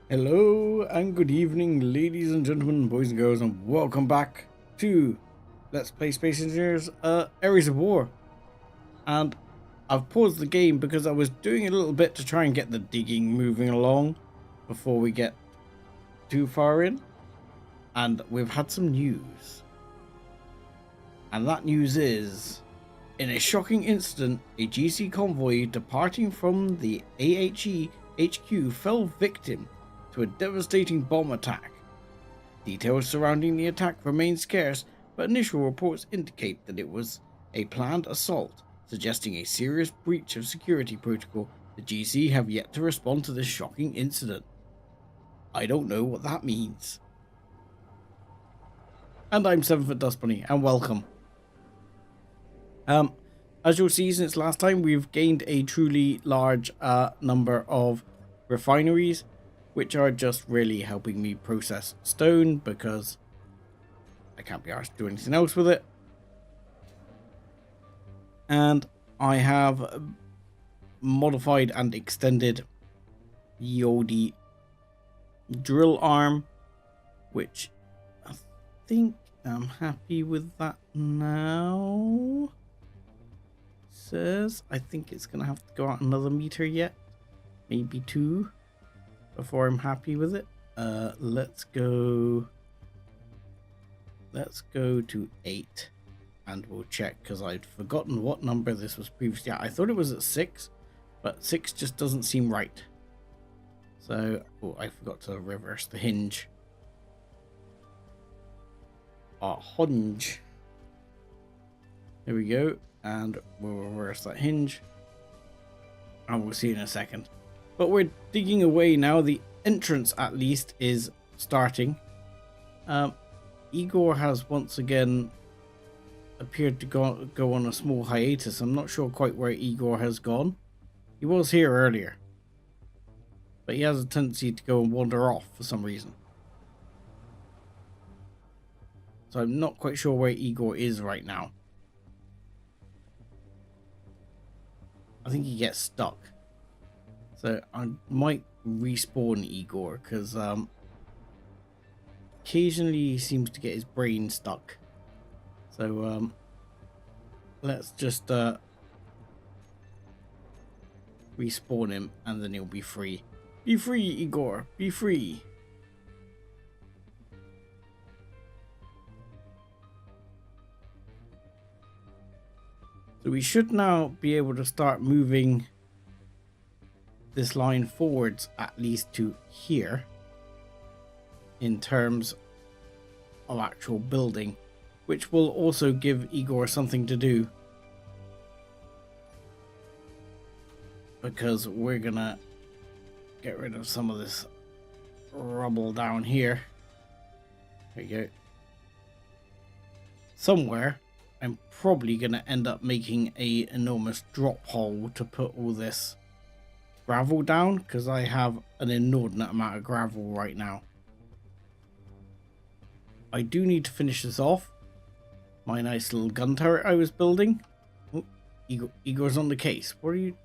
Hello and good evening, ladies and gentlemen, boys and girls, and welcome back to Let's Play Space Engineers Areas of War. And I've paused the game because I was doing a little bit to try and get the digging moving along before we get too far in. And we've had some news. And that news is, in a shocking incident, a GC convoy departing from the AHE HQ fell victim to a devastating bomb attack. Details surrounding the attack remain scarce, but initial reports indicate that it was a planned assault, suggesting a serious breach of security protocol. The GC have yet to respond to this shocking incident. I don't know what that means. And I'm 7foot Dust Bunny, and welcome. As you'll see, since last time, we've gained a truly large number of refineries, which are just really helping me process stone because I can't be arsed to do anything else with it. And I have modified and extended the old drill arm, which I think I'm happy with that now. Says I think it's gonna have to go out another meter yet, maybe 2, before I'm happy with it. Let's go to 8 and we'll check, because I'd forgotten what number this was previously at. I thought it was at 6, but 6 just doesn't seem right. So I forgot to reverse the hinge. Hinge. There we go, and we'll reverse that hinge and we'll see in a second. But we're digging away now. The entrance, at least, is starting. Igor has once again appeared to go on a small hiatus. I'm not sure quite where Igor has gone. He was here earlier, but he has a tendency to go and wander off for some reason. So I'm not quite sure where Igor is right now. I think he gets stuck. So I might respawn Igor, because occasionally he seems to get his brain stuck. So let's just respawn him, and then he'll be free. Be free, Igor. Be free. So we should now be able to start moving this line forwards, at least to here, in terms of actual building, which will also give Igor something to do, because we're gonna get rid of some of this rubble down here. There you go. Somewhere I'm probably gonna end up making a enormous drop hole to put all this gravel down, because I have an inordinate amount of gravel right now. I do need to finish this off. My nice little gun turret I was building. Oh, Igor's on the case. What are you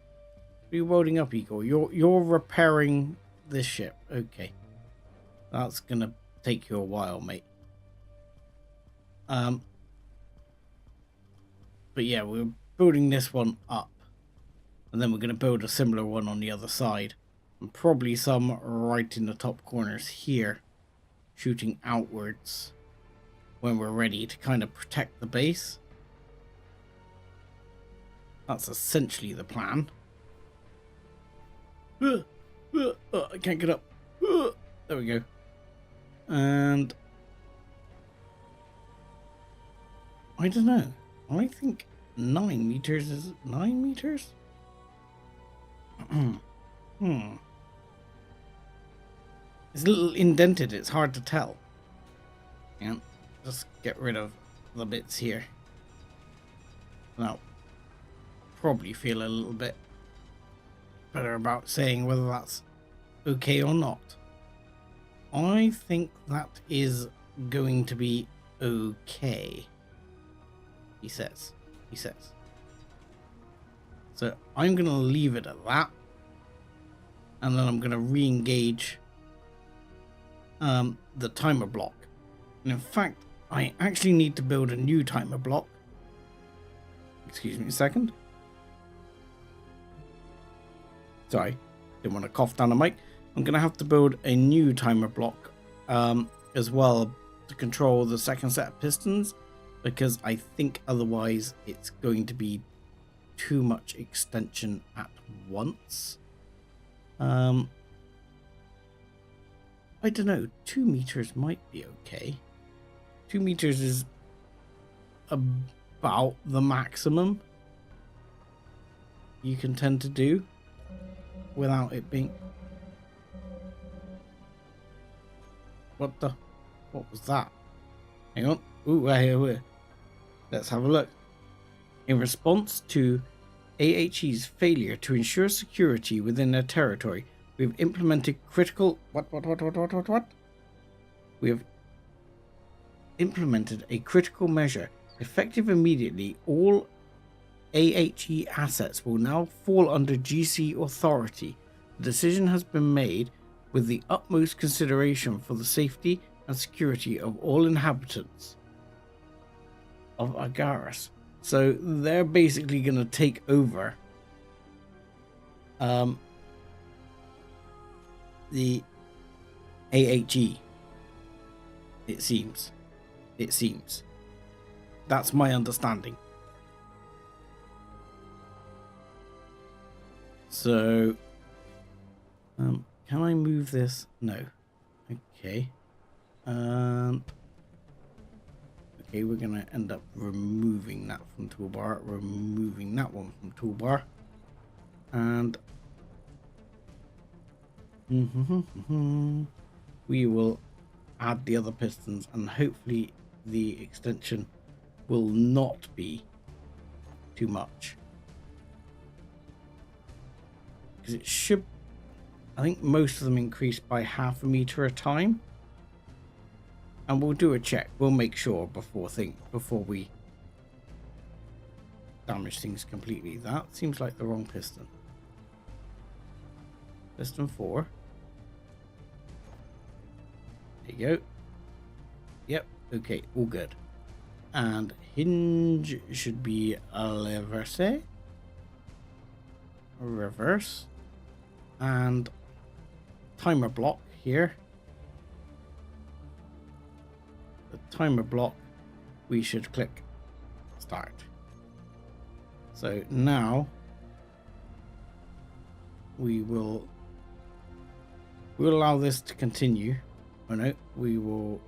welding up, Igor? You're repairing this ship. Okay, that's gonna take you a while, mate. But yeah, we're building this one up, and then we're going to build a similar one on the other side, and probably some right in the top corners here, shooting outwards when we're ready to kind of protect the base. That's essentially the plan. I can't get up. There we go. And I don't know. I think 9 meters is 9 meters? It's a little indented, it's hard to tell. And just get rid of the bits here. Now, probably feel a little bit better about saying whether that's okay or not. I think that is going to be okay. He says. So I'm going to leave it at that. And then I'm going to re-engage the timer block. And in fact, I actually need to build a new timer block. Excuse me a second. Sorry, didn't want to cough down the mic. I'm going to have to build a new timer block as well to control the second set of pistons, because I think otherwise it's going to be too much extension at once. I don't know, 2 meters might be okay. 2 meters is about the maximum you can tend to do without it being... What was that? Hang on. Ooh, here. Let's have a look. In response to AHE's failure to ensure security within their territory, we have implemented critical... What? We have implemented a critical measure. Effective immediately, all AHE assets will now fall under GC authority. The decision has been made with the utmost consideration for the safety and security of all inhabitants of Agaris. So they're basically going to take over the AHE. It seems. That's my understanding. So, can I move this? No. Okay. Okay, we're gonna end up removing that from toolbar, removing that one from toolbar, and we will add the other pistons, and hopefully the extension will not be too much, because it should, I think most of them increase by 0.5 meter a time, and we'll do a check. We'll make sure before we damage things completely. That seems like the wrong piston. Piston 4. There you go. Yep. Okay. All good. And hinge should be a reverse, and timer block here. The timer block, we should click start. So now we'll allow this to continue. Oh no, we will.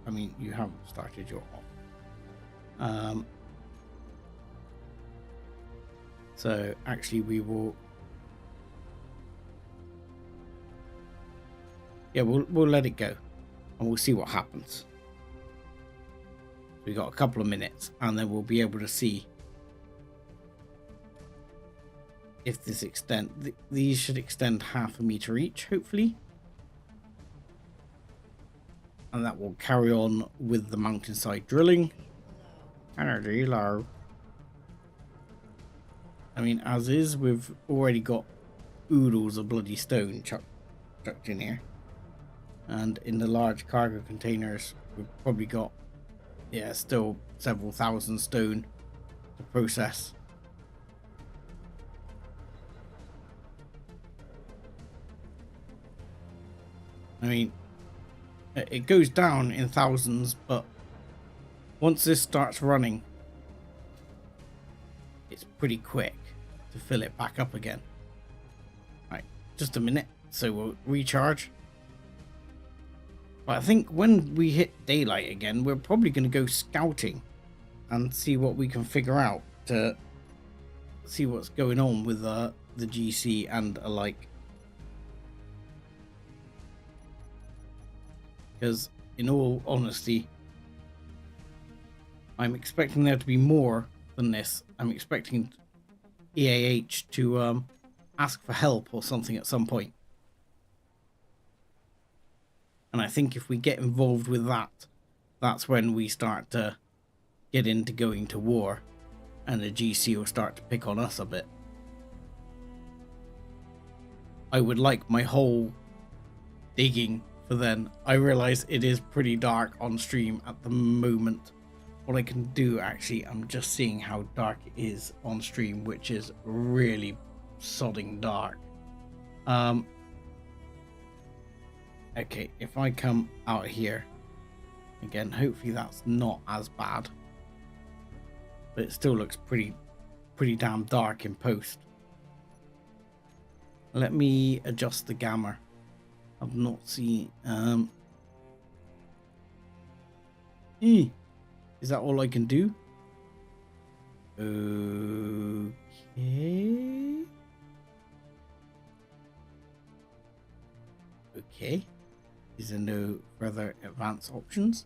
I mean, you haven't started your off. So actually we will, yeah, we'll let it go and we'll see what happens. We got a couple of minutes and then we'll be able to see if this these should extend 0.5 meter each, hopefully. And that will carry on with the mountainside drilling. Energy low. I mean, as is, we've already got oodles of bloody stone chucked in here. And in the large cargo containers, we've probably got, yeah, still several thousand stone to process. I mean, it goes down in thousands, but once this starts running, it's pretty quick to fill it back up again. Right, just a minute, so we'll recharge. But I think when we hit daylight again, we're probably going to go scouting and see what we can figure out to see what's going on with the GC and alike. Because in all honesty, I'm expecting there to be more than this. I'm expecting EAH to ask for help or something at some point. And I think if we get involved with that, that's when we start to get into going to war, and the GC will start to pick on us a bit. I would like my whole digging for then. I realize it is pretty dark on stream at the moment. What I can do, actually, I'm just seeing how dark it is on stream, which is really sodding dark. Okay, if I come out here again, hopefully that's not as bad, but it still looks pretty damn dark in post. Let me adjust the gamma. I've not seen is that all I can do? Okay. Is there no further advanced options?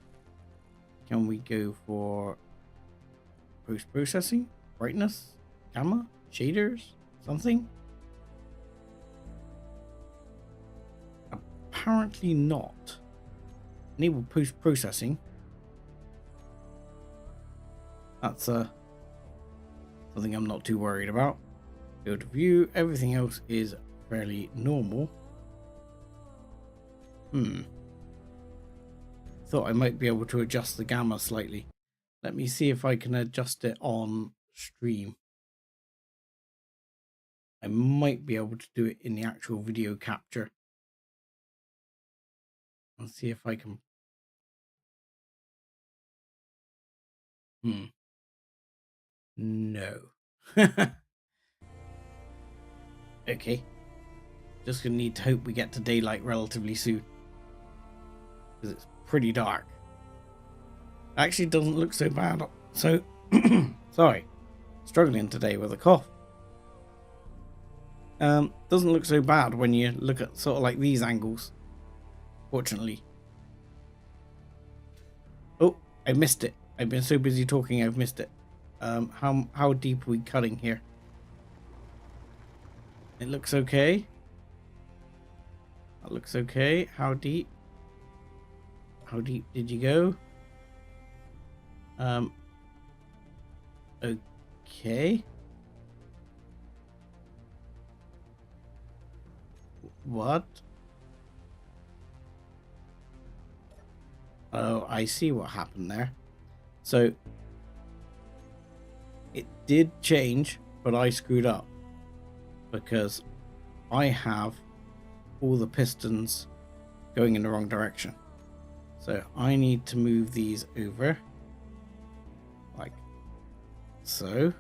Can we go for post-processing, brightness, gamma, shaders, something? Apparently not. Enable post-processing. That's something I'm not too worried about. Go to view. Everything else is fairly normal. Thought I might be able to adjust the gamma slightly. Let me see if I can adjust it on stream. I might be able to do it in the actual video capture. Let's see if I can. No. Okay. Just gonna need to hope we get to daylight relatively soon, because it's pretty dark. Actually doesn't look so bad. So, sorry. Struggling today with a cough. Doesn't look so bad when you look at sort of like these angles. Fortunately. Oh, I missed it. I've been so busy talking, I've missed it. How deep are we cutting here? It looks okay. That looks okay. How deep? How deep did you go? Okay. What? Oh, I see what happened there. So it did change, but I screwed up because I have all the pistons going in the wrong direction. So I need to move these over like so.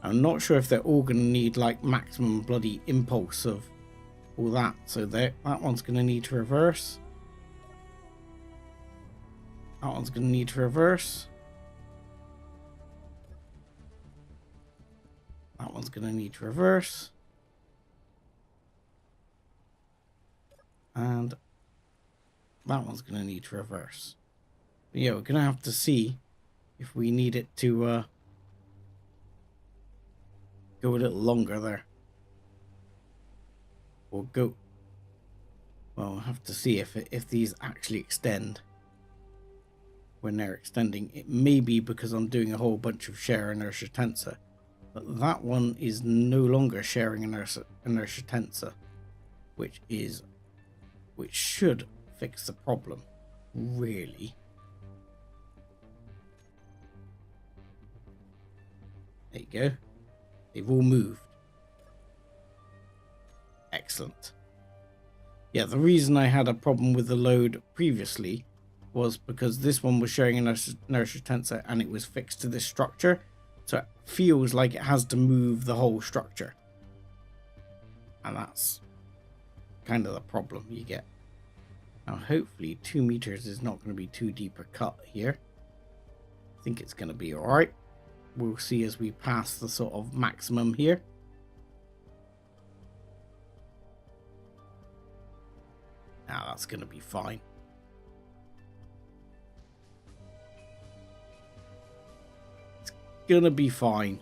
I'm not sure if they're all going to need like maximum bloody impulse of all that. So that one's going to need to reverse. That one's going to need to reverse. That one's going to need to reverse. And that one's going to need to reverse. But yeah, we're going to have to see if we need it to go a little longer there. Or go... Well, we'll have to see if these actually extend. When they're extending, it may be because I'm doing a whole bunch of share inertia tensor. But that one is no longer sharing inertia tensor, which should fix the problem, really. There you go. They've all moved. Excellent. Yeah, the reason I had a problem with the load previously was because this one was sharing inertia tensor and it was fixed to this structure. So it feels like it has to move the whole structure. And that's kind of the problem you get. Now, hopefully 2 meters is not going to be too deep a cut here. I think it's going to be all right. We'll see as we pass the sort of maximum here. Now that's going to be fine. It's going to be fine.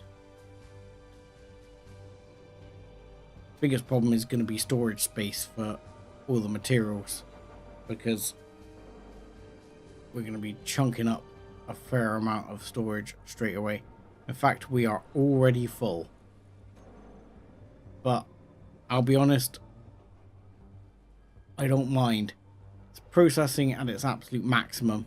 Biggest problem is going to be storage space for all the materials, because we're going to be chunking up a fair amount of storage straight away. In fact, we are already full. But I'll be honest, I don't mind. It's processing at its absolute maximum.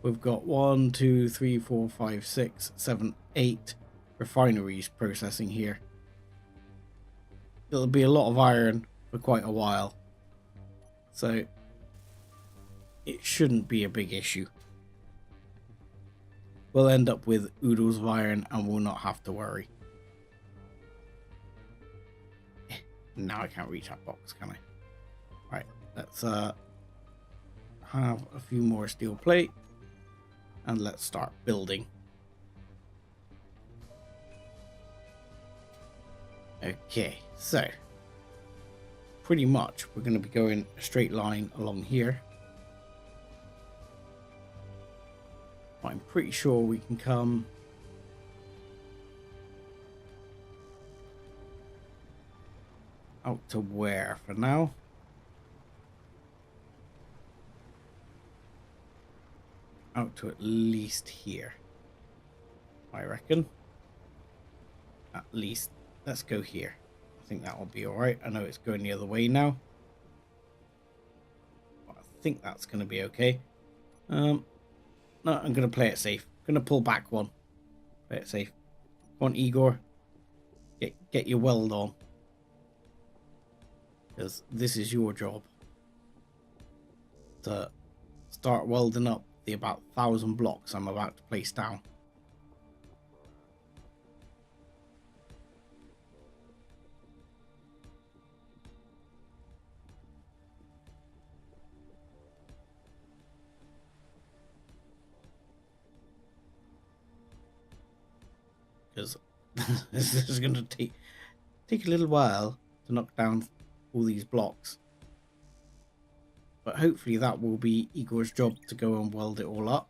We've got 1, 2, 3, 4, 5, 6, 7, 8 refineries processing here. It'll be a lot of iron for quite a while, so it shouldn't be a big issue. We'll end up with oodles of iron and we'll not have to worry. Now I can't reach that box, can I? Right, let's have a few more steel plate and let's start building. Okay, so pretty much we're going to be going a straight line along here. I'm pretty sure we can come out to where for now? Out to at least here, I reckon. At least, let's go here. I think that will be alright. I know it's going the other way now, but I think that's going to be okay. No, I'm going to play it safe. I'm going to pull back one. Play it safe. Come on, Igor. Get your weld on. Because this is your job. To start welding up the about 1,000 blocks I'm about to place down. Because this is going to take a little while to knock down all these blocks, but hopefully that will be Igor's job to go and weld it all up.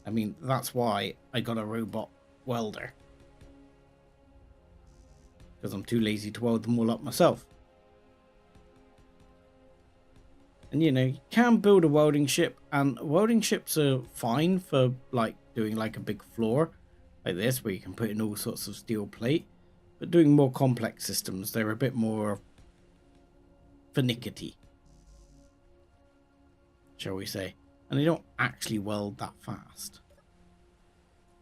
I mean, that's why I got a robot welder, because I'm too lazy to weld them all up myself. And you know, you can build a welding ship, and welding ships are fine for like doing like a big floor like this where you can put in all sorts of steel plate, but doing more complex systems, they're a bit more finicky, shall we say, and they don't actually weld that fast,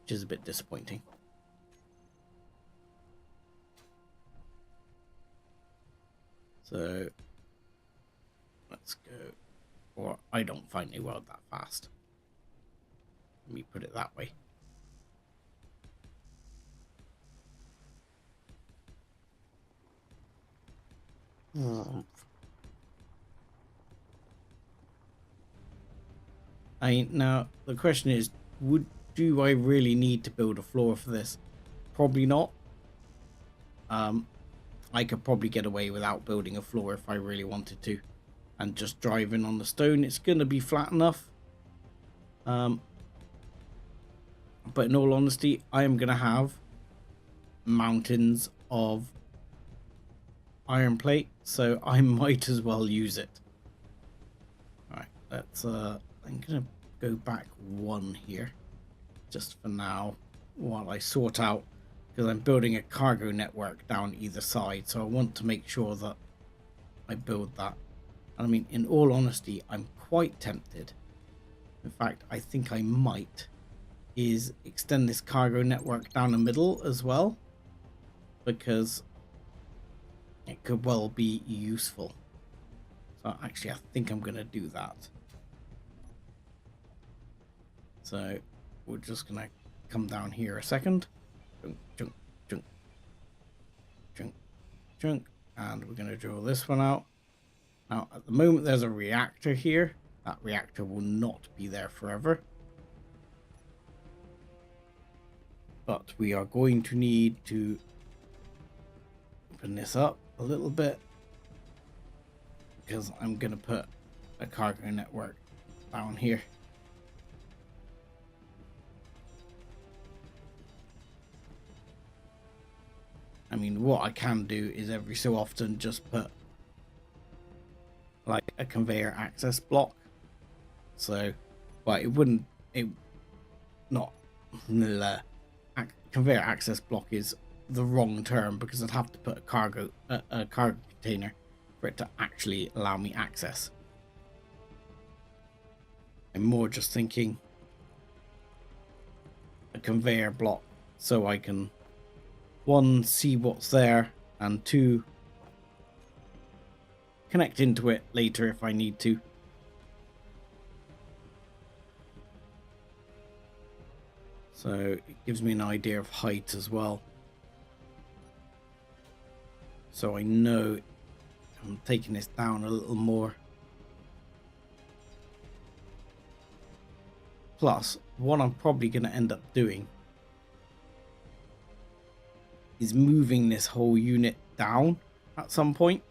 which is a bit disappointing. So let's go, or I don't find they weld that fast. Let me put it that way. Now the question is, do I really need to build a floor for this? Probably not. I could probably get away without building a floor if I really wanted to, and just driving on the stone. It's going to be flat enough. But in all honesty, I am going to have mountains of iron plate, so I might as well use it. Alright, let's I'm going to go back one here just for now while I sort out, because I'm building a cargo network down either side, so I want to make sure that I build that. I mean, in all honesty, I'm quite tempted. In fact, I think I might extend this cargo network down the middle as well, because it could well be useful. So actually, I think I'm going to do that. So we're just going to come down here a second. Chunk, chunk, chunk, chunk, chunk. And we're going to drill this one out. Now, at the moment, there's a reactor here. That reactor will not be there forever. But we are going to need to open this up a little bit, because I'm going to put a cargo network down here. I mean, what I can do is every so often just put like a conveyor access block So, well, it wouldn't, not, conveyor access block is the wrong term, because I'd have to put a cargo container for it to actually allow me access. I'm more just thinking a conveyor block, so I can, one, see what's there, and two, connect into it later if I need to. So it gives me an idea of height as well. So I know I'm taking this down a little more. Plus, what I'm probably going to end up doing is moving this whole unit down at some point.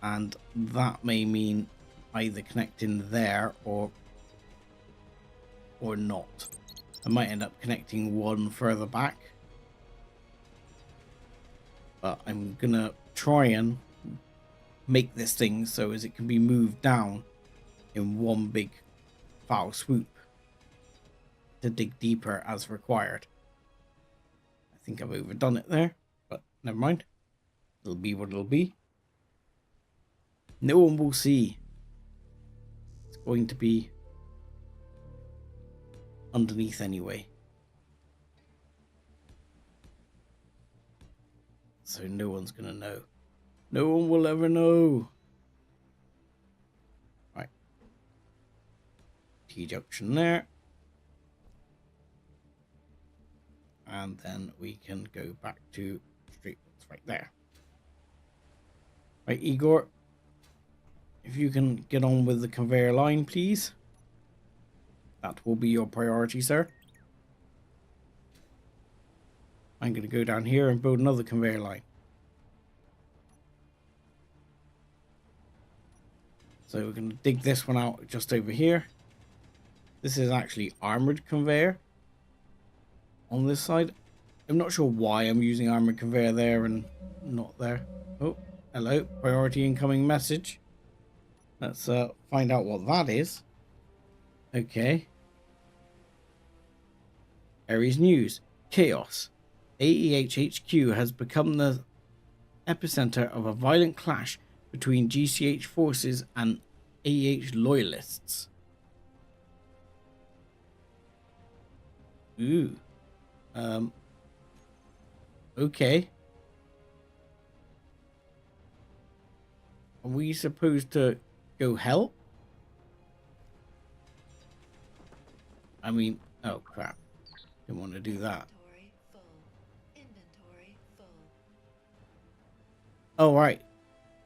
And that may mean either connecting there or not. I might end up connecting one further back. But I'm going to try and make this thing so as it can be moved down in one big foul swoop to dig deeper as required. I think I've overdone it there, but never mind. It'll be what it'll be. No one will see. It's going to be underneath anyway. So no one's gonna know. No one will ever know. Right. T-junction there. And then we can go back to straight right there. Right, Igor. If you can get on with the conveyor line, please. That will be your priority, sir. I'm going to go down here and build another conveyor line. So we're going to dig this one out just over here. This is actually armored conveyor on this side. I'm not sure why I'm using armored conveyor there and not there. Oh, hello. Priority incoming message. Let's find out what that is. Okay. Ares News. Chaos. AEH-HQ has become the epicenter of a violent clash between GCH forces and AEH loyalists. Ooh. Okay. Are we supposed to go help? I mean, oh crap. Didn't want to do that. Oh, right.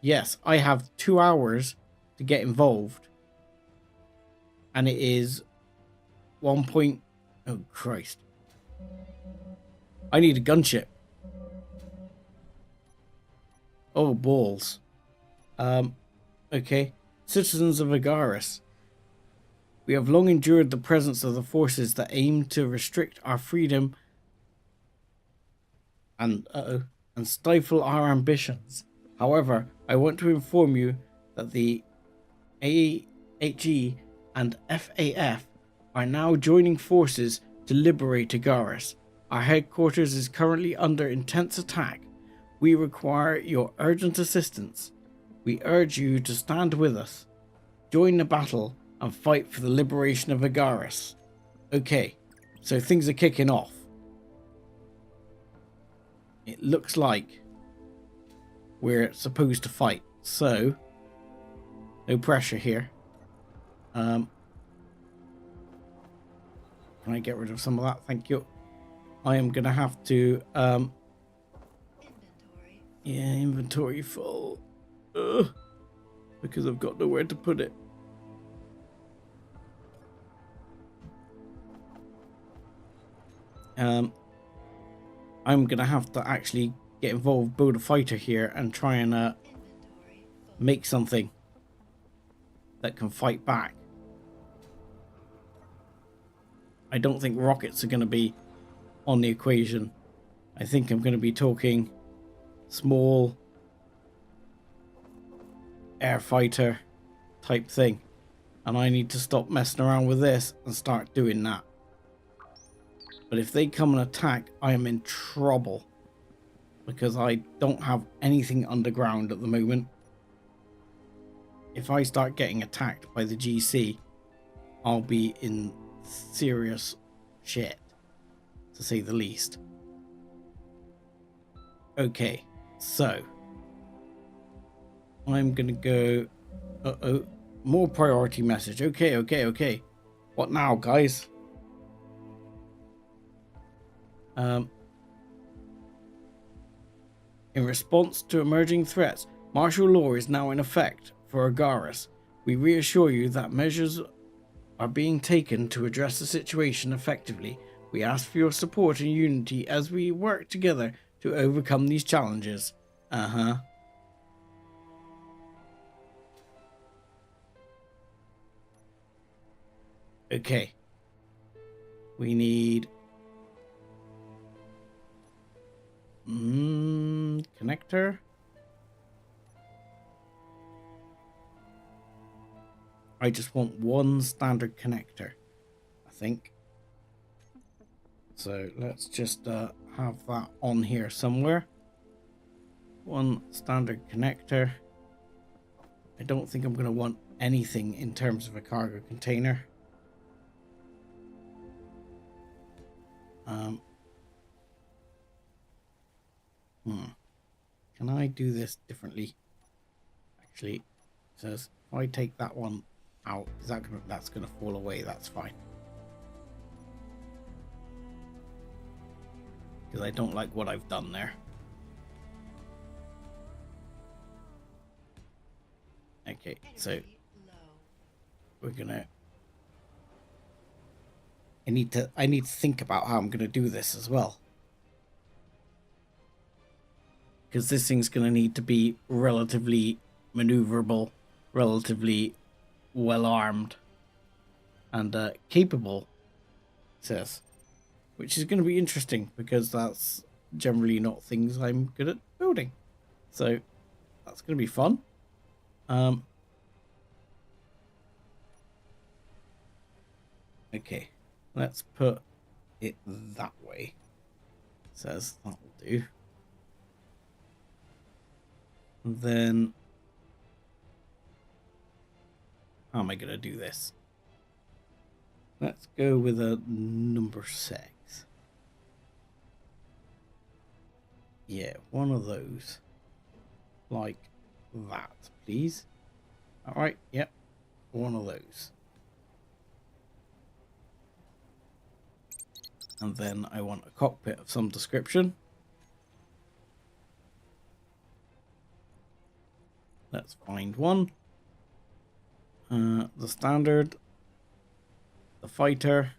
Yes, I have 2 hours to get involved. And it is 1 point... Oh, Christ. I need a gunship. Oh, balls. Okay. Citizens of Agaris. We have long endured the presence of the forces that aim to restrict our freedom and stifle our ambitions. However, I want to inform you that the AHE and FAF are now joining forces to liberate Agaris. Our headquarters is currently under intense attack. We require your urgent assistance. We urge you to stand with us, join the battle, and fight for the liberation of Agaris. Okay, so things are kicking off. It looks like we're supposed to fight, so no pressure here. Can I get rid of some of that? Thank you. I am gonna have to inventory full. Because I've got nowhere to put it. I'm gonna have to actually get involved, build a fighter here, and try and make something that can fight back. I don't think rockets are going to be on the equation. I think I'm going to be talking small air fighter type thing. And I need to stop messing around with this and start doing that. But if they come and attack, I am in trouble. Because I don't have anything underground at the moment. If I start getting attacked by the GC, I'll be in serious shit, to say the least. Okay, so I'm gonna go. Uh-oh, more priority message. Okay. What now, guys? In response to emerging threats, martial law is now in effect for Agaris. We reassure you that measures are being taken to address the situation effectively. We ask for your support and unity as we work together to overcome these challenges. Okay. We need... connector. I just want one standard connector, I think. So let's just have that on here somewhere. One standard connector. I don't think I'm going to want anything in terms of a cargo container. Can I do this differently? Actually, it says if I take that one out, that's gonna fall away. That's fine, because I don't like what I've done there. Okay, so we're gonna. I need to think about how I'm gonna do this as well, because this thing's gonna need to be relatively maneuverable, relatively well armed, and capable. It says, which is going to be interesting because that's generally not things I'm good at building. So that's going to be fun. Okay, let's put it that way. It says that'll do. And then how am I going to do this? Let's go with a number 6. Yeah, one of those. Like that, please. Alright, yep. One of those. And then I want a cockpit of some description. Let's find one. The standard. The fighter.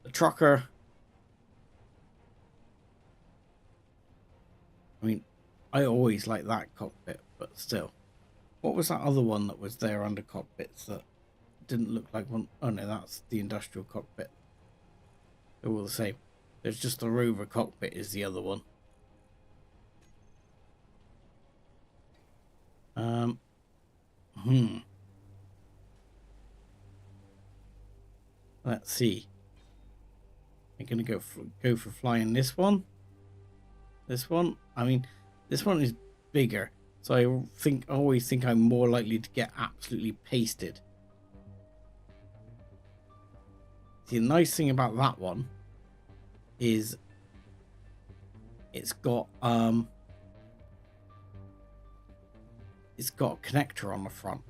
The trucker. I mean, I always like that cockpit, but still. What was that other one that was there under cockpits that didn't look like one? Oh no, that's the industrial cockpit. They're all the same. There's just the rover cockpit is the other one. Let's see. I'm gonna go for flying this one. This one. I mean, this one is bigger, so I always think I'm more likely to get absolutely pasted. See, the nice thing about that one is it's got a connector on the front.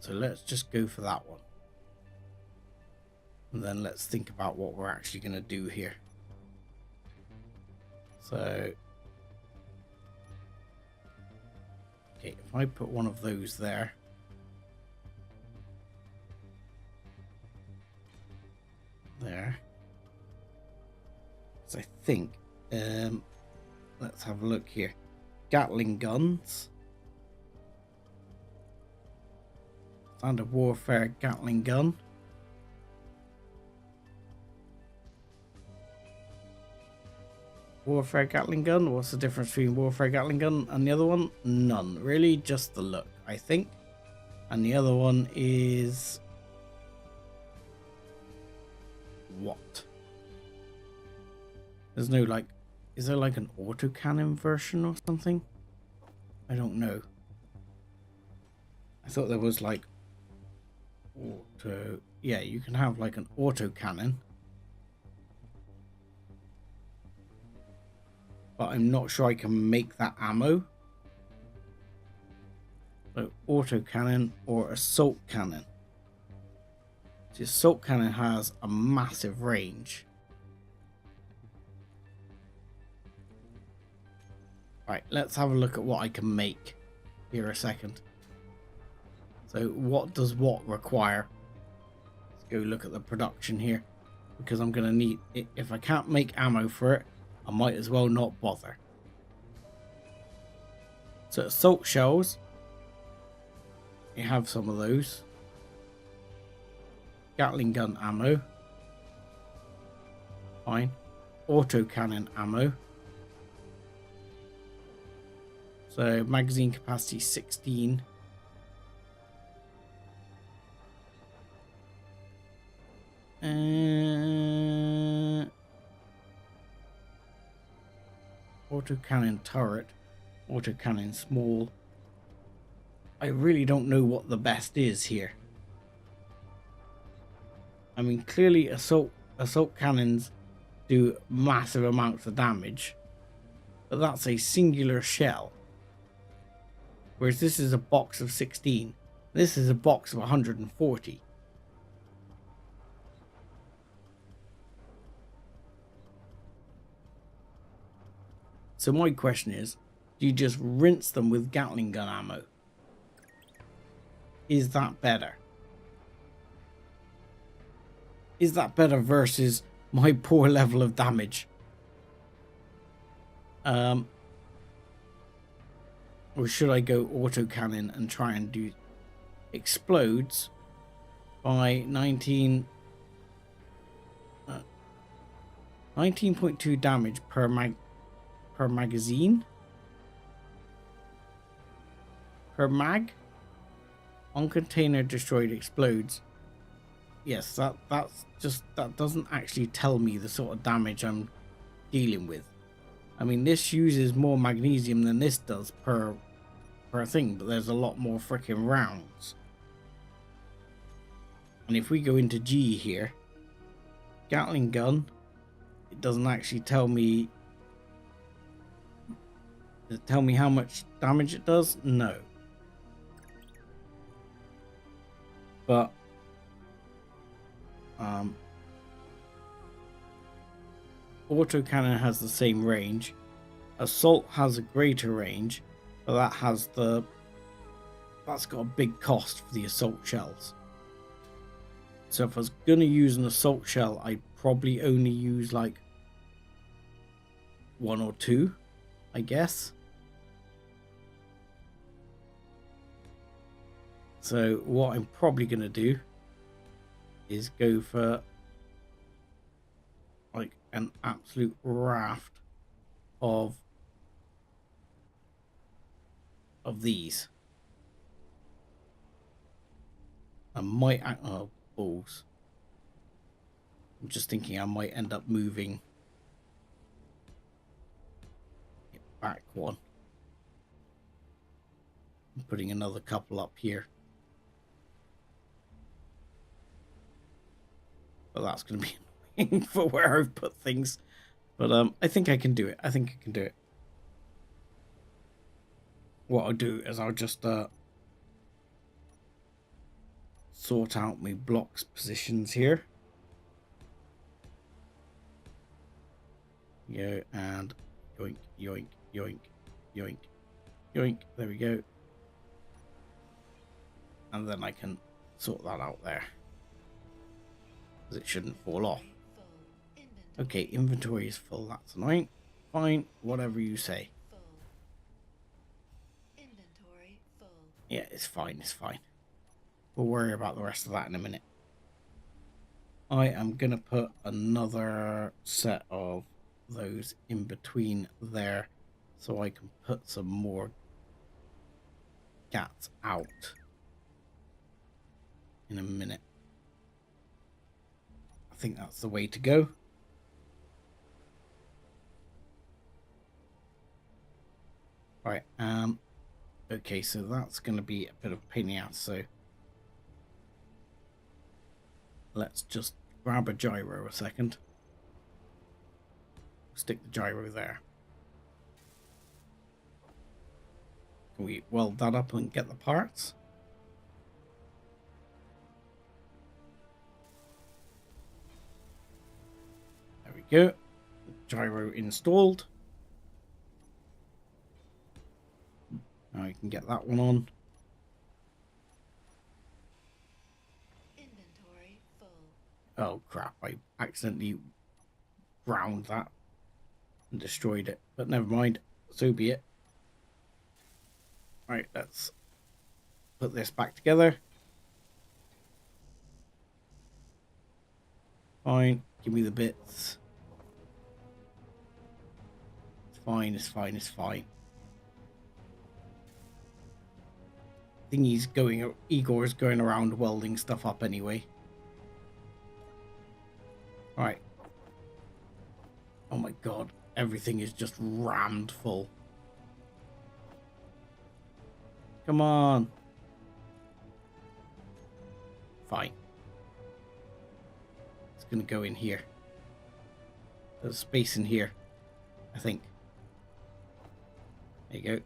So let's just go for that one. And then let's think about what we're actually going to do here. So, okay, if I put one of those there. There. So I think, let's have a look here. Gatling guns. Standard warfare Gatling gun. Warfare Gatling gun. What's the difference between Warfare Gatling gun and the other one? None. Really, just the look, I think. And the other one is... what? There's no like... is there like an autocannon version or something? I don't know. I thought there was like... auto... yeah, you can have like an autocannon. But I'm not sure I can make that ammo. So autocannon or assault cannon. The assault cannon has a massive range. Right, let's have a look at what I can make here a second. So what does what require? Let's go look at the production here, because I'm going to need it. If I can't make ammo for it, I might as well not bother. So assault shells, you have some of those. Gatling gun ammo, fine. Autocannon ammo. So magazine capacity 16. Autocannon turret, autocannon small. I really don't know what the best is here. I mean, clearly assault cannons do massive amounts of damage, but that's a singular shell. Whereas this is a box of 16. This is a box of 140. So my question is, do you just rinse them with Gatling gun ammo? Is that better? Is that better versus my poor level of damage? Or should I go autocannon and try and do explodes by 19.2 damage per magazine? Per mag? On container destroyed explodes. Yes, that doesn't actually tell me the sort of damage I'm dealing with. I mean, this uses more magnesium than this does per thing, but there's a lot more freaking rounds. And if we go into G here, Gatling gun, it doesn't actually tell me. Does it tell me how much damage it does? No. But autocannon has the same range. Assault has a greater range, but that's got a big cost for the assault shells. So if I was gonna use an assault shell, I'd probably only use like 1 or 2, I guess. So what I'm probably gonna do is go for like an absolute raft of these. I might balls. I'm just thinking I might end up moving it back one and putting another couple up here. But that's going to be annoying for where I've put things. But I think I can do it. I think I can do it. What I'll do is I'll just sort out my blocks positions here. Go and yoink, yoink, yoink, yoink, yoink. There we go. And then I can sort that out there. Because it shouldn't fall off. Okay, inventory is full. That's annoying. Fine, whatever you say. Inventory full. Yeah, it's fine, it's fine. We'll worry about the rest of that in a minute. I am going to put another set of those in between there so I can put some more gats out in a minute. I think that's the way to go. Right, okay, so that's going to be a bit of a pain in the ass, so let's just grab a gyro a second. Stick the gyro there. Can we weld that up and get the parts? There we go. Gyro installed. Now you can get that one on. Inventory full. Oh crap, I accidentally ground that and destroyed it. But never mind, so be it. Right, let's put this back together. Fine, give me the bits. It's fine, it's fine, it's fine. Thingy's going, Igor's going around welding stuff up anyway. Right. Oh my god, everything is just rammed full. Come on. Fine. It's gonna go in here. There's space in here, I think. There you go.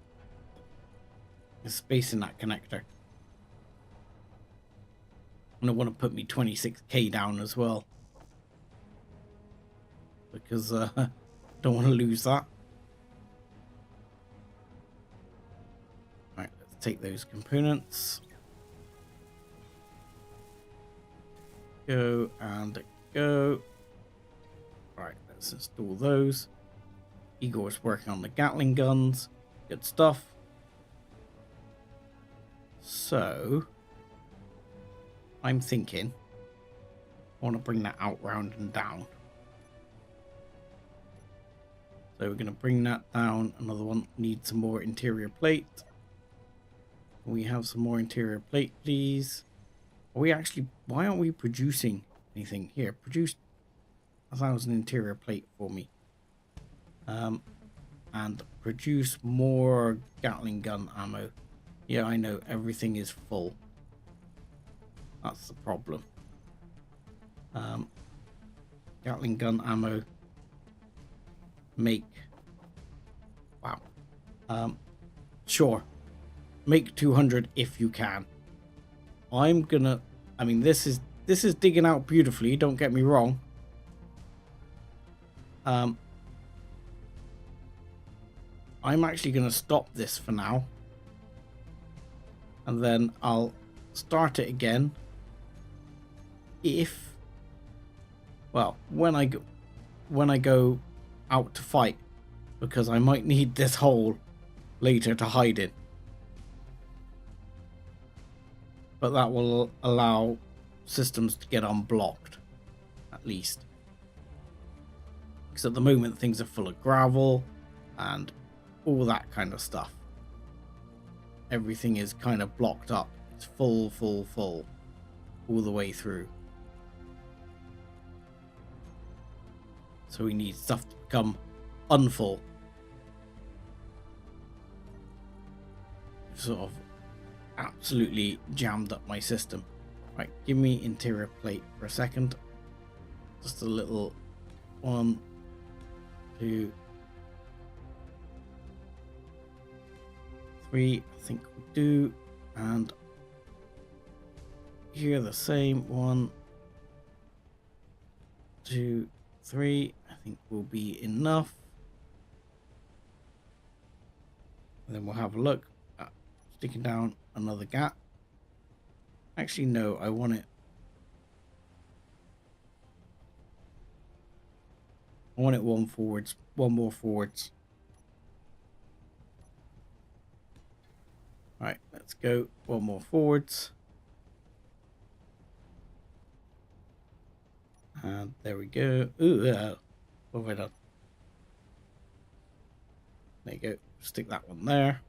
There's space in that connector. And I want to put me 26k down as well. Because I don't want to lose that. Right, let's take those components. Go and go. Right, let's install those. Igor's working on the Gatling guns. Good stuff. So, I'm thinking I want to bring that out, round and down. So we're going to bring that down. Another one needs some more interior plate. Can we have some more interior plate, please? Are we actually, why aren't we producing anything? Here, produce 1,000 interior plate for me. And produce more Gatling gun ammo. Yeah, I know, everything is full. That's the problem. Gatling gun ammo. Make. Wow. Sure. Make 200 if you can. I'm gonna. I mean, this is digging out beautifully. Don't get me wrong. I'm actually gonna stop this for now, and then I'll start it again. If, well, when I go out to fight, because I might need this hole later to hide in. But that will allow systems to get unblocked, at least. Because at the moment things are full of gravel and all that kind of stuff. Everything is kind of blocked up. It's full all the way through. So we need stuff to become unfull. Sort of absolutely jammed up my system. Right, give me interior plate for a second. Just a little 1, 2, 3, I think we do. And here the same 1, 2, 3, I think will be enough. And then we'll have a look at sticking down another gap. Actually, no, I want it. I want it one more forwards. Right, let's go one more forwards. And there we go. Ooh, what have I done? There you go. Stick that one there.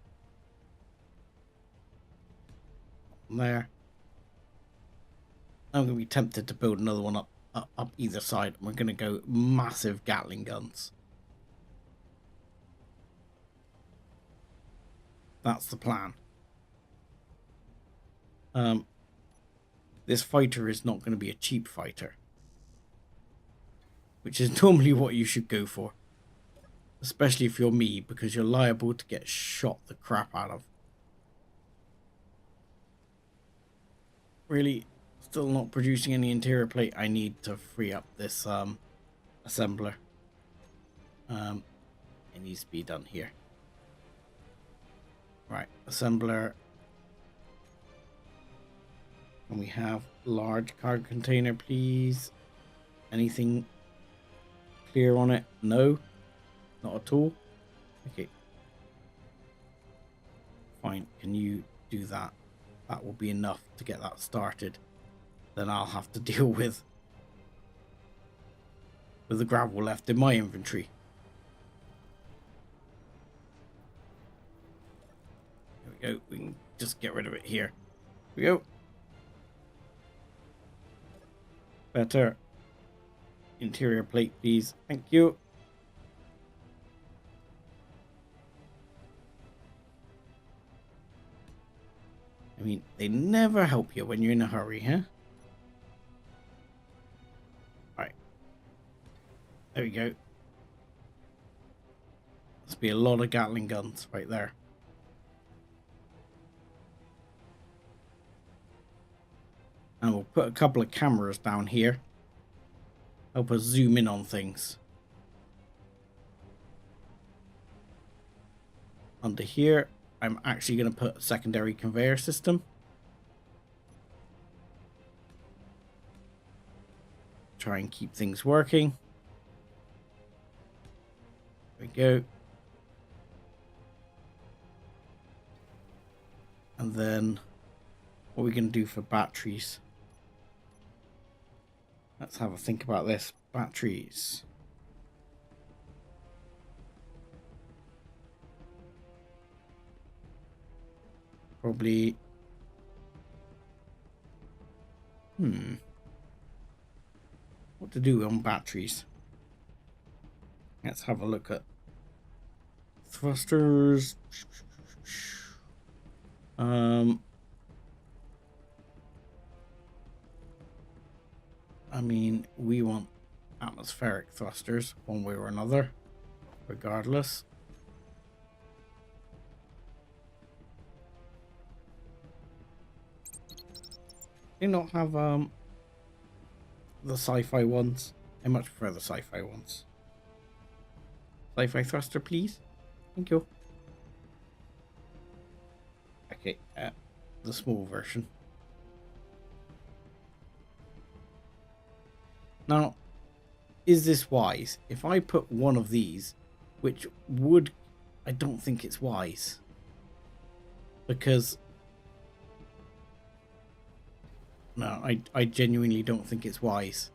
There. I'm going to be tempted to build another one up either side. We're going to go massive Gatling guns. That's the plan. This fighter is not going to be a cheap fighter, which is normally what you should go for, especially if you're me, because you're liable to get shot the crap out of. Really, still not producing any interior plate. I need to free up this assembler. It needs to be done here. Right, assembler. Can we have large cargo container, please? Anything clear on it? No, not at all. Okay, fine. Can you do that? That will be enough to get that started. Then I'll have to deal with the gravel left in my inventory. There we go. We can just get rid of it here. Here we go. Better interior plate, please. Thank you. I mean, they never help you when you're in a hurry, huh? Right. There we go. Must be a lot of Gatling guns right there. And we'll put a couple of cameras down here. Help us zoom in on things. Under here, I'm actually going to put a secondary conveyor system. Try and keep things working. There we go. And then what are we going to do for batteries? Let's have a think about this. Batteries. Probably. What to do on batteries? Let's have a look at thrusters. I mean, we want atmospheric thrusters one way or another, regardless. They not have the sci-fi ones. I much prefer the sci-fi ones. Sci-fi thruster, please. Thank you. Okay, the small version. Now, is this wise? If I put one of these, which would... I don't think it's wise. Because... No, I genuinely don't think it's wise.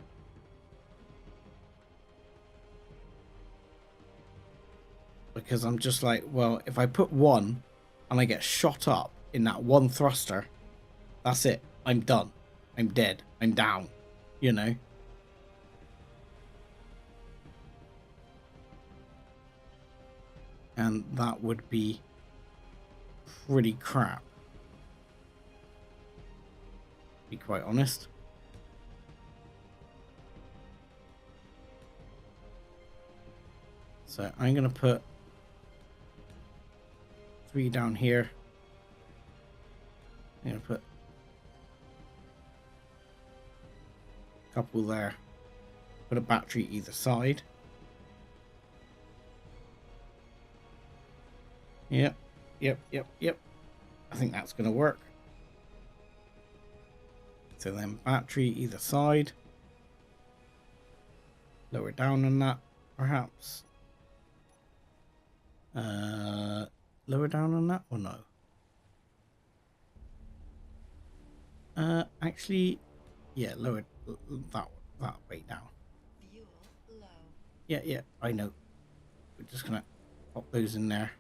Because I'm just like, well, if I put one and I get shot up in that one thruster, that's it. I'm done. I'm dead. I'm down. You know? And that would be pretty crap. To be quite honest. So I'm going to put 3 down here. I'm going to put a couple there. Put a battery either side. Yep. I think that's going to work. So then battery either side. Lower down on that, perhaps. Lower down on that or no? Actually, yeah, lower that way down. Yeah, I know. We're just gonna Pop those in there.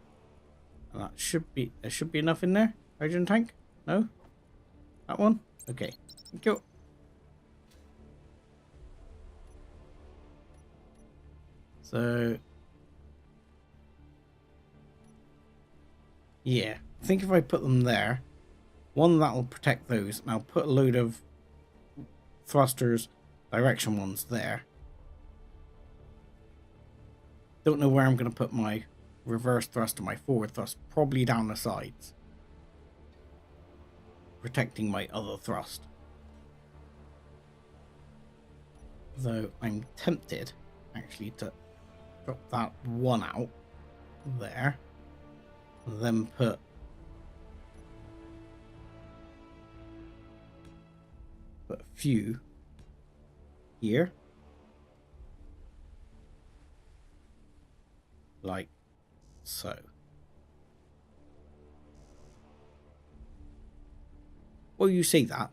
And that there should be enough in there. Hydrogen tank? No? That one? Okay. Thank you. So, yeah. I think if I put them there, one, that'll protect those. And I'll put a load of thrusters, direction ones there. Don't know where I'm going to put my reverse thrust or my forward thrust. Probably down the sides. Protecting my other thrust. Though I'm tempted, actually, to drop that one out there. And then put a few here. Like so. Well, you say that,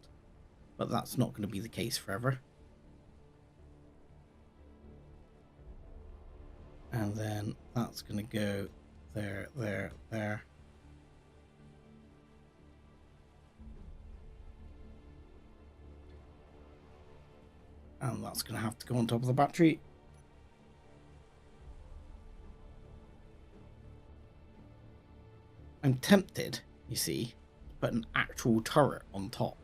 but that's not going to be the case forever. And then that's going to go there, there, there. And that's going to have to go on top of the battery. I'm tempted, you see, to put an actual turret on top.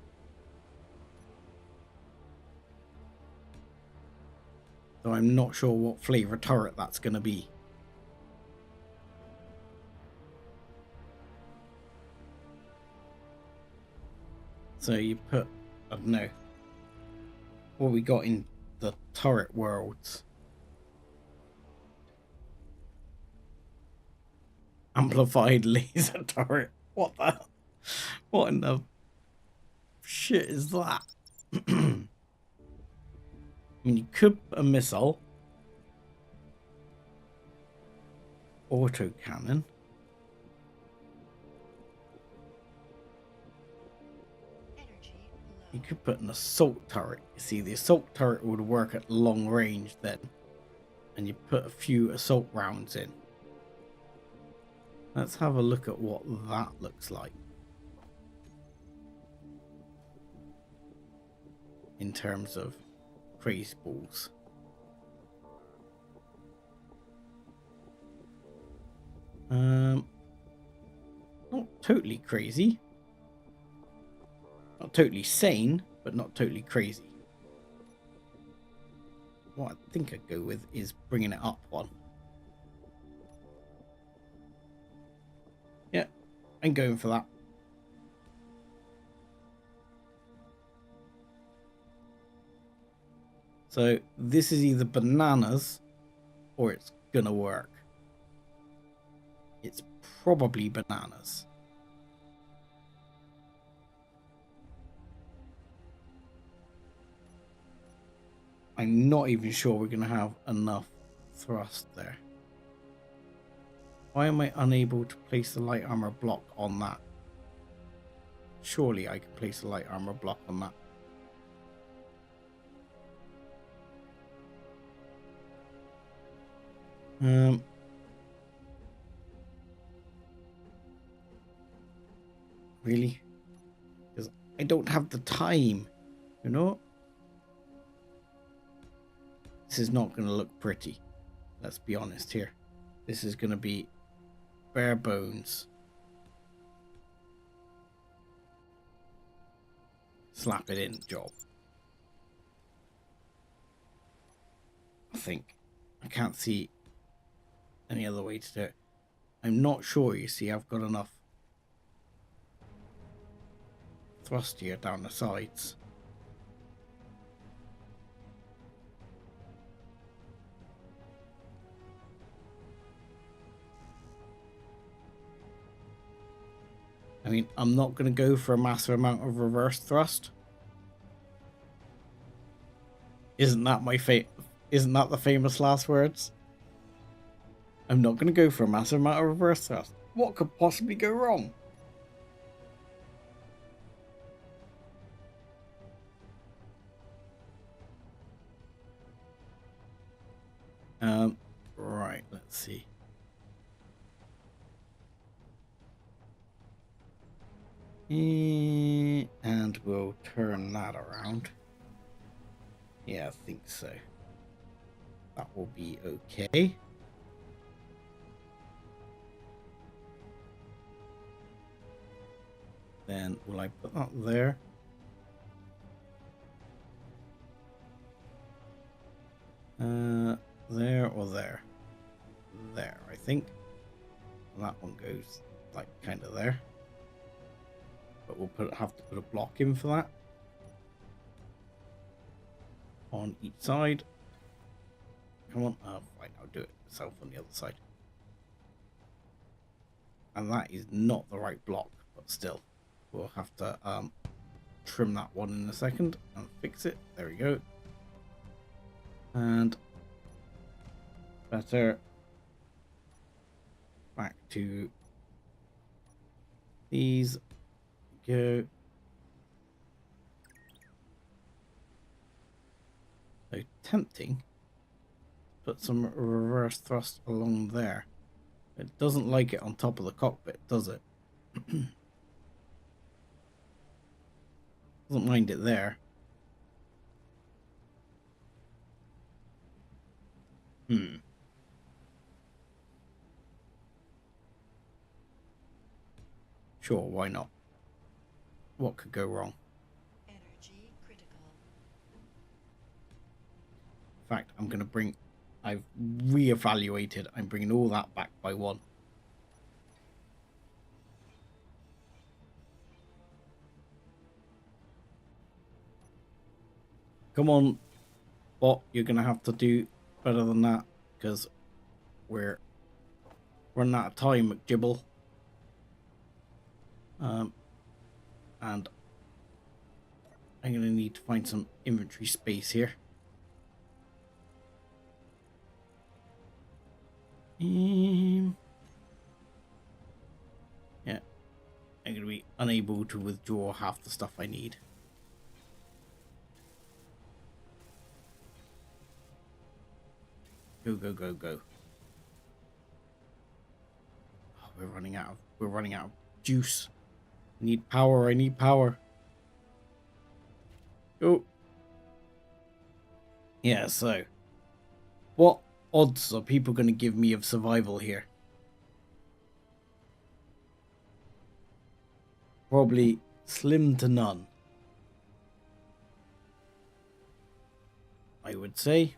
Though I'm not sure what flavour turret that's going to be. So you put, I don't know, what we got in the turret worlds. Amplified laser turret. What in the shit is that? I mean, you could put a missile. Auto cannon. You could put an assault turret. You see, the assault turret would work at long range then. And you put a few assault rounds in. Let's have a look at what that looks like. In terms of crazy balls. Not totally crazy. Not totally sane, but not totally crazy. What I think I'd go with is bringing it up one. Yeah, I'm going for that. So this is either bananas or it's gonna work. It's probably bananas. I'm not even sure we're gonna have enough thrust there. Why am I unable to place the light armor block on that? Surely I can place a light armor block on that. Really? Because I don't have the time, you know? This is not going to look pretty. Let's be honest here. This is going to be bare bones. Slap it in job. I think. I can't see any other way to do it. I'm not sure, you see, I've got enough thrust here down the sides. I mean, I'm not going to go for a massive amount of reverse thrust. Isn't that the famous last words? I'm not going to go for a massive amount of reverse thrust. What could possibly go wrong? Right, let's see. And we'll turn that around. Yeah, I think so. That will be okay. Then will I put that there? There or there? There, I think. And that one goes like kind of there. But we'll have to put a block in for that. On each side. Come on. Oh, fine, I'll do it myself on the other side. And that is not the right block, but still. We'll have to trim that one in a second and fix it. There we go. And better. Back to these. Go. So tempting. Put some reverse thrust along there. It doesn't like it on top of the cockpit, does it? Doesn't mind it there. Sure, why not? What could go wrong? Energy critical. In fact, I'm going to bring... I've reevaluated. I'm bringing all that back by one. Come on, bot. You're going to have to do better than that because we're running out of time, McGibble. And I'm going to need to find some inventory space here. Yeah, I'm going to be unable to withdraw half the stuff I need. Go, go, go, go. Oh, we're running out of juice. I need power, I need power. Go. Yeah, so what odds are people going to give me of survival here? Probably slim to none, I would say.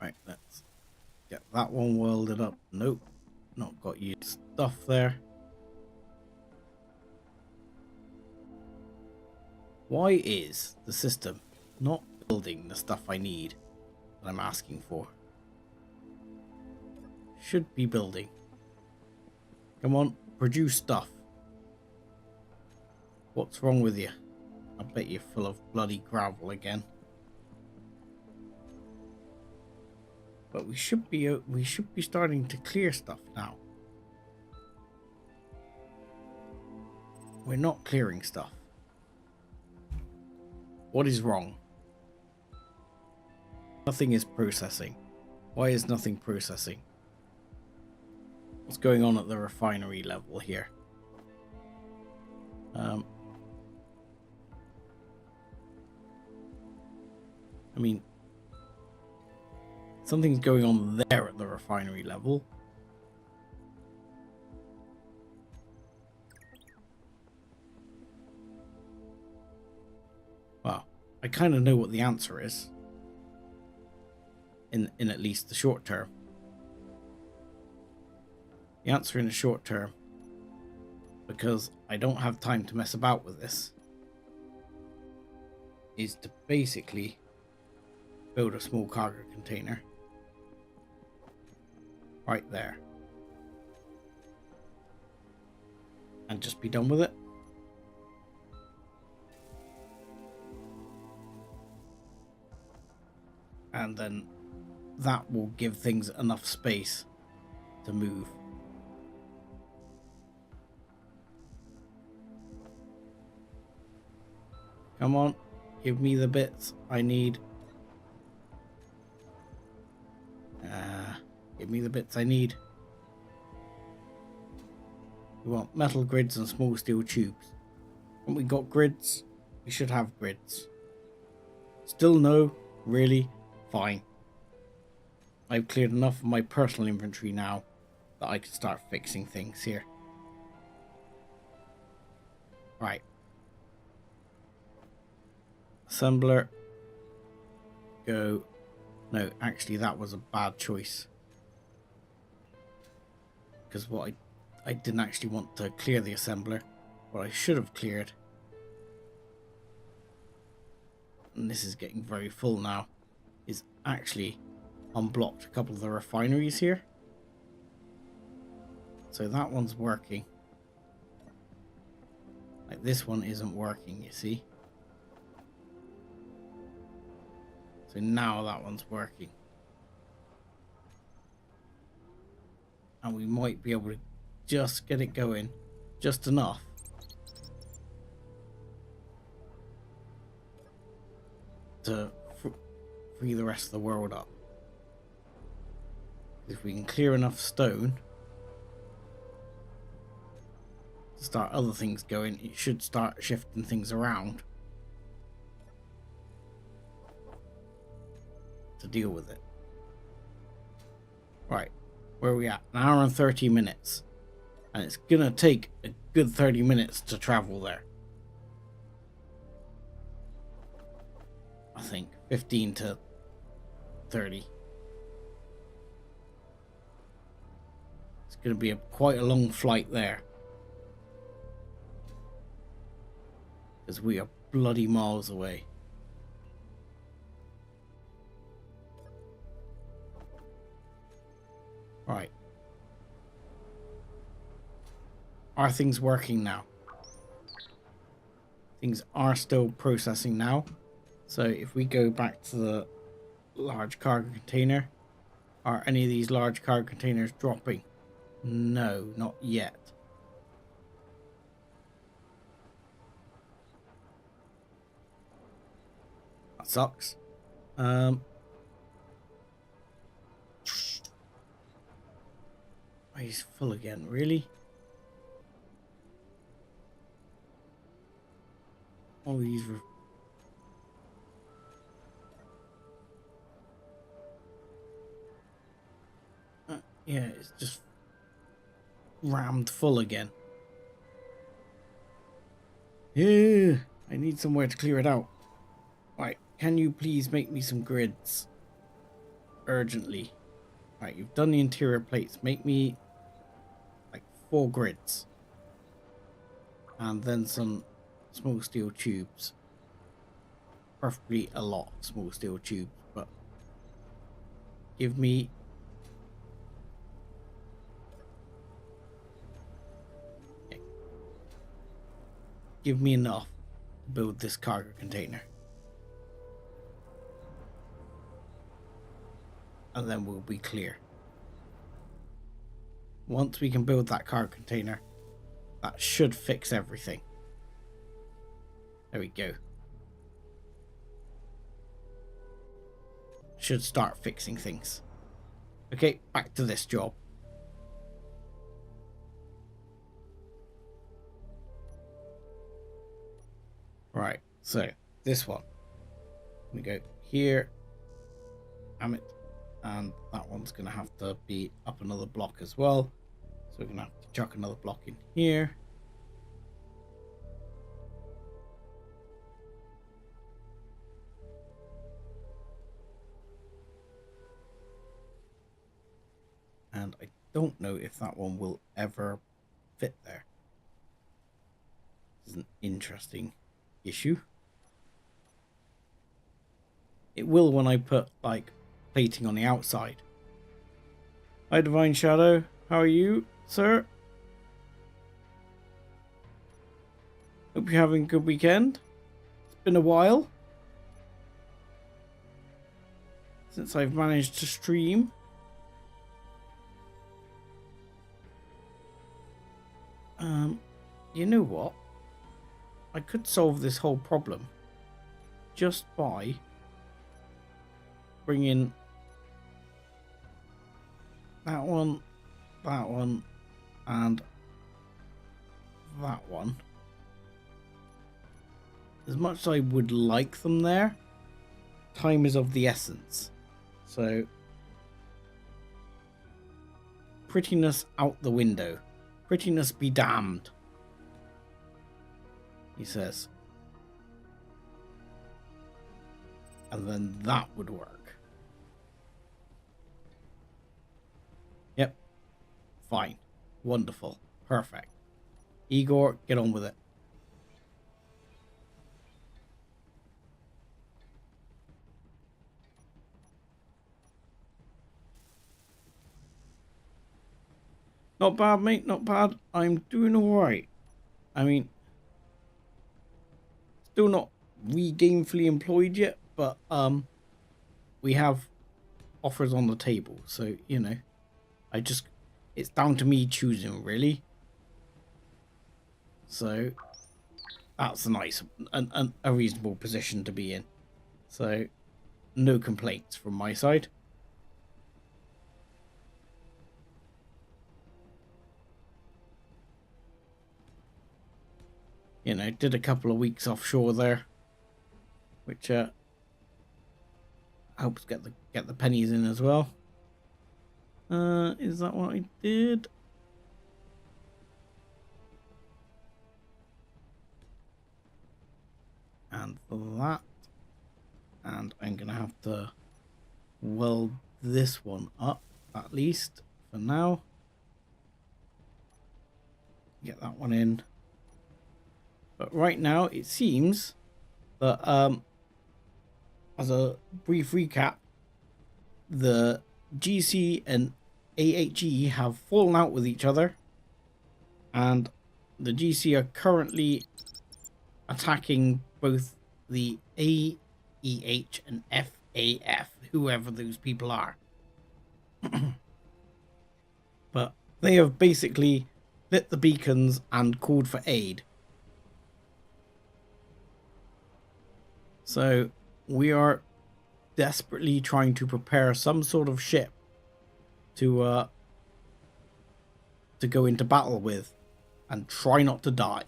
Right, let's get that one welded up. Nope, not got your stuff there. Why is the system not building the stuff I need that I'm asking for? Should be building. Come on, produce stuff. What's wrong with you? I bet you're full of bloody gravel again. But we should be starting to clear stuff now. We're not clearing stuff. What is wrong? Nothing is processing. Why is nothing processing? What's going on at the refinery level here? I mean, something's going on there at the refinery level. Well, I kind of know what the answer is. In at least the short term. The answer in the short term, because I don't have time to mess about with this, is to basically build a small cargo container right there and just be done with it. And then that will give things enough space to move. Come on, give me the bits I need. Give me the bits I need. We want metal grids and small steel tubes. When we got grids, we should have grids. Still no? Really? Fine. I've cleared enough of my personal inventory now that I can start fixing things here. Right. Assembler. Go. No, actually that was a bad choice. Because what I didn't actually want to clear the assembler. What I should have cleared. And this is getting very full now. Is actually unblocked a couple of the refineries here. So that one's working. Like this one isn't working, you see. So now that one's working. And we might be able to just get it going just enough to free the rest of the world up. If we can clear enough stone to start other things going, it should start shifting things around to deal with it. Right, where are we at? An hour and 30 minutes. And it's gonna take a good 30 minutes to travel there. I think 15 to 30. It's gonna be quite a long flight there. Because we are bloody miles away. Right. Are things working now? Things are still processing now. So if we go back to the large cargo container, are any of these large cargo containers dropping? No, not yet. That sucks. Oh, he's full again, really? All these yeah, it's just rammed full again. Yeah, I need somewhere to clear it out. Right, can you please make me some grids? Urgently. Right, you've done the interior plates. Make me like 4 grids. And then some small steel tubes. Preferably a lot of small steel tubes, but give me enough to build this cargo container. And then we'll be clear. Once we can build that cargo container, that should fix everything. There we go. Should start fixing things. Okay, back to this job. Right, so this one. We go here. Damn it. And that one's going to have to be up another block as well. So we're going to have to chuck another block in here. And I don't know if that one will ever fit there. This is an interesting issue. It will when I put like plating on the outside. Hi Divine Shadow, how are you, sir? Hope you're having a good weekend. It's been a while since I've managed to stream. You know what? I could solve this whole problem just by bringing that one, and that one. As much as I would like them there, time is of the essence. So, prettiness out the window. Prettiness be damned, he says. And then that would work. Yep. Fine. Wonderful. Perfect. Igor, get on with it. Not bad, mate. Not bad. I'm doing alright. I mean, still not gainfully employed yet, but we have offers on the table. So, you know, it's down to me choosing, really. So, that's a nice and a reasonable position to be in. So, no complaints from my side. You know, did a couple of weeks offshore there, which helps get the pennies in as well. Is that what I did? And that, and I'm gonna have to weld this one up at least for now. Get that one in. But right now, it seems that, as a brief recap, the GC and AHE have fallen out with each other, and the GC are currently attacking both the AEH and FAF, whoever those people are. But they have basically lit the beacons and called for aid. So we are desperately trying to prepare some sort of ship to go into battle with and try not to die.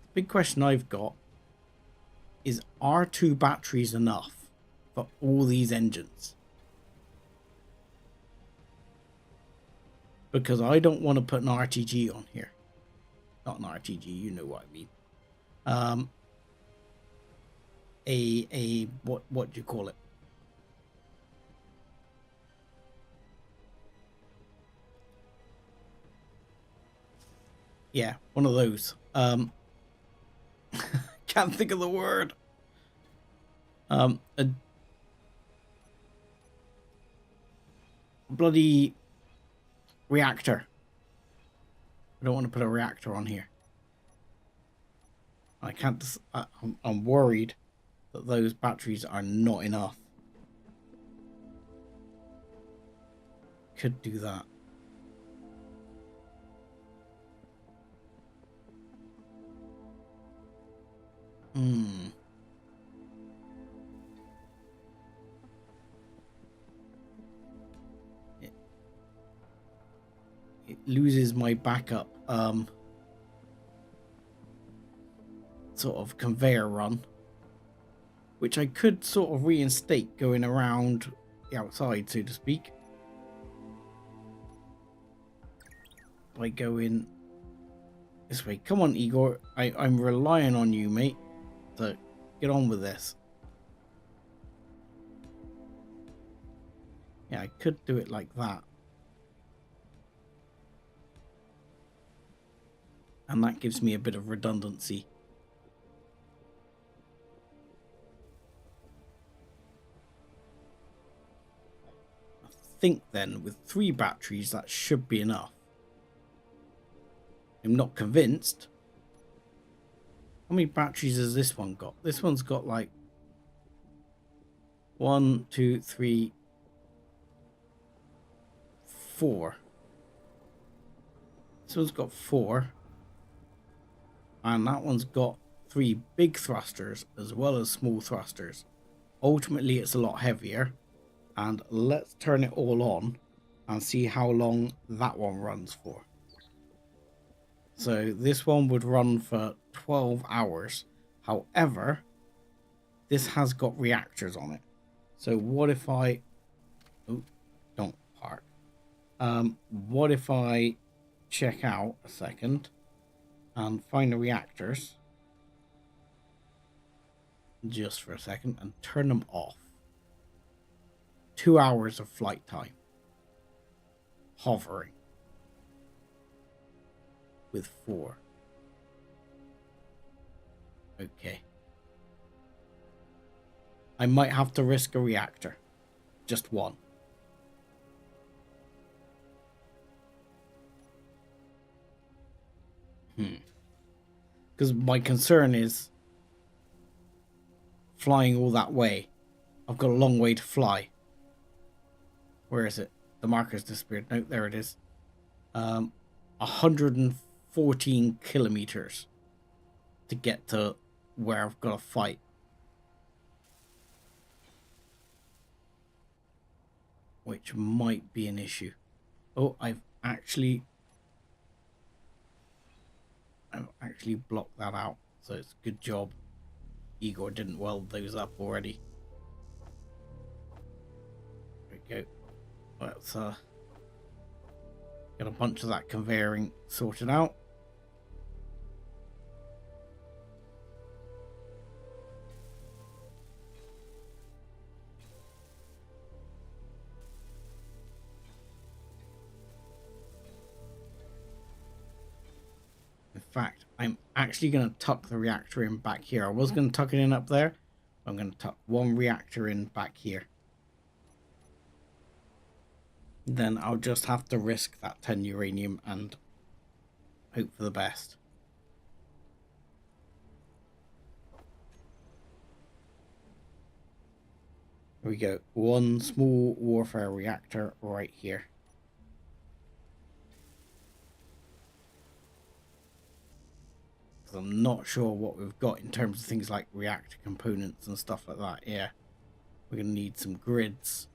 The big question I've got is, are 2 batteries enough for all these engines? Because I don't want to put an RTG on here. Not an RTG, you know what I mean. What do you call it? Yeah, one of those. Can't think of the word. A bloody reactor. I don't want to put a reactor on here. I can't. I'm worried that those batteries are not enough. Could do that. It loses my backup sort of conveyor run, which I could sort of reinstate going around the outside, so to speak, by going this way. Come on, Igor. I'm relying on you, mate, to get on with this. Yeah, I could do it like that. And that gives me a bit of redundancy. I think then with 3 batteries that should be enough. I'm not convinced. How many batteries has this one got? This one's got like 1, 2, 3, 4. This one's got 4. And that one's got 3 big thrusters as well as small thrusters. Ultimately, it's a lot heavier. And let's turn it all on and see how long that one runs for. So this one would run for 12 hours. However, this has got reactors on it. So what if I... Oh, don't park. What if I check out a second and find the reactors just for a second and turn them off? 2 hours of flight time. Hovering. With 4. Okay. I might have to risk a reactor. Just one. Because my concern is flying all that way. I've got a long way to fly. Where is it? The marker's disappeared. No, there it is. 114 kilometers to get to where I've got to fight. Which might be an issue. Oh, I've actually blocked that out. So it's a good job Igor didn't weld those up already. There we go. Let's get a bunch of that conveying sorted out. In fact, I'm actually going to tuck the reactor in back here. I was going to tuck it in up there. I'm going to tuck one reactor in back here. Then I'll just have to risk that 10 uranium and hope for the best. Here we go. One small warfare reactor right here. I'm not sure what we've got in terms of things like reactor components and stuff like that. Yeah, we're going to need some grids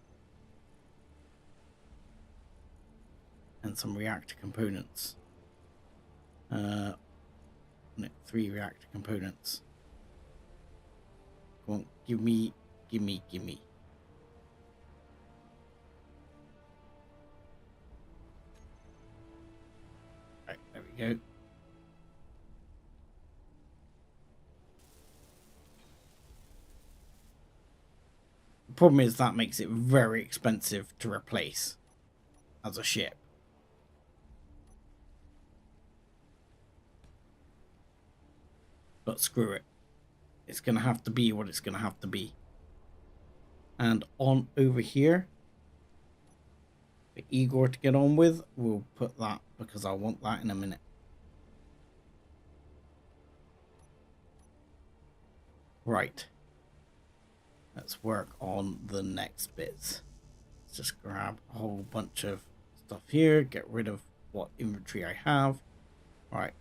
and some reactor components. 3 reactor components. Come on, give me. Right, there we go. The problem is that makes it very expensive to replace as a ship. But screw it. It's going to have to be what it's going to have to be. And on over here, for Igor to get on with, we'll put that because I want that in a minute. Right. Let's work on the next bits. Let's just grab a whole bunch of stuff here, get rid of what inventory I have. Right.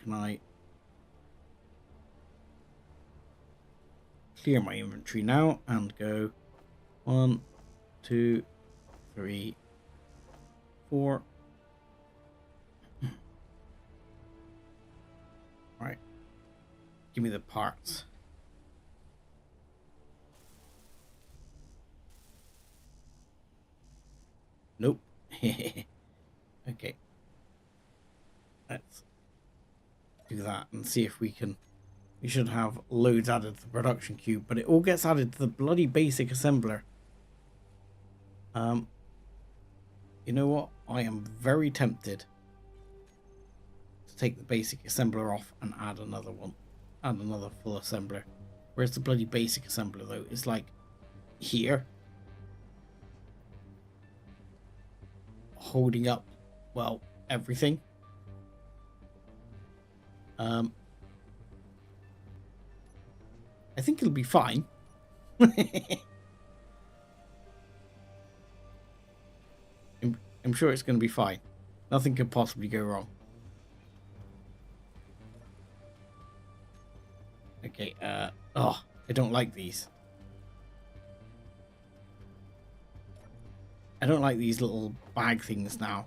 Can I clear my inventory now and go 1, 2, 3, 4. Right. Give me the parts. Nope. Okay. Let's do that and see if we can. We should have loads added to the production queue, but it all gets added to the bloody basic assembler. You know what? I am very tempted to take the basic assembler off and add another one. Add another full assembler. Where's the bloody basic assembler though? It's like here. Holding up, well, everything. I think it'll be fine. I'm sure it's going to be fine. Nothing could possibly go wrong. Okay, I don't like these. I don't like these little bag things now.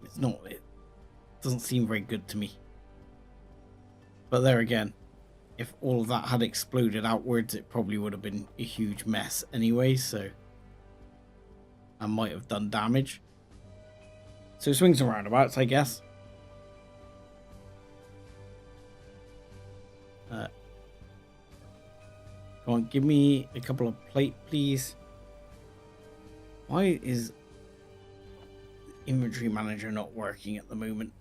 It's not, it doesn't seem very good to me. But there again, if all of that had exploded outwards, it probably would have been a huge mess anyway, so I might have done damage. So swings and roundabouts, I guess. Come on, give me a couple of plate, please. Why is inventory manager not working at the moment?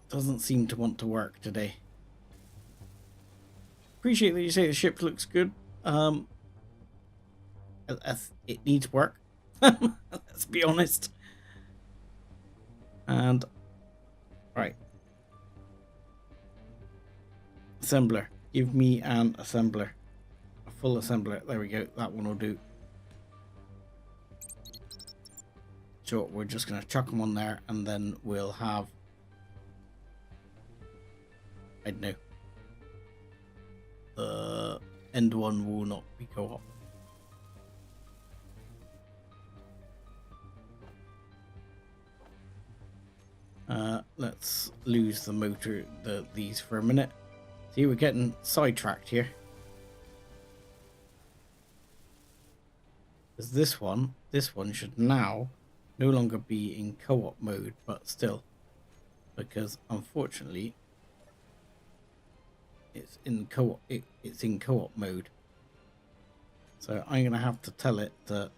Doesn't seem to want to work today. Appreciate that you say the ship looks good. It needs work. Let's be honest. And right, assembler. Give me an assembler, a full assembler. There we go. That one will do. So we're just gonna chuck them on there, and then we'll have, I don't know. The end one will not be co-op. Let's lose the motor, these for a minute. See, we're getting sidetracked here. Because this one should now no longer be in co-op mode, but still, because unfortunately it's in co-op. It's in co-op mode. So I'm gonna have to tell it to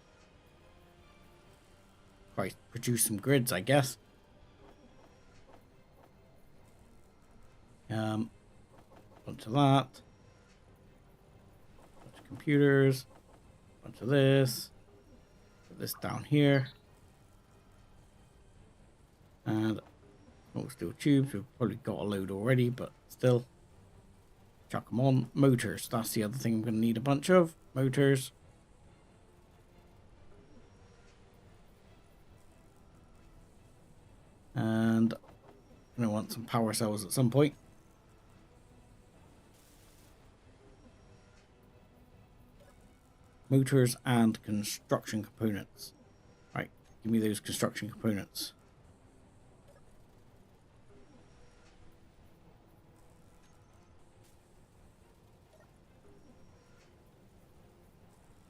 produce some grids, I guess. Bunch of that, bunch of computers, bunch of this, put this down here, and small steel tubes. We've probably got a load already, but still, chuck them on. Motors, that's the other thing I'm going to need a bunch of. Motors. And I'm going to want some power cells at some point. Motors and construction components. Right, give me those construction components.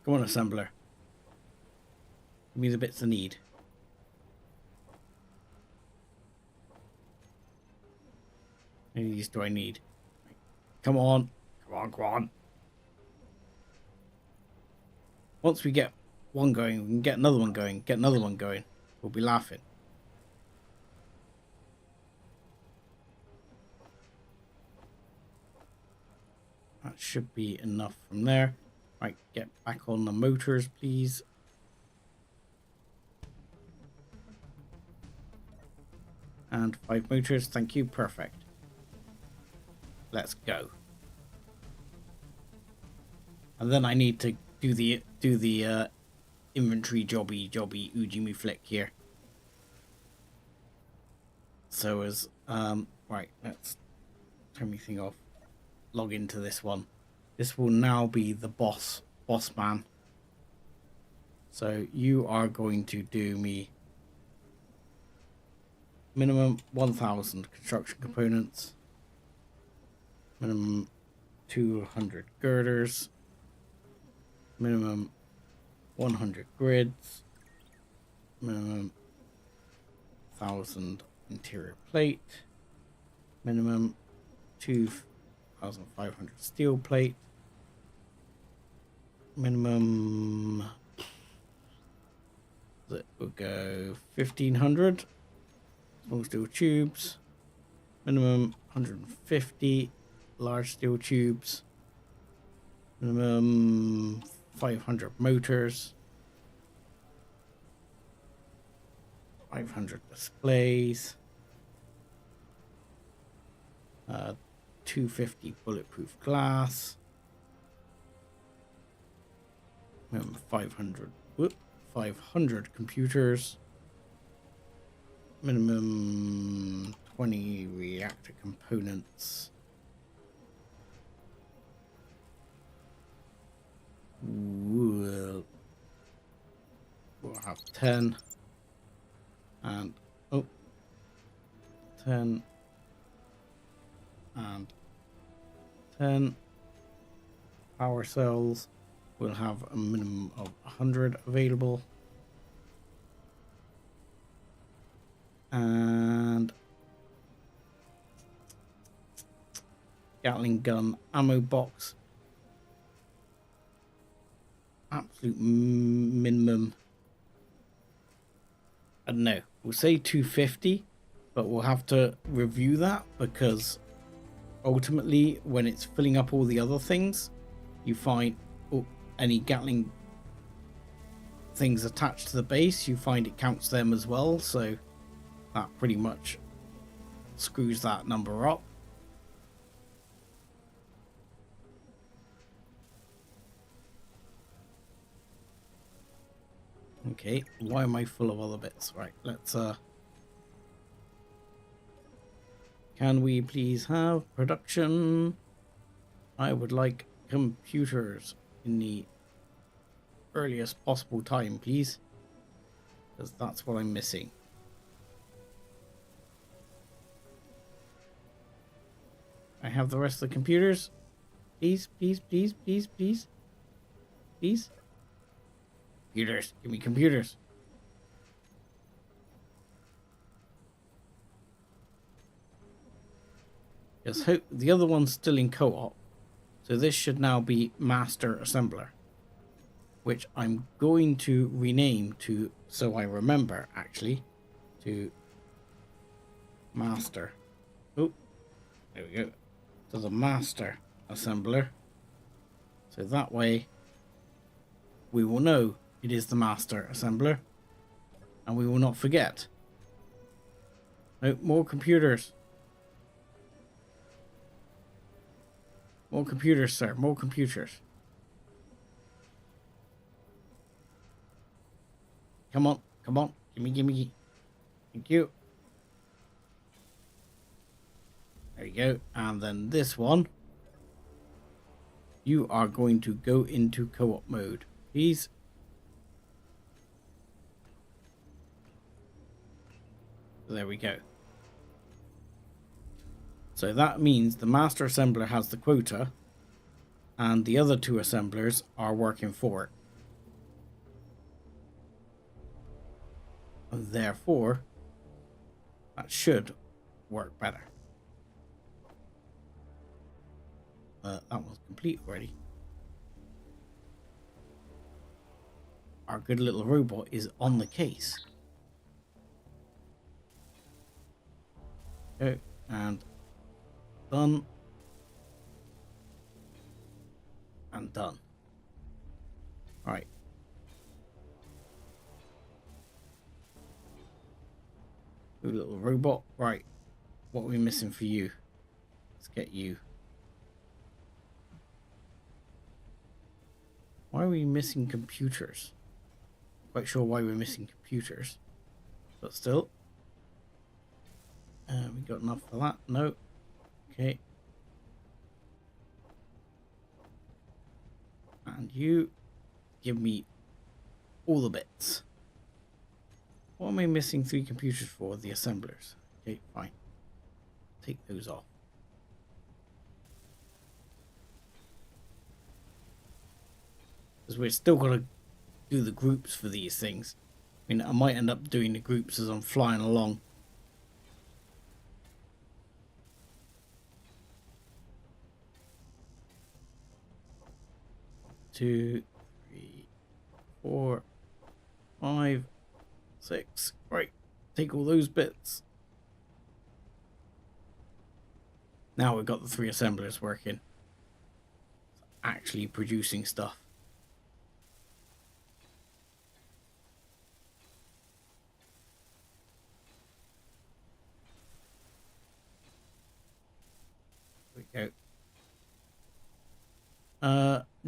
Come on, assembler. Give me the bits I need. How many of these do I need? Come on. Come on, come on. Once we get one going, we can get another one going, get another one going. We'll be laughing. That should be enough from there. Right, get back on the motors, please. And 5 motors, thank you, perfect. Let's go. And then I need to do the inventory jobby Ujimi flick here. So as right, let's turn my thing off. Log into this one. This will now be the boss man. So you are going to do me minimum 1,000 construction components, minimum 200 girders, minimum 100 grids, minimum 1,000 interior plate, minimum 2,500 steel plate, minimum that will go 1,500 small steel tubes, minimum 150 large steel tubes, minimum 500 motors, 500 displays, 250 bulletproof glass, minimum 500 computers, minimum 20 reactor components, we'll have 10 and 10 and 10 power cells. We'll have a minimum of 100 available. And Gatling gun ammo box. Absolute minimum. I don't know. We'll say 250, but we'll have to review that because ultimately, when it's filling up all the other things, you find any Gatling things attached to the base, you find it counts them as well. So that pretty much screws that number up. Okay, why am I full of other bits? Right, let's can we please have production? I would like computers in the earliest possible time, please, because that's what I'm missing. I have the rest of the computers. Please, please, please, please, please, please. Computers, give me computers. Just hope the other one's still in co-op. So this should now be Master Assembler, which I'm going to rename to, so I remember actually, to Master. Oh, there we go. To the Master Assembler. So that way we will know it is the Master Assembler and we will not forget. No, more computers. More computers, sir. More computers. Come on. Come on. Gimme, gimme. Thank you. There you go. And then this one. You are going to go into co-op mode. Please. There we go. So that means the Master Assembler has the quota and the other two assemblers are working for it. And therefore, that should work better. That was complete already. Our good little robot is on the case. Okay, and done. And done. Right. Good little robot. Right. What are we missing for you? Let's get you. Why are we missing computers? Quite sure why we're missing computers. But still. We got enough for that? No. Okay. And you give me all the bits. What am I missing 3 computers for? The assemblers. Okay, fine. Take those off. Because we're still going to do the groups for these things. I mean, I might end up doing the groups as I'm flying along. Two, 3, 4, 5, 6. Right, take all those bits. Now we've got the 3 assemblers working, actually producing stuff. There we go.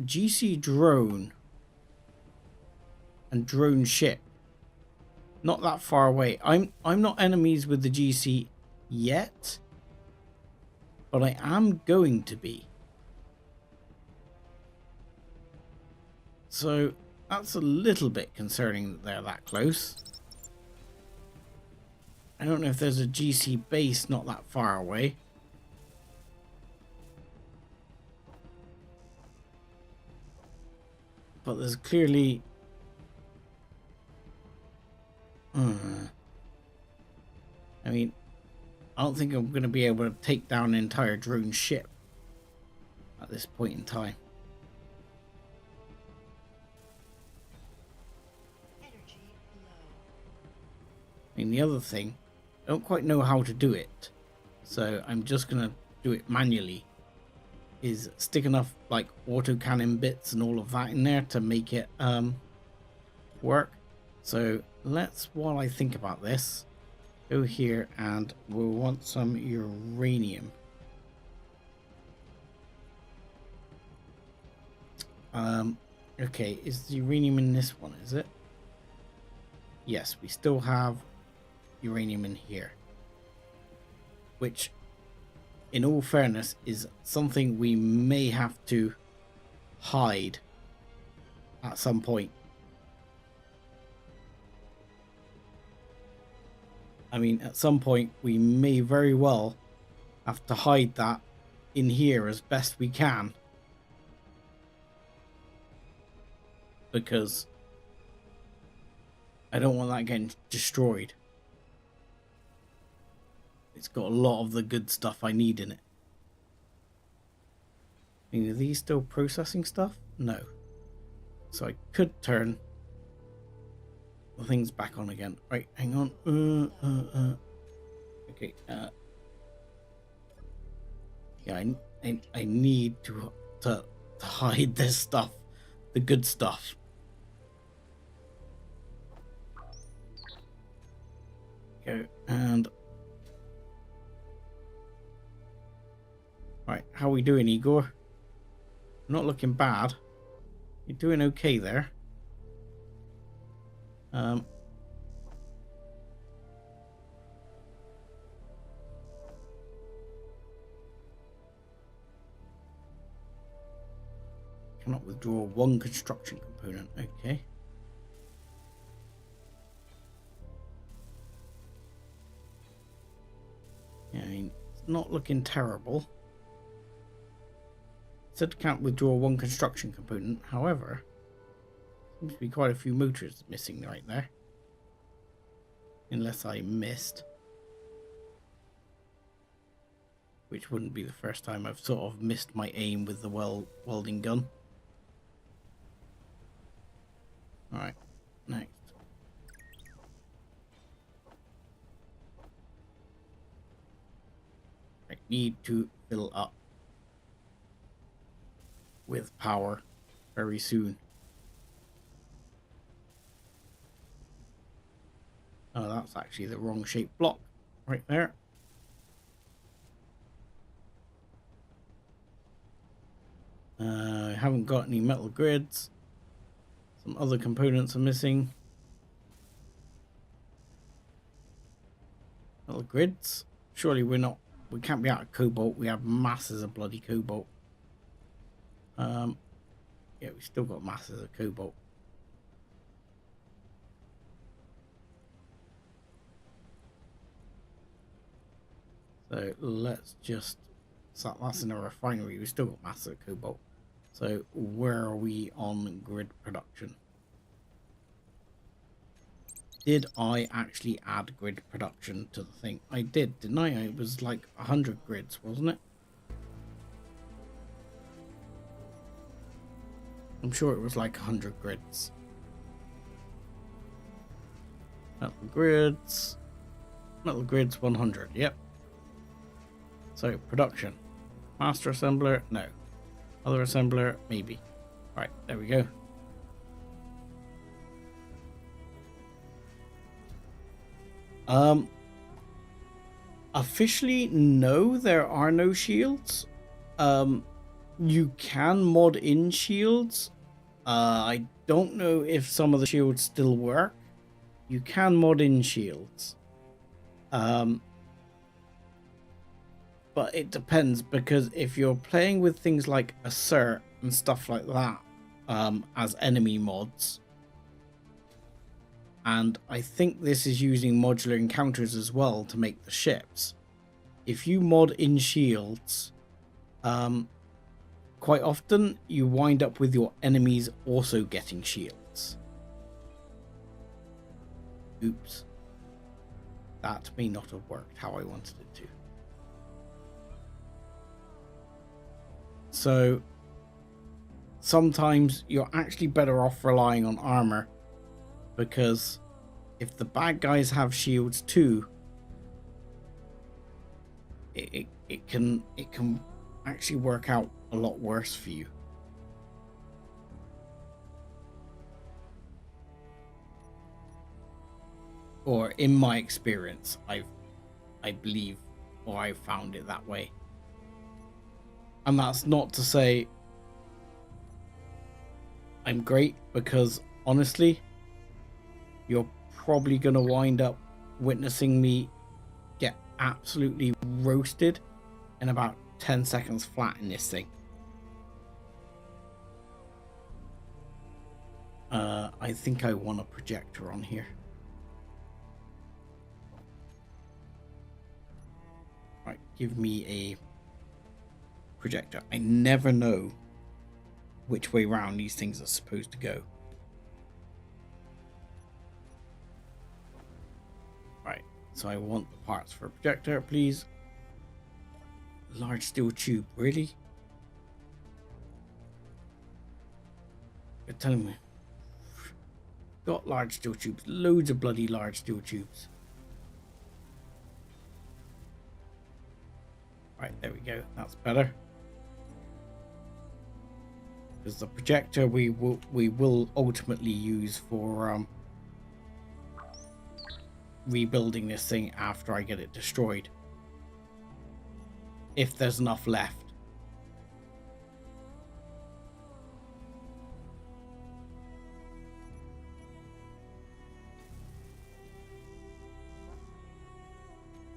GC drone and drone ship. Not that far away. I'm not enemies with the GC yet, but I am going to be. So that's a little bit concerning that they're that close. I don't know if there's a GC base not that far away. But there's clearly... I mean, I don't think I'm going to be able to take down an entire drone ship at this point in time. Energy low. I mean, the other thing, I don't quite know how to do it, so I'm just going to do it manually, is stick enough like autocannon bits and all of that in there to make it work. So let's, while I think about this, go here and we'll want some uranium. Okay, is the uranium in this one, is it? Yes, we still have uranium in here, which in all fairness is something we may have to hide at some point. I mean, at some point we may very well have to hide that in here as best we can, because I don't want that getting destroyed. It's got a lot of the good stuff I need in it. I mean, are these still processing stuff? No. So I could turn the things back on again. Right, hang on. Okay. Yeah, I need to hide this stuff, the good stuff. Go and right. How are we doing, Igor? Not looking bad. You're doing okay there. Cannot withdraw one construction component. Okay. Yeah, I mean, it's not looking terrible. It said can't withdraw one construction component. However, seems to be quite a few motors missing right there. Unless I missed. Which wouldn't be the first time I've sort of missed my aim with the welding gun. Alright, next. I need to fill up with power very soon. Oh, that's actually the wrong shaped block right there. I haven't got any metal grids. Some other components are missing. Metal grids? Surely we can't be out of cobalt. We have masses of bloody cobalt. Yeah, we still got masses of cobalt. So let's just... So that's in a refinery. We still got masses of cobalt. So where are we on grid production? Did I actually add grid production to the thing? I did, didn't I? It was like 100 grids, wasn't it? I'm sure it was like 100 grids. Metal grids. Metal grids 100, yep. So, production. Master assembler, no. Other assembler, maybe. Right, there we go. Officially, no, there are no shields. You can mod in shields. I don't know if some of the shields still work. You can mod in shields. But it depends, because if you're playing with things like assert and stuff like that, as enemy mods. And I think this is using modular encounters as well to make the ships. If you mod in shields, quite often you wind up with your enemies also getting shields. Oops. That may not have worked how I wanted it to. So sometimes you're actually better off relying on armor, because if the bad guys have shields too, it can actually work out a lot worse for you. Or in my experience, I believe, or I've found it that way. And that's not to say I'm great, because honestly, you're probably going to wind up witnessing me get absolutely roasted in about 10 seconds flat in this thing. I think I want a projector on here. Right, give me a projector. I never know which way round these things are supposed to go. Right, so I want the parts for a projector, please. Large steel tube, really? You're telling me. Got large steel tubes, loads of bloody large steel tubes. Right, there we go, that's better. Because the projector we will ultimately use for rebuilding this thing after I get it destroyed, if there's enough left.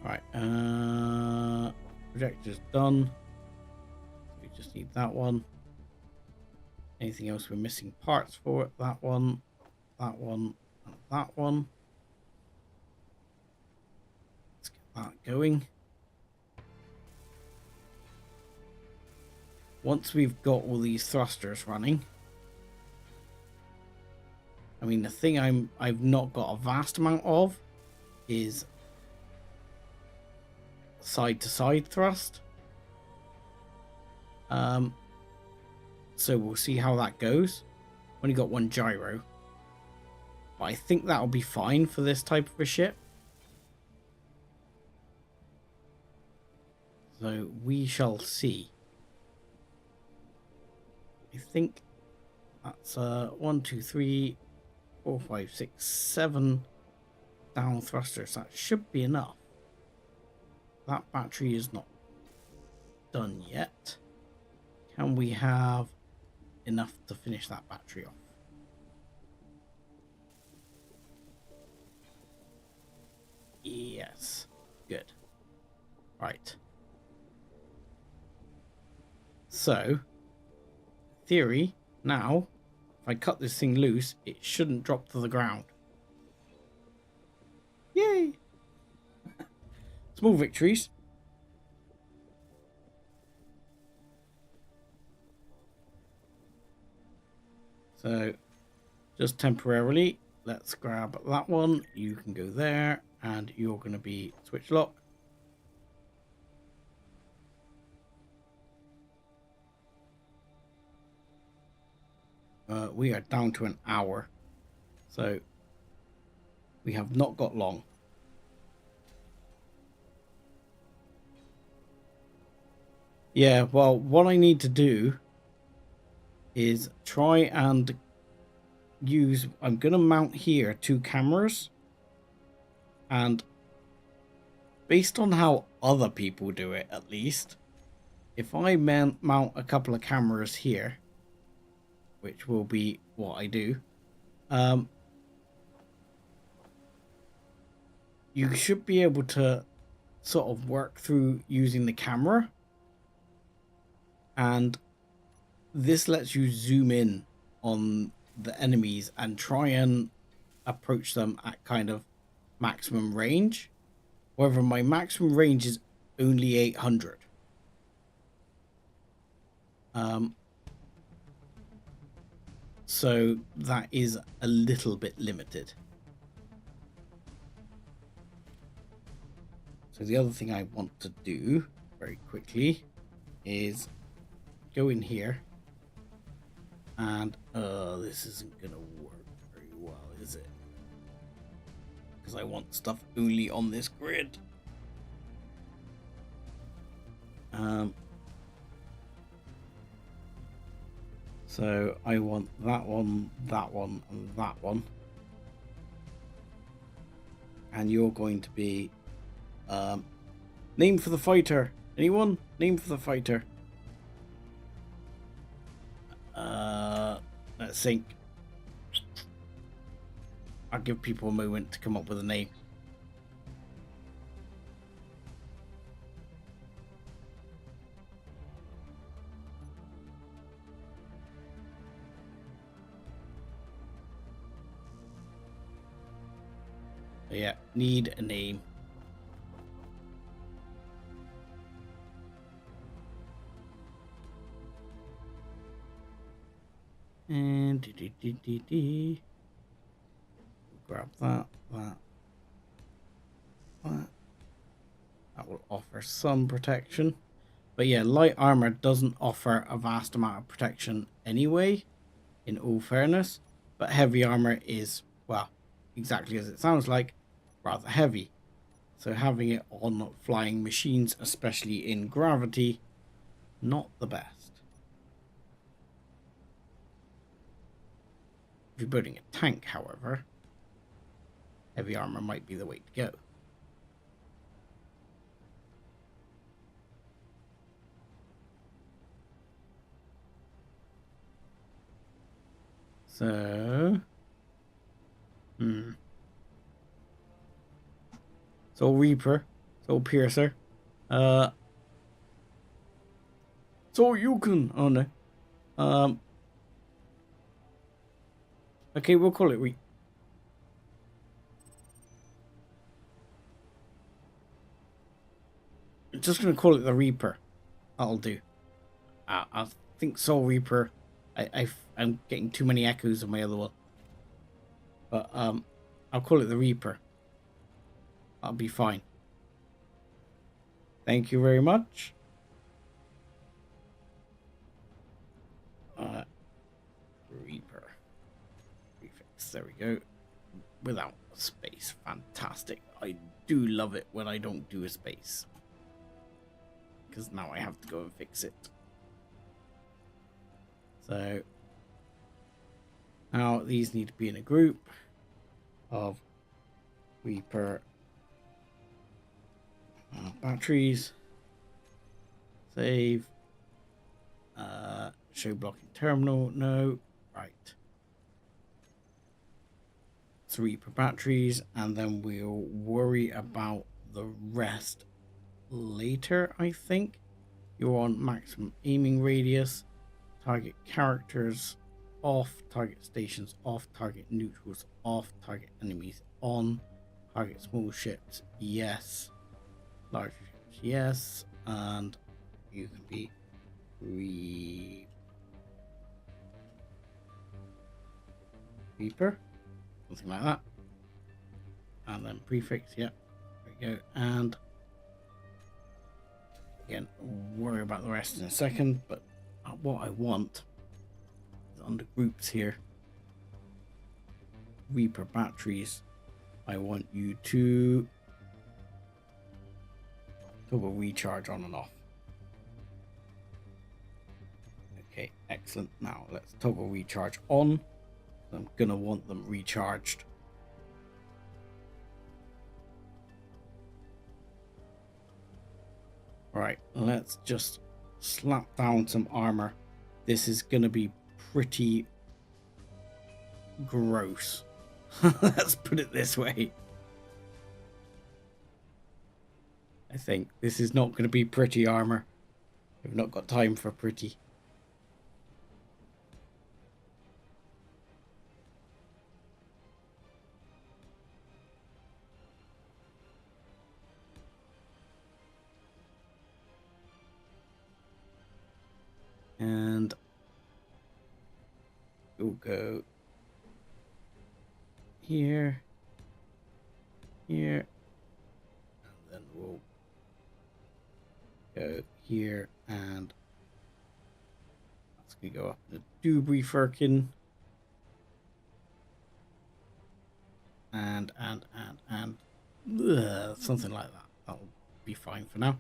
Right, projector's done. We just need that one. Anything else we're missing parts for? That one, and that one. Let's get that going. Once we've got all these thrusters running, I mean, the thing I've not got a vast amount of is side to side thrust. So we'll see how that goes. Only got one gyro, but I think that'll be fine for this type of a ship. So we shall see. I think that's 1, 2, 3, 4, 5, 6, 7 down thrusters. That should be enough. That battery is not done yet. Can we have enough to finish that battery off? Yes. Good. Right. So, theory, now, if I cut this thing loose, it shouldn't drop to the ground. Yay! Small victories. So, just temporarily, let's grab that one. You can go there, and you're going to be switch lock. We are down to an hour, so we have not got long. Yeah, well, what I need to do is try and use, I'm going to mount here 2 cameras, and based on how other people do it, at least, if I mount a couple of cameras here, which will be what I do, you should be able to sort of work through using the camera, and this lets you zoom in on the enemies and try and approach them at kind of maximum range. However, my maximum range is only 800. So that is a little bit limited. So the other thing I want to do very quickly is go in here and this isn't gonna work very well, is it? Because I want stuff only on this grid. So I want that one, and that one. And you're going to be name for the fighter. Anyone? Name for the fighter. Let's think. I'll give people a moment to come up with a name. Yeah, need a name. And grab that. That will offer some protection. But yeah, light armor doesn't offer a vast amount of protection anyway, in all fairness. But heavy armor is, well, exactly as it sounds like, rather heavy. So having it on flying machines, especially in gravity, not the best. If you're building a tank, however, heavy armor might be the way to go. So, Soul Reaper, Soul Piercer, Soul Yukon. Oh no. Okay, we'll call it I'm just gonna call it the Reaper. That'll do. I think Soul Reaper. I'm getting too many echoes of my other one. But I'll call it the Reaper. That'll be fine. Thank you very much. Reaper. Prefix. There we go. Without a space. Fantastic. I do love it when I don't do a space. Because now I have to go and fix it. So now these need to be in a group of Reaper batteries. Save. Show blocking terminal. No. Right. 3 Reaper batteries, and then we'll worry about the rest later, I think. You're on maximum aiming radius. Target characters off. Target stations off. Target neutrals off. Target enemies on. Target small ships, yes. Large ships, yes. And you can be Reaper, something like that. And then prefix, yeah. There we go. And again, worry about the rest in a second, but what I want is under groups here. Reaper batteries. I want you to toggle recharge on and off. Okay, excellent. Now let's toggle recharge on. I'm gonna want them recharged. Right, let's just slap down some armor. This is gonna be pretty gross. Let's put it this way. I think this is not going to be pretty armor. We've not got time for pretty. And we'll go here, here, and then we'll go here, and that's gonna go up in the Dubry Firkin. And something like that. That'll be fine for now.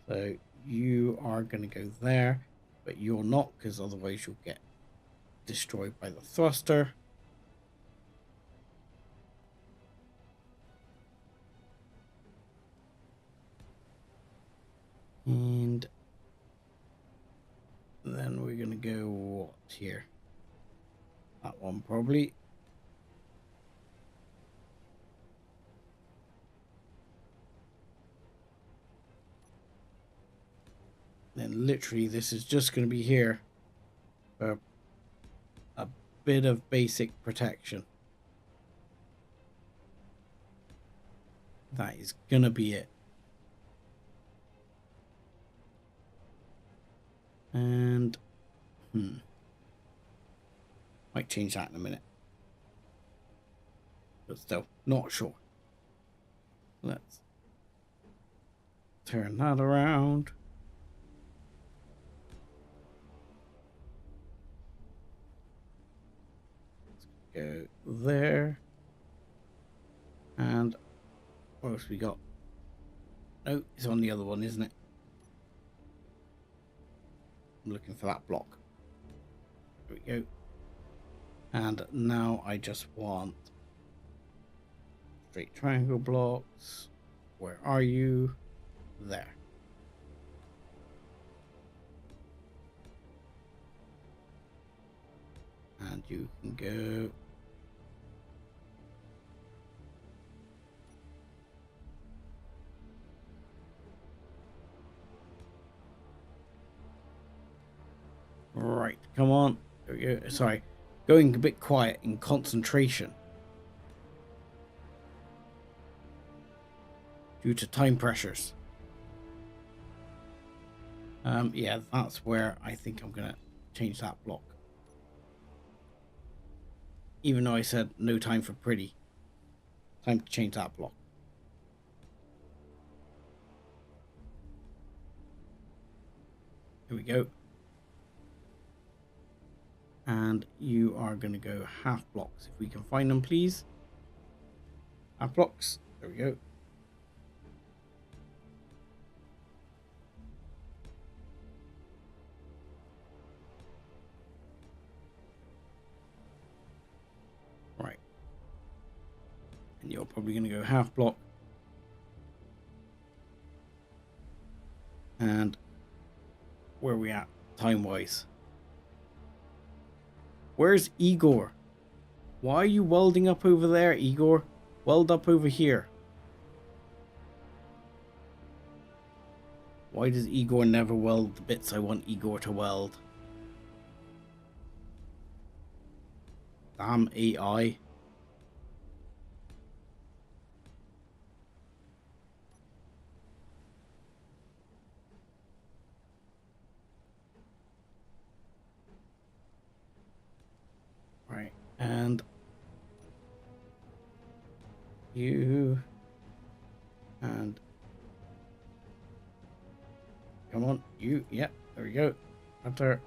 So you are going to go there, but you're not, because otherwise you'll get destroyed by the thruster. And then we're going to go what here? That one probably. Then literally this is just going to be here for a bit of basic protection. That is going to be it. And might change that in a minute, but still not sure. Let's turn that around. Go there. And what else we got? No, it's on the other one, isn't it? I'm looking for that block. There we go. And now I just want straight triangle blocks. Where are you? There. And you can go right, come on. There we go. Sorry, going a bit quiet in concentration due to time pressures. Yeah, that's where I think I'm gonna change that block. Even though I said no time for pretty. Time to change that block. Here we go. And you are going to go half blocks. If we can find them, please. Half blocks. There we go. Right. And you're probably going to go half block. And where are we at time-wise? Where's Igor? Why are you welding up over there, Igor? Weld up over here. Why does Igor never weld the bits I want Igor to weld? Damn AI. Right, and you, and come on, you, yep, there we go, up there.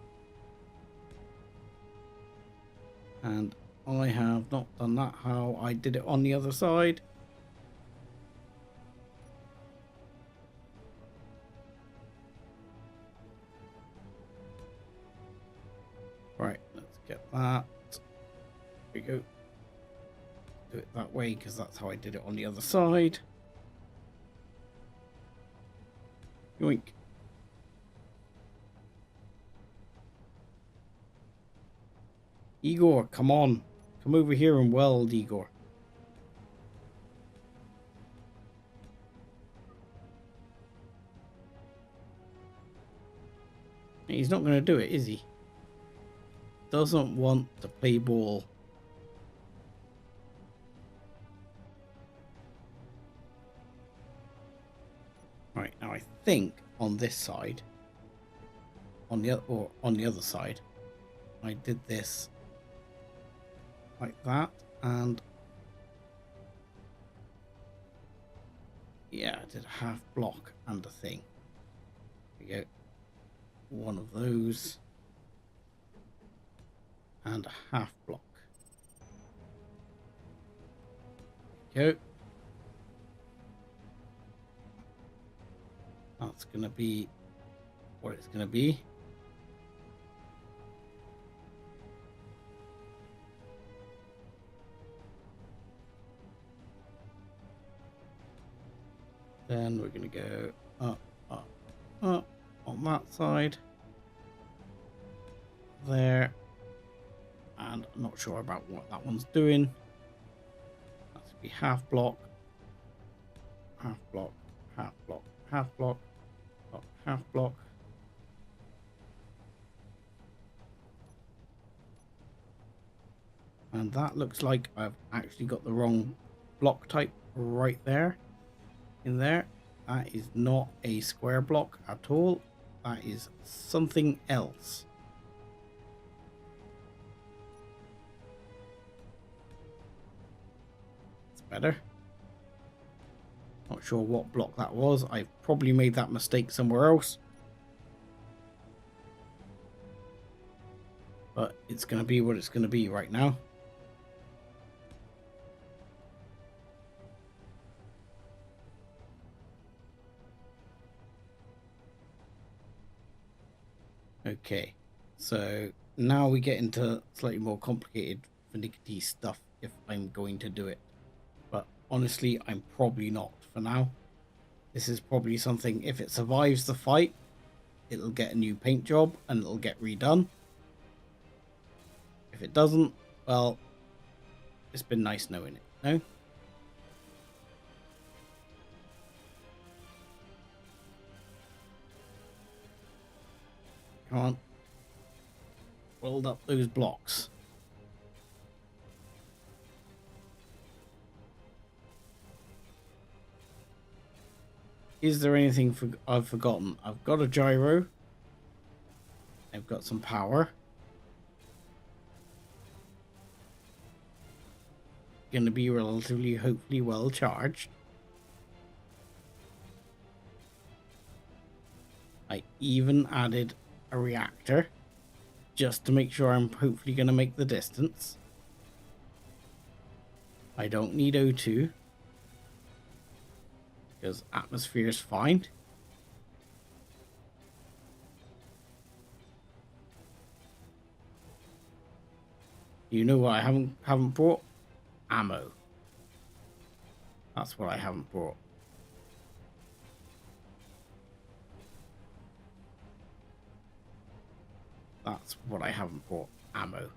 And I have not done that how I did it on the other side. Right, let's get that. There we go. Do it that way because that's how I did it on the other side. Yoink. Igor, come on. Come over here and weld, Igor. He's not going to do it, is he? Doesn't want to play ball. Right, now I think on this side on the other side. I did this like that, and yeah, I did a half block and a thing. There we go. One of those and a half block. There we go. That's gonna be what it's gonna be. Then we're gonna go up, up, up on that side. There. And I'm not sure about what that one's doing. That's gonna be half block, half block, half block, half block, block, half block. And that looks like I've actually got the wrong block type right there. In there. That is not a square block at all. That is something else. It's better. Not sure what block that was. I've probably made that mistake somewhere else. But it's going to be what it's going to be right now. Okay, so now we get into slightly more complicated finicky stuff if I'm going to do it. But honestly, I'm probably not for now. This is probably something, if it survives the fight, it'll get a new paint job and it'll get redone. If it doesn't, well, it's been nice knowing it, no? Come on. Build up those blocks. Is there anything I've forgotten? I've got a gyro. I've got some power. Going to be relatively, hopefully well charged. I even added a reactor just to make sure I'm hopefully going to make the distance. I don't need O2 because atmosphere is fine. You know what I haven't brought? Ammo. That's what I haven't brought. That's what I haven't brought. Ammo.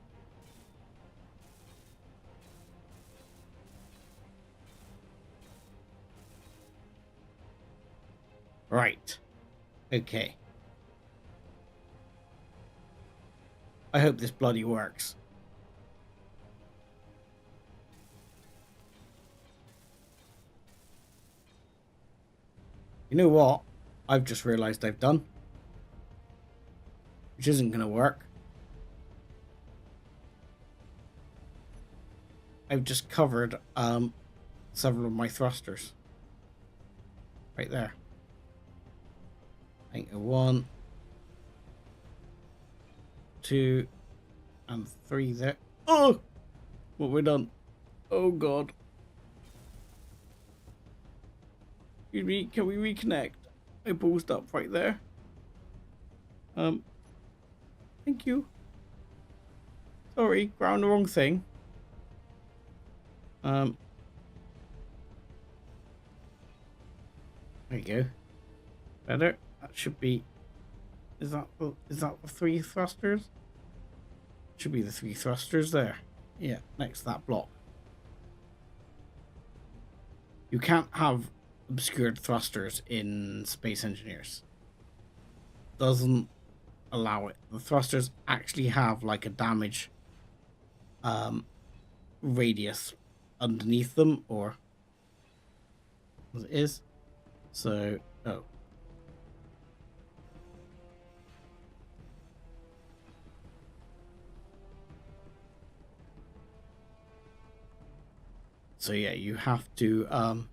Right. Okay. I hope this bloody works. You know what? I've just realized I've done. Which isn't going to work. I've just covered several of my thrusters. Right there. I think 1, 2, and 3 there. Oh! What we done? Oh god. Excuse me, can we reconnect? I paused up right there. Thank you. Sorry, ground the wrong thing. There you go. Better. That should be. Is that the 3 thrusters? Should be the 3 thrusters there. Yeah, next to that block. You can't have obscured thrusters in Space Engineers. Doesn't allow it. The thrusters actually have like a damage radius underneath them, or as it is. So So yeah, you have to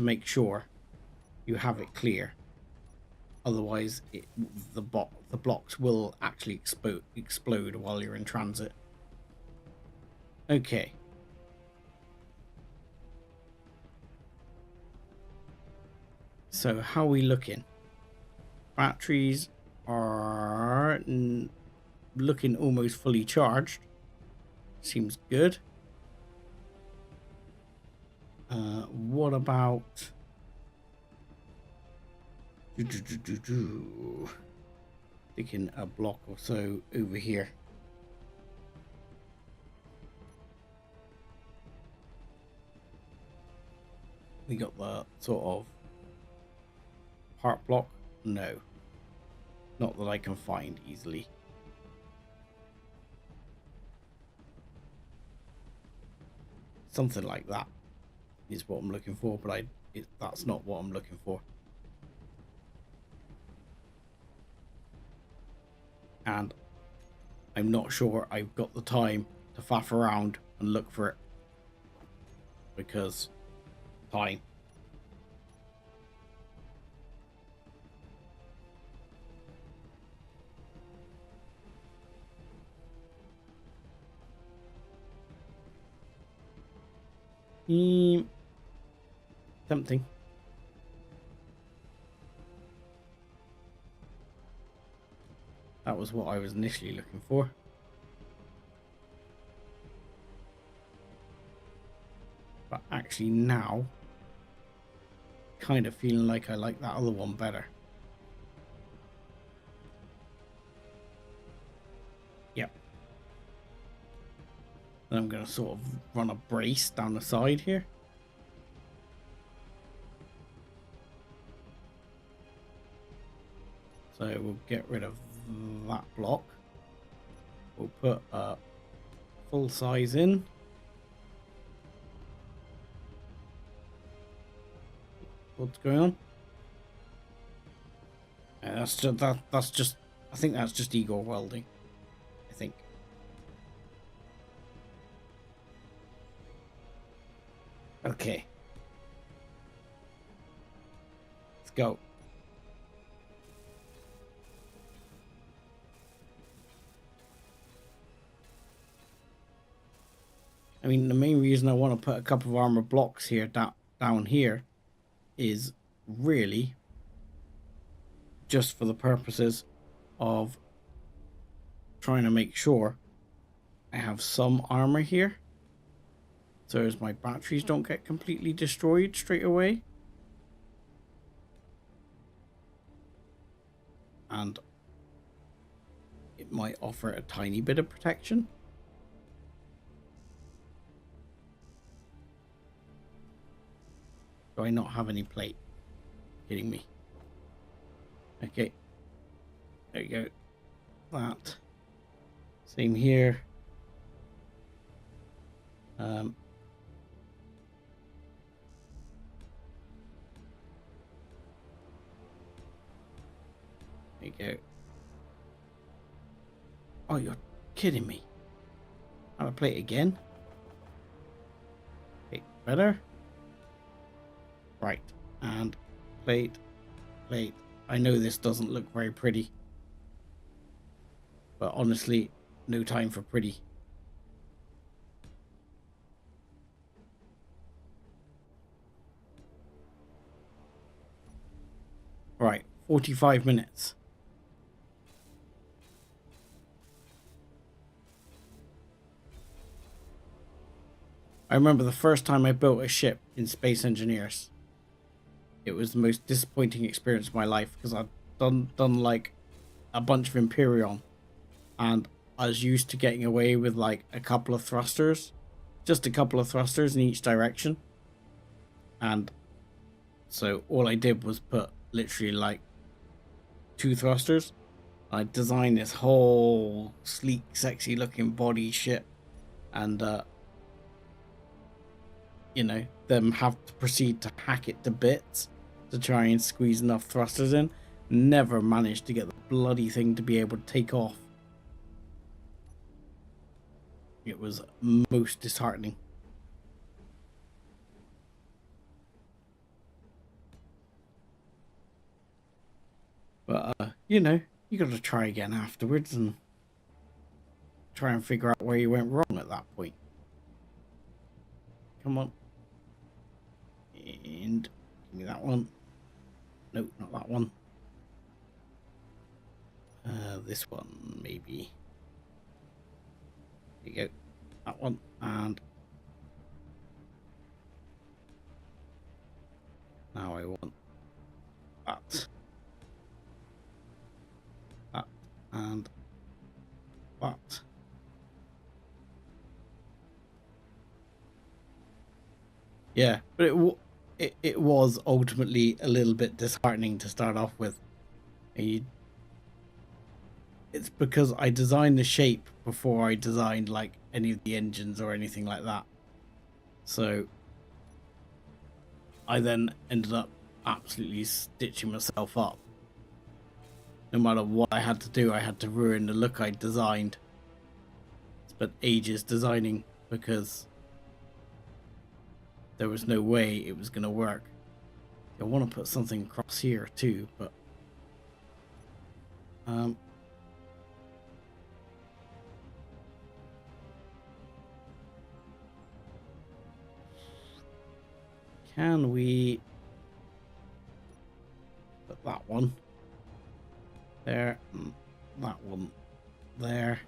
make sure you have it clear. Otherwise, the blocks will actually explode while you're in transit. Okay. So how are we looking? Batteries are looking almost fully charged. Seems good. What about... Thinking a block or so over here. We got the sort of heart block. No, not that I can find easily. Something like that is what I'm looking for, but that's not what I'm looking for. And I'm not sure I've got the time to faff around and look for it, because time. Tempting. That was what I was initially looking for. But actually now, kind of feeling like I like that other one better. Yep. Then I'm going to sort of run a brace down the side here. So we'll get rid of that block. We'll put a full size in. What's going on? And that's just I think that's just Igor welding. I think. Okay. Let's go. I mean, the main reason I want to put a couple of armor blocks here down here is really just for the purposes of trying to make sure I have some armor here, so as my batteries don't get completely destroyed straight away. And it might offer a tiny bit of protection. Do I not have any plate? Kidding me. Okay. There you go. That. Same here. There you go. Oh, you're kidding me. I'll play it again. Okay, better. Right, and plate. I know this doesn't look very pretty, but honestly, no time for pretty. Right, 45 minutes. I remember the first time I built a ship in Space Engineers. It was the most disappointing experience of my life, because I'd done like a bunch of Imperion, and I was used to getting away with like a couple of thrusters, just a couple of thrusters in each direction. And so all I did was put literally like 2 thrusters. I designed this whole sleek, sexy looking body ship, and you know, them have to proceed to hack it to bits to try and squeeze enough thrusters in. Never managed to get the bloody thing to be able to take off. It was most disheartening. But, you know, you got to try again afterwards and try and figure out where you went wrong at that point. Come on. And give me that one. No, not that one. This one, maybe. There you go. That one. And now I want that. That. And that. Yeah, but it was ultimately a little bit disheartening to start off with. It's because I designed the shape before I designed like any of the engines or anything like that. So I then ended up absolutely stitching myself up. No matter what I had to do, I had to ruin the look I designed. Spent ages designing because there was no way it was going to work. I want to put something across here too, but can we put that one there, and that one there,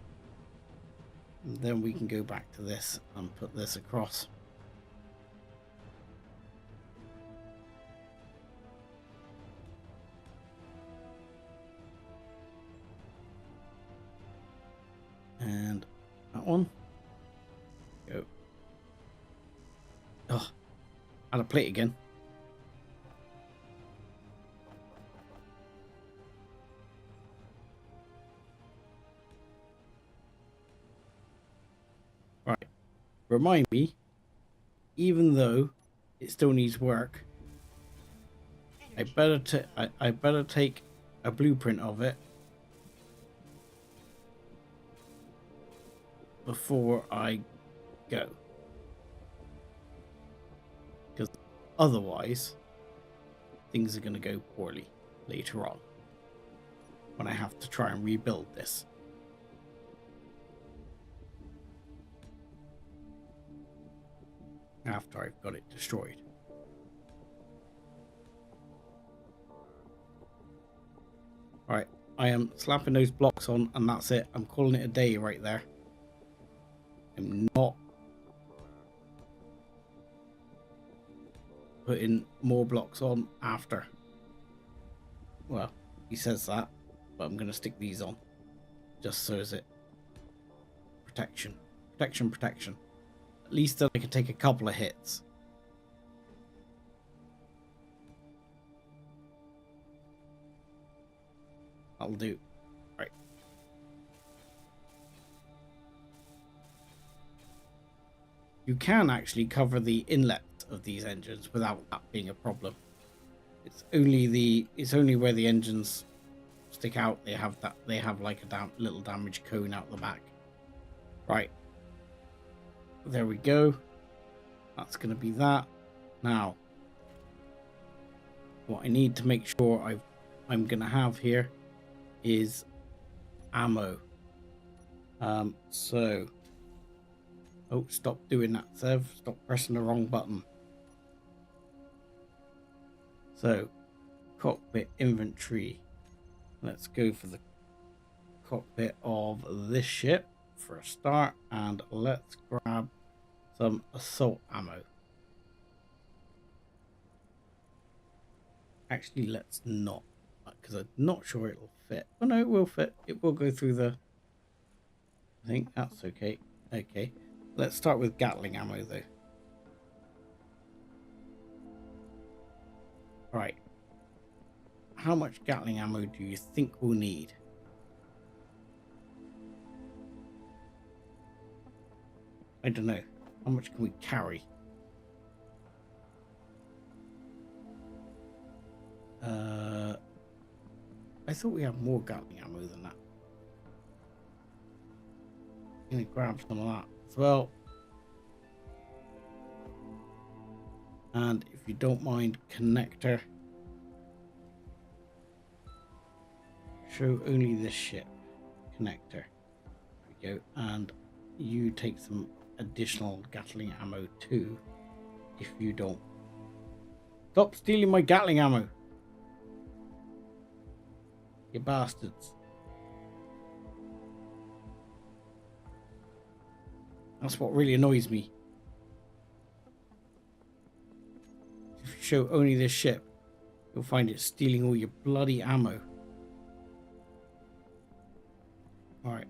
and then we can go back to this and put this across. And that one. Go. Oh, out of plate again. Right. Remind me, even though it still needs work, I better take a blueprint of it before I go, because otherwise things are going to go poorly later on when I have to try and rebuild this. After I've got it destroyed. Right, I am slapping those blocks on and that's it. I'm calling it a day right there. I'm not putting more blocks on after. Well, he says that, but I'm going to stick these on just so as it protection. At least then I can take a couple of hits. That'll do. Right. You can actually cover the inlet of these engines without that being a problem. It's only where the engines stick out they have like a little damage cone out the back. Right. There we go. That's going to be that. Now, what I need to make sure I'm going to have here is ammo. So, oh, stop doing that, Sev. Stop pressing the wrong button. So, cockpit inventory. Let's go for the cockpit of this ship for a start, and let's grab some assault ammo. Actually, let's not, because I'm not sure it'll fit. Oh no, it will fit. It will go through the... I think that's okay. Okay, let's start with Gatling ammo though. Right. How much Gatling ammo do you think we'll need? I don't know. How much can we carry? I thought we had more Gatling ammo than that. I'm gonna grab some of that as well. And if you don't mind, connector. Show only this ship. Connector. There we go. And you take some additional Gatling ammo too, if you don't. Stop stealing my Gatling ammo, you bastards. That's what really annoys me. If you show only this ship, you'll find it stealing all your bloody ammo. Alright.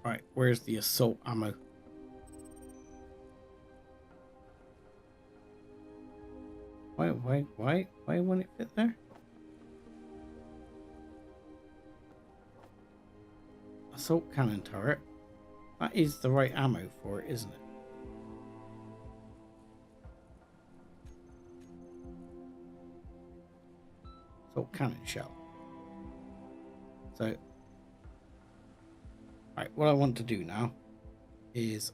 Right, where's the assault ammo? Why won't it fit there? Assault cannon turret. That is the right ammo for it, isn't it? Assault cannon shell. So, right, what I want to do now is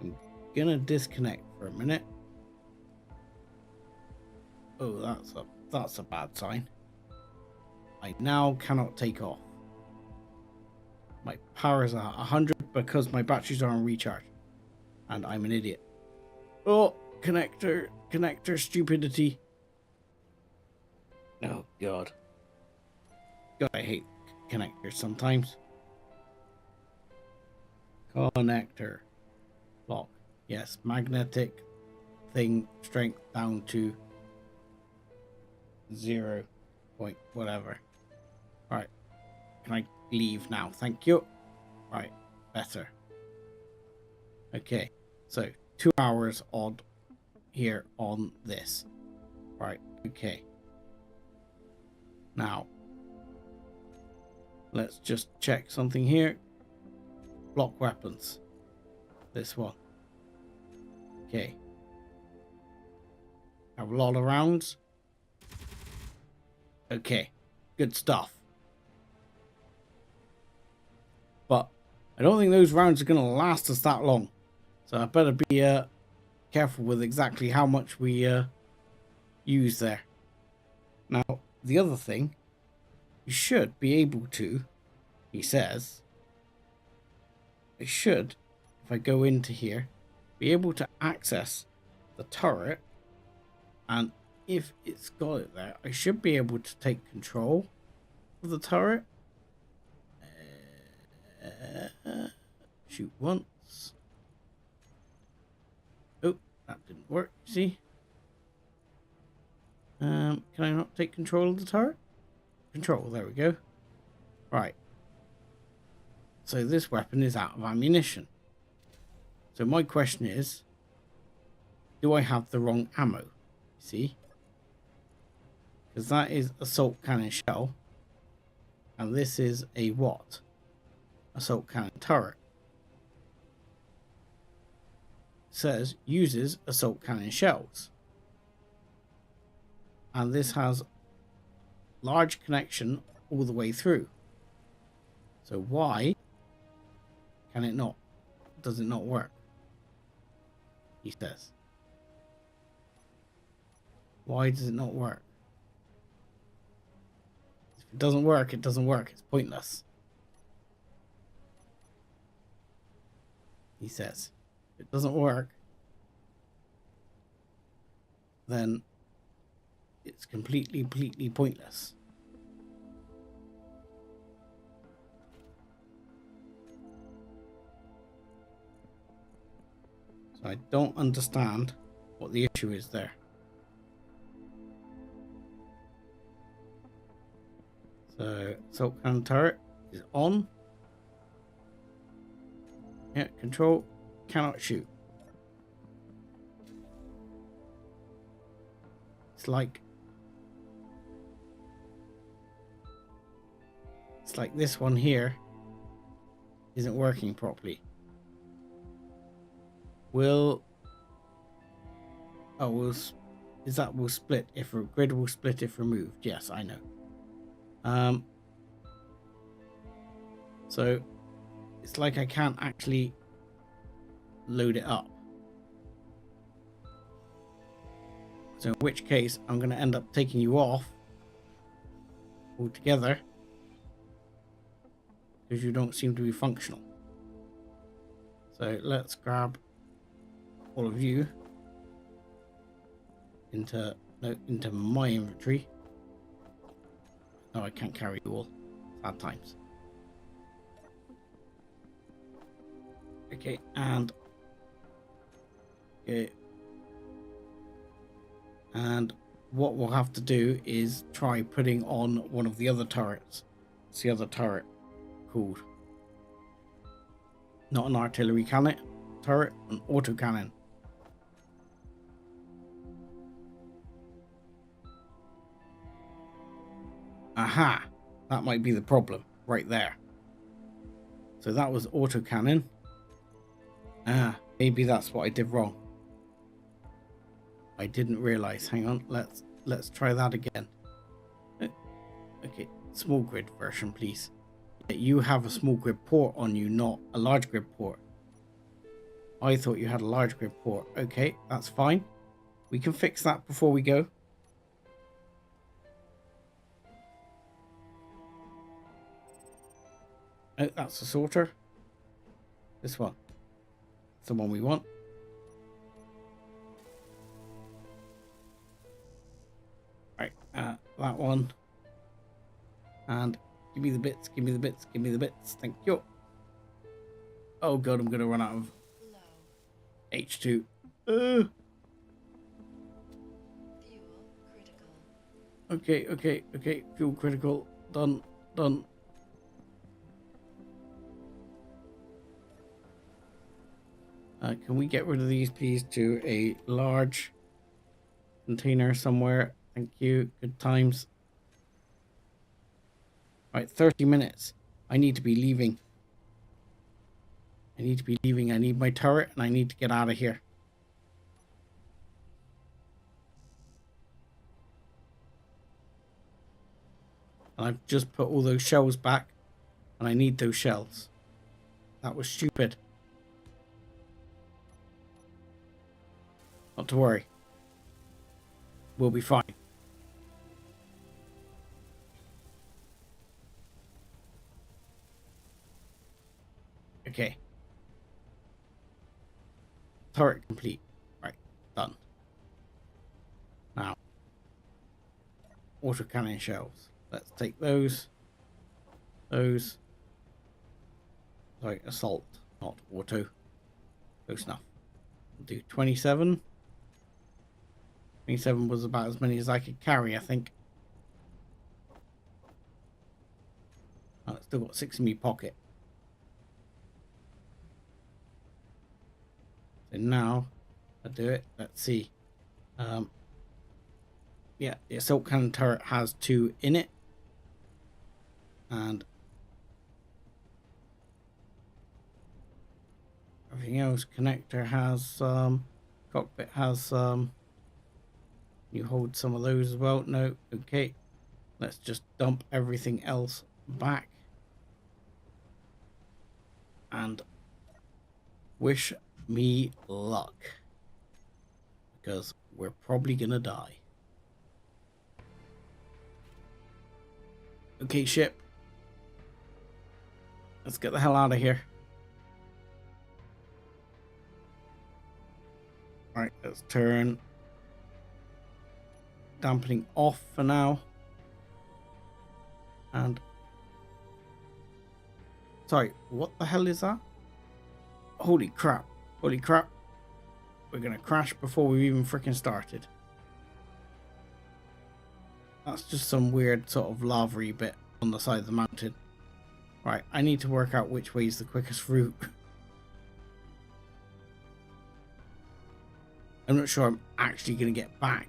I'm gonna disconnect for a minute. Oh, that's a bad sign. I now cannot take off. My power is at 100 because my batteries are on recharge. And I'm an idiot. Oh, connector stupidity. Oh, God. God, I hate connectors sometimes. Connector. Lock. Yes, magnetic thing strength down to 0 point whatever. Right. Can I leave now? Thank you. Right. Better. Okay. So 2 hours odd here on this. Right. Okay. Now let's just check something here. Block weapons. This one. Okay. Have a lot of rounds. Okay. Good stuff. But I don't think those rounds are going to last us that long. So I better be careful with exactly how much we use there. Now, the other thing, you should be able to, he says, I should, if I go into here, be able to access the turret. And if it's got it there, I should be able to take control of the turret. Shoot once. Oh, that didn't work, see? Can I not take control of the turret? Control, there we go. Right. So this weapon is out of ammunition. So my question is, do I have the wrong ammo? See? Because that is assault cannon shell. And this is a what? Assault cannon turret. It says uses assault cannon shells. And this has large connection all the way through. So why can it not? Does it not work? He says. Why does it not work? If it doesn't work, it doesn't work. It's pointless. He says. If it doesn't work, then it's completely pointless. So I don't understand what the issue is there. So assault cannon turret is on. Yeah, control, cannot shoot. It's like this one here isn't working properly. Will split if a grid will split if removed. Yes, I know. So it's like I can't actually load it up. So in which case I'm going to end up taking you off altogether because you don't seem to be functional. So let's grab all of you into my inventory. No, I can't carry you all. Sad times. Okay, and okay. And what we'll have to do is try putting on one of the other turrets. What's the other turret called? Not an artillery cannon turret, an autocannon. Aha! That might be the problem right there. So that was autocannon. Ah, maybe that's what I did wrong. I didn't realize. Hang on, let's try that again. Okay, small grid version, please. You have a small grid port on you, not a large grid port. I thought you had a large grid port. Okay, that's fine. We can fix that before we go. Oh, that's a sorter. This one. It's the one we want. Right, that one. And give me the bits, give me the bits, give me the bits. Thank you. Oh god, I'm gonna run out of Low. H2. Fuel critical. Okay. Fuel critical. Done. Can we get rid of these, please, to a large container somewhere? Thank you. Good times. All right, 30 minutes. I need to be leaving. I need my turret, and I need to get out of here. And I've just put all those shells back, and I need those shells. That was stupid. Not to worry. We'll be fine. Okay. Turret complete. Right, done. Now, autocannon shells. Let's take those. Those. Sorry, assault, not auto. Close enough. We'll do 27. 27 was about as many as I could carry, I think. Oh, I've still got 6 in my pocket. So now, I'll do it. Let's see. Yeah, the assault cannon turret has 2 in it. And everything else, connector has cockpit has you hold some of those as well. No, okay. Let's just dump everything else back and wish me luck, because we're probably gonna die. Okay, ship, let's get the hell out of here. All right, let's turn dampening off for now. And sorry, what the hell is that? Holy crap. We're gonna crash before we even freaking started. That's just some weird sort of lava-y bit on the side of the mountain. Right, I need to work out which way is the quickest route. I'm not sure I'm actually gonna get back.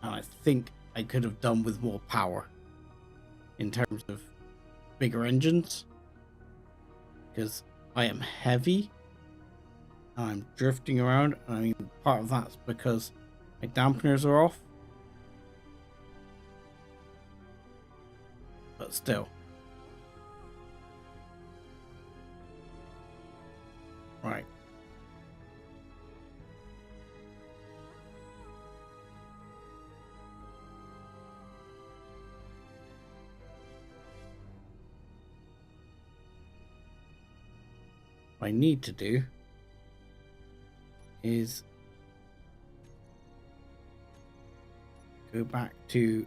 And I think I could have done with more power in terms of bigger engines, because I am heavy and I'm drifting around, and I mean part of that's because my dampeners are off, but still what I need to do is go back to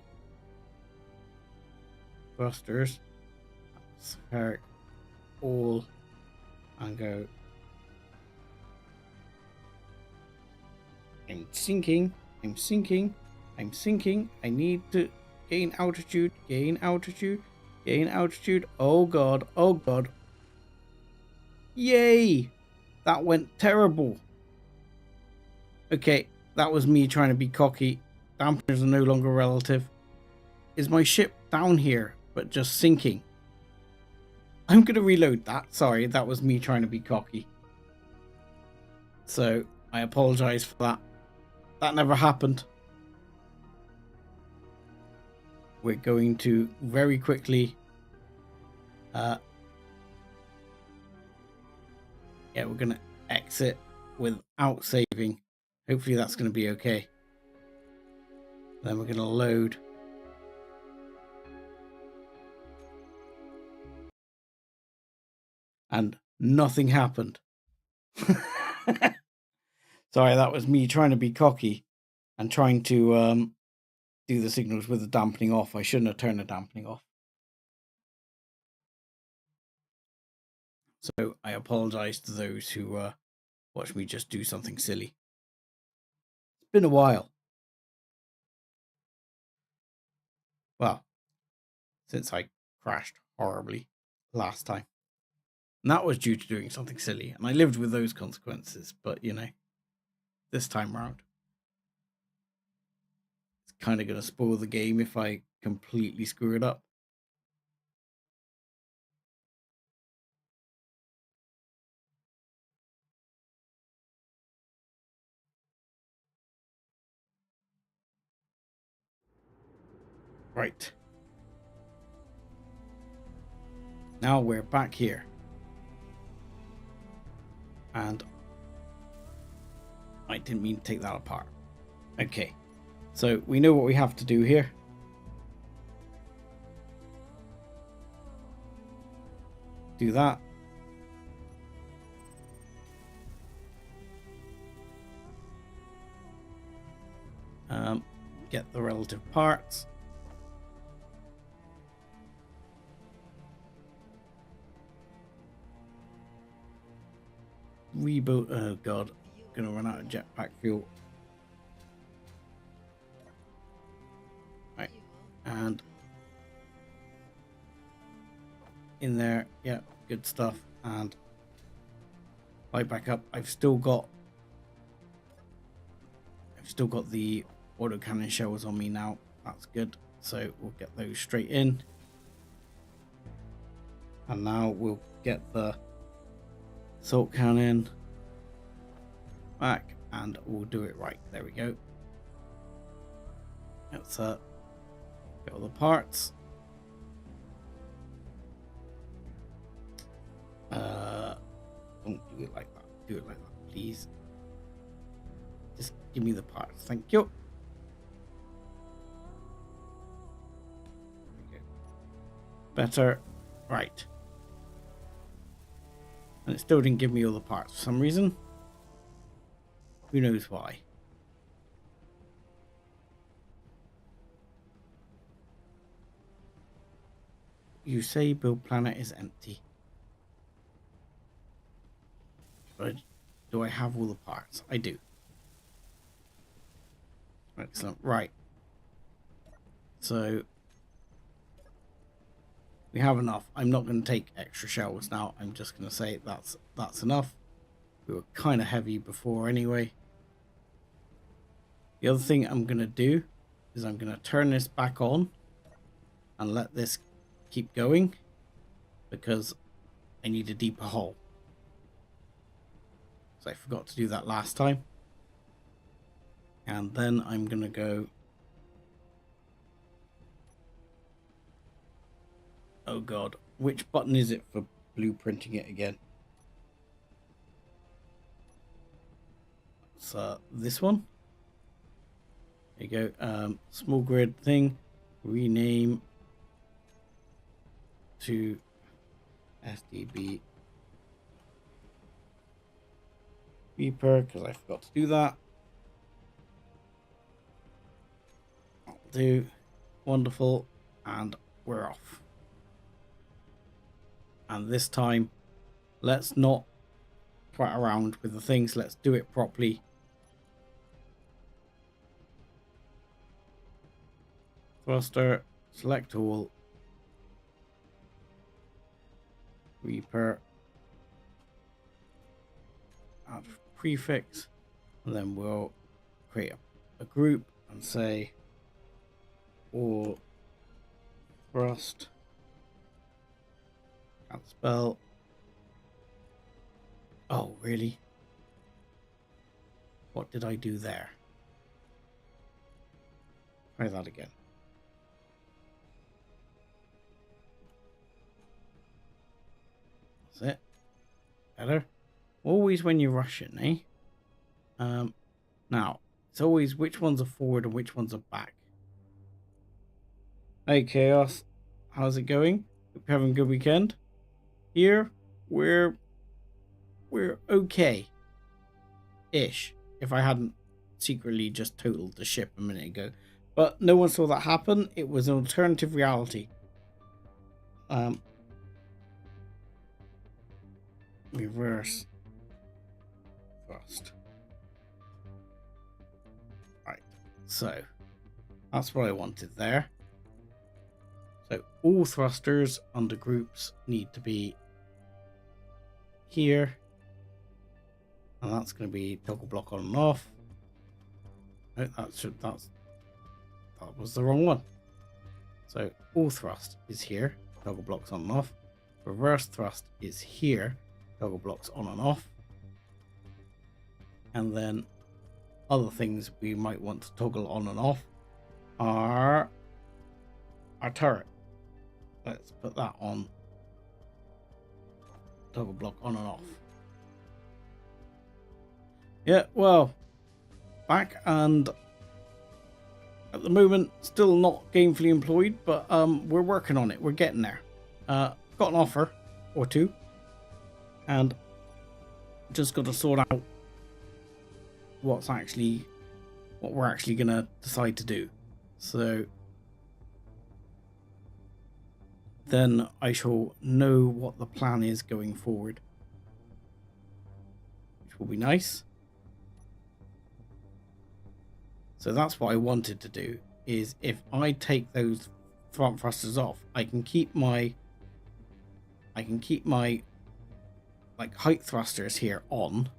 thrusters, select all, and go. I'm sinking. I'm sinking. I'm sinking. I need to gain altitude. Gain altitude. Gain altitude. Oh god. Oh god. Yay! That went terrible. Okay, that was me trying to be cocky. Dampeners are no longer relative. Is my ship down here, but just sinking? I'm going to reload that. Sorry, that was me trying to be cocky. So, I apologize for that. That never happened. We're going to very quickly... yeah, we're going to exit without saving. Hopefully that's going to be okay. Then we're going to load. And nothing happened. Sorry, that was me trying to be cocky and trying to do the signals with the dampening off. I shouldn't have turned the dampening off. So I apologize to those who watch me just do something silly. It's been a while. Well, since I crashed horribly last time. And that was due to doing something silly. And I lived with those consequences. But, you know, this time round, it's kind of going to spoil the game if I completely screw it up. Right. Now we're back here. And I didn't mean to take that apart. Okay. So we know what we have to do here. Do that. Get the relative parts. Rebuild. Oh god, gonna run out of jetpack fuel. Right, and in there, yeah, good stuff. And light back up. I've still got the autocannon shells on me now. That's good. So we'll get those straight in. And now we'll get the salt cannon back and we'll do it right. There we go. Let's get all the parts. Don't do it like that. Do it like that, please. Just give me the parts. Thank you. Okay. Better. Right. And it still didn't give me all the parts for some reason. Who knows why. You say build planet is empty. But do I have all the parts? I do. Excellent. Right. So we have enough. I'm not going to take extra shells now. I'm just going to say that's enough. We were kind of heavy before anyway. The other thing I'm going to do is I'm going to turn this back on and let this keep going because I need a deeper hole. So I forgot to do that last time. And then I'm going to go... Oh god, which button is it for blueprinting it again? It's this one. There you go. Small grid thing. Rename to SDB Reaper, because I forgot to do that. I'll do. Wonderful. And we're off. And this time, let's not twat around with the things. Let's do it properly. Thruster, select all. Reaper. Add prefix. And then we'll create a group and say all thrust. Can't spell. Oh, really? What did I do there? Try that again. That's it. Better. Always when you rush it, eh? Now, it's always which ones are forward and which ones are back. Hey, Chaos. How's it going? Hope you're having a good weekend. Here, we're okay. Ish. If I hadn't secretly just totaled the ship a minute ago. But no one saw that happen. It was an alternative reality. Reverse thrust. Right. So, that's what I wanted there. So, all thrusters under groups need to be here. And that's going to be toggle block on and off. No, that was the wrong one. So all thrust is here, toggle blocks on and off. Reverse thrust is here, toggle blocks on and off. And then other things we might want to toggle on and off are our turret. Let's put that on toggle block on and off. Yeah, well, back and at the moment still not gainfully employed, but we're working on it. We're getting there. Got an offer or two, and just got to sort out what we're actually gonna decide to do. So then I shall know what the plan is going forward, which will be nice. So that's what I wanted to do, is if I take those front thrusters off, I can keep my like height thrusters here on,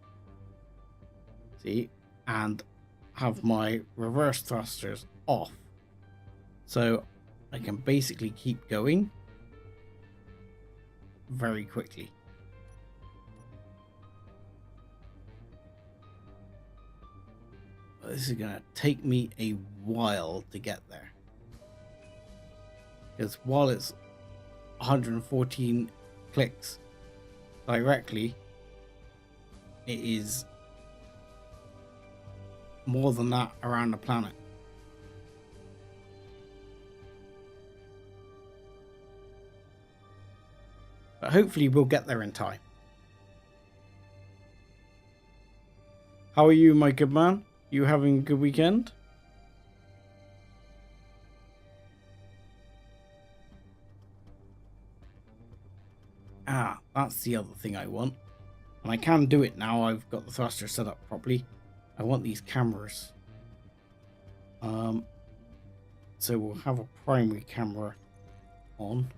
see, and have my reverse thrusters off. So I can basically keep going very quickly. This is gonna take me a while to get there, because while it's 114 clicks directly, it is more than that around the planet. But hopefully we'll get there in time. How are you, my good man? You having a good weekend? Ah, that's the other thing I want. And I can do it now. I've got the thruster set up properly. I want these cameras. So we'll have a primary camera on.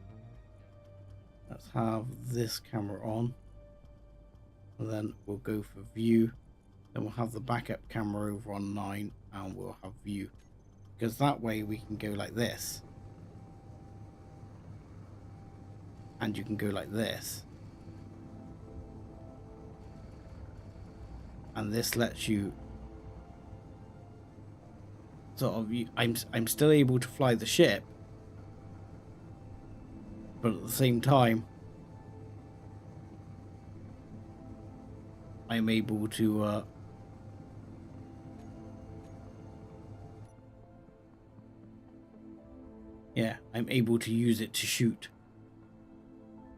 Let's have this camera on. And then we'll go for view. Then we'll have the backup camera over on 9 and we'll have view. Because that way we can go like this. And you can go like this. And this lets you sort of, I'm still able to fly the ship, but at the same time I'm able to I'm able to use it to shoot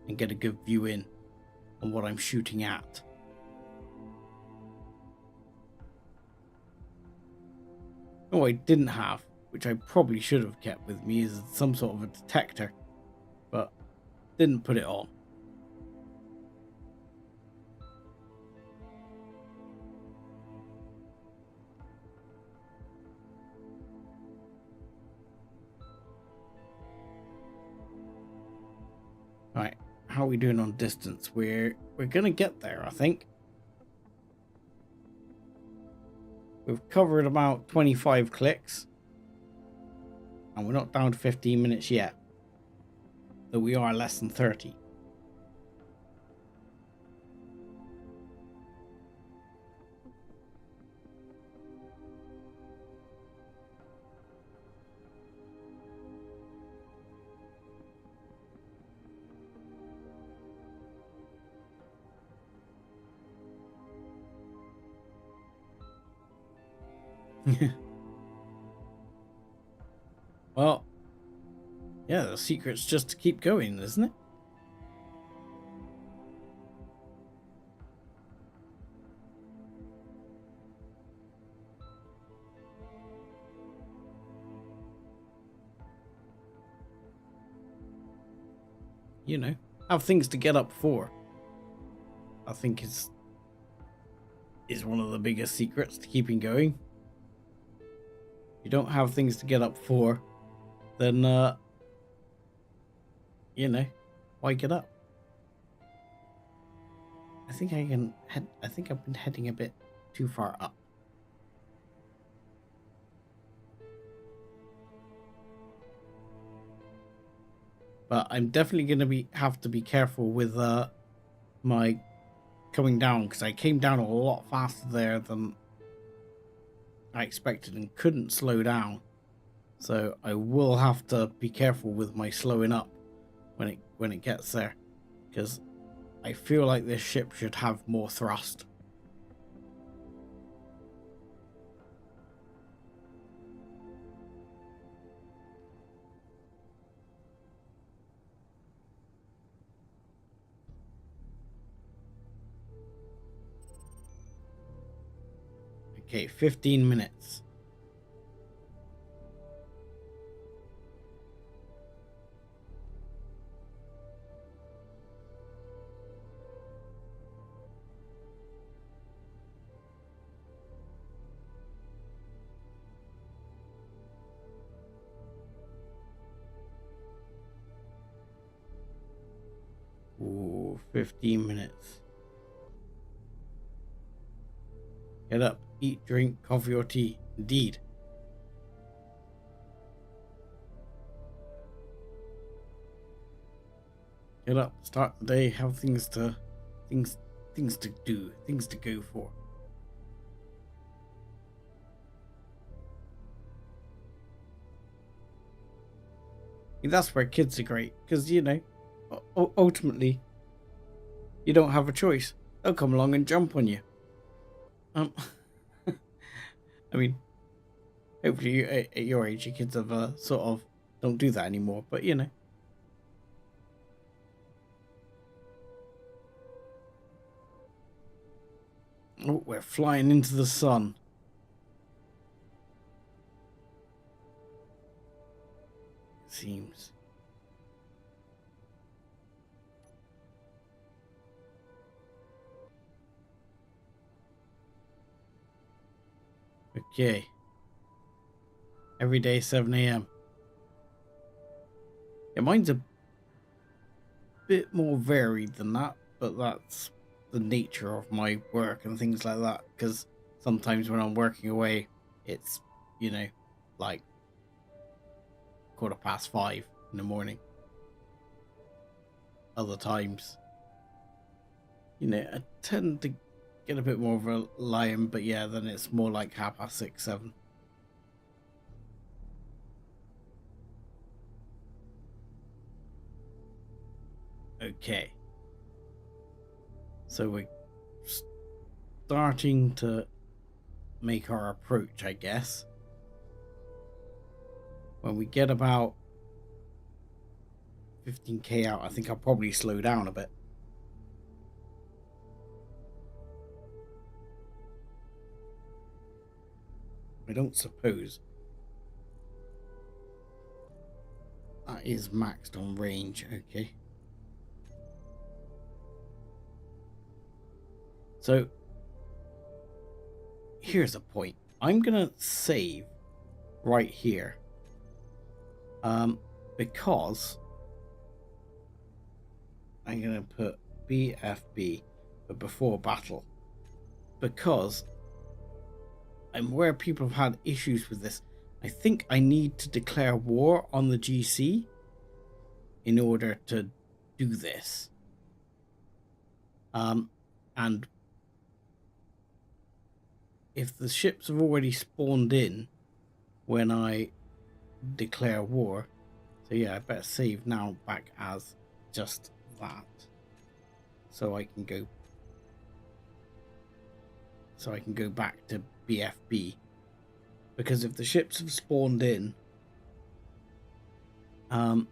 and get a good view in on what I'm shooting at. No, I didn't have, which I probably should have kept with me, is some sort of a detector, but didn't put it on. Right, how are we doing on distance? We're gonna get there, I think. We've covered about 25 clicks, and we're not down to 15 minutes yet, though we are less than 30. Well, yeah, the secret's just to keep going, isn't it? You know, have things to get up for. I think is one of the biggest secrets to keeping going. If you don't have things to get up for, then you know, why get up? I think I can head. I think I've been heading a bit too far up. But I'm definitely gonna have to be careful with my coming down, because I came down a lot faster there than I expected and couldn't slow down. So I will have to be careful with my slowing up when it gets there, because I feel like this ship should have more thrust. Okay, 15 minutes. Ooh, 15 minutes. Get up, eat, drink, coffee or tea. Indeed. Get up, start the day, have things to do, things to go for. That's where kids are great, because, you know, ultimately, you don't have a choice. They'll come along and jump on you. I mean, hopefully you, at your age, your kids have sort of don't do that anymore, but you know. Oh, we're flying into the sun. It seems. Okay. Every day, 7 a.m. Yeah, mine's a bit more varied than that, but that's the nature of my work and things like that, because sometimes when I'm working away, it's, you know, like 5:15 in the morning. Other times, you know, I tend to get a bit more of a lion, but yeah, then it's more like 6:30, 7. Okay. So we're starting to make our approach, I guess. When we get about 15k out, I think I'll probably slow down a bit. I don't suppose that is maxed on range. Okay. So here's a point. I'm gonna save right here. Because I'm gonna put BFB, but before battle. Because I'm aware people have had issues with this. I think I need to declare war on the GC in order to do this. And if the ships have already spawned in when I declare war, so yeah, I better save now back as just that. So I can go back to BFB, because if the ships have spawned in, I've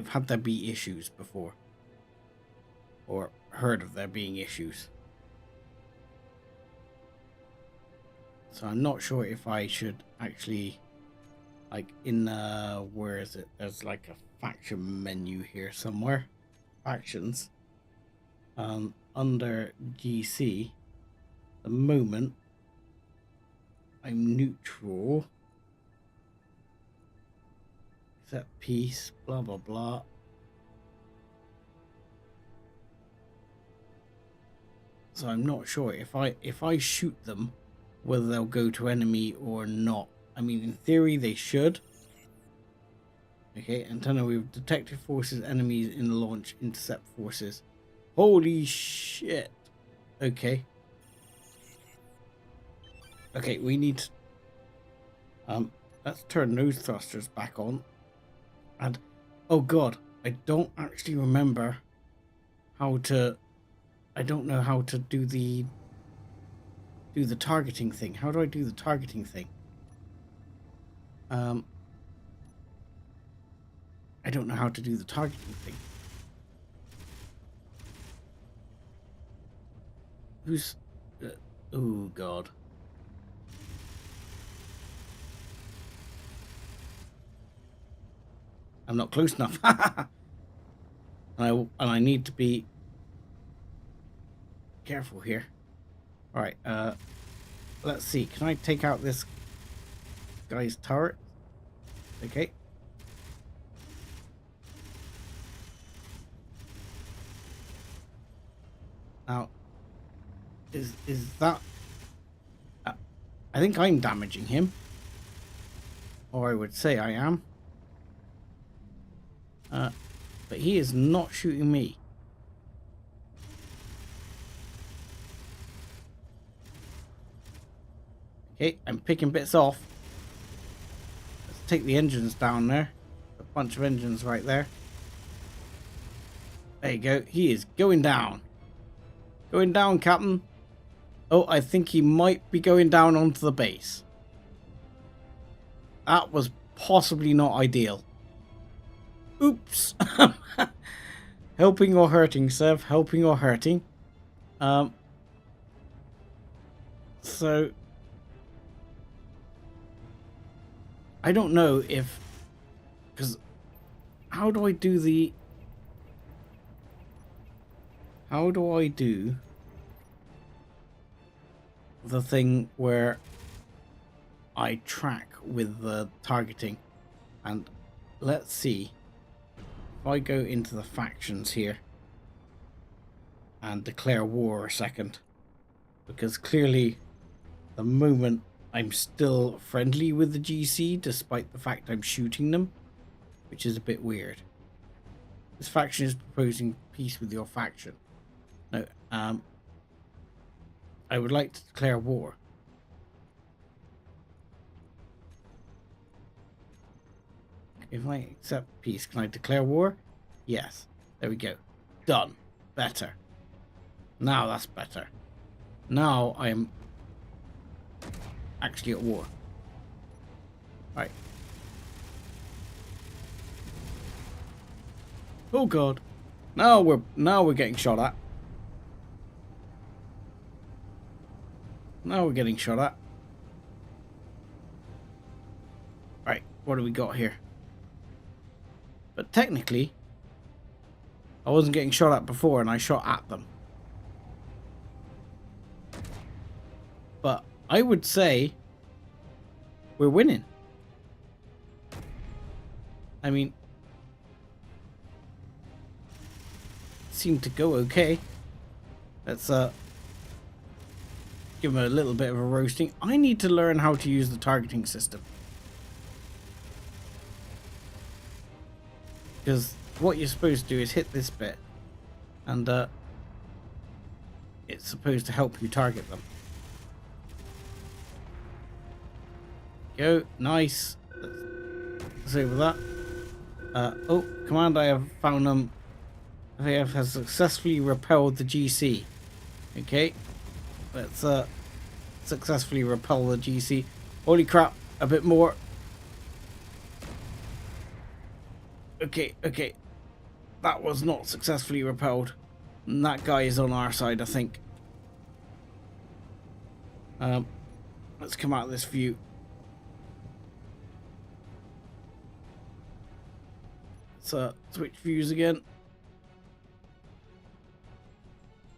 had there be issues before, or heard of there being issues. So I'm not sure if I should actually, like in where is it? There's like a faction menu here somewhere. Factions. Under GC, the moment I'm neutral. Set peace, blah blah blah. So I'm not sure if I shoot them, whether they'll go to enemy or not. I mean, in theory they should. Okay, antenna, we've detected forces, enemies in the launch, intercept forces. Holy shit. Okay. Okay, we need let's turn those thrusters back on. And oh god, I don't actually remember how to, I don't know how to do the targeting thing. How do I do the targeting thing? I don't know how to do the targeting thing. Who's oh god. I'm not close enough. and I need to be careful here. All right, let's see. Can I take out this guy's turret? Okay. Now, is that? I think I'm damaging him, or I would say I am. But he is not shooting me. Okay, I'm picking bits off. Let's take the engines down there. A bunch of engines right there. There you go. He is going down. Going down, Captain. Oh, I think he might be going down onto the base. That was possibly not ideal. Oops. Helping or hurting, Sev. Helping or hurting. So I don't know if, because how do I do the thing where I track with the targeting? And let's see if I go into the factions here and declare war a second, because clearly the moment I'm still friendly with the GC despite the fact I'm shooting them, which is a bit weird. This faction is proposing peace with your faction. No, I would like to declare war. If I accept peace, can I declare war? Yes. There we go. Done. Better. Now that's better. Now I am actually at war. Right. Oh god. Now we're getting shot at. Now we're getting shot at. what do we got here? But technically, I wasn't getting shot at before and I shot at them. But I would say we're winning. I mean, seemed to go okay. Let's give him a little bit of a roasting. I need to learn how to use the targeting system. Because what you're supposed to do is hit this bit and it's supposed to help you target them. Go, nice. Let's over that. Oh, command, I have found them. They have successfully repelled the GC. Okay, let's successfully repel the GC. Holy crap, a bit more. Okay, okay. That was not successfully repelled. And that guy is on our side, I think. Let's come out of this view. Let's switch views again.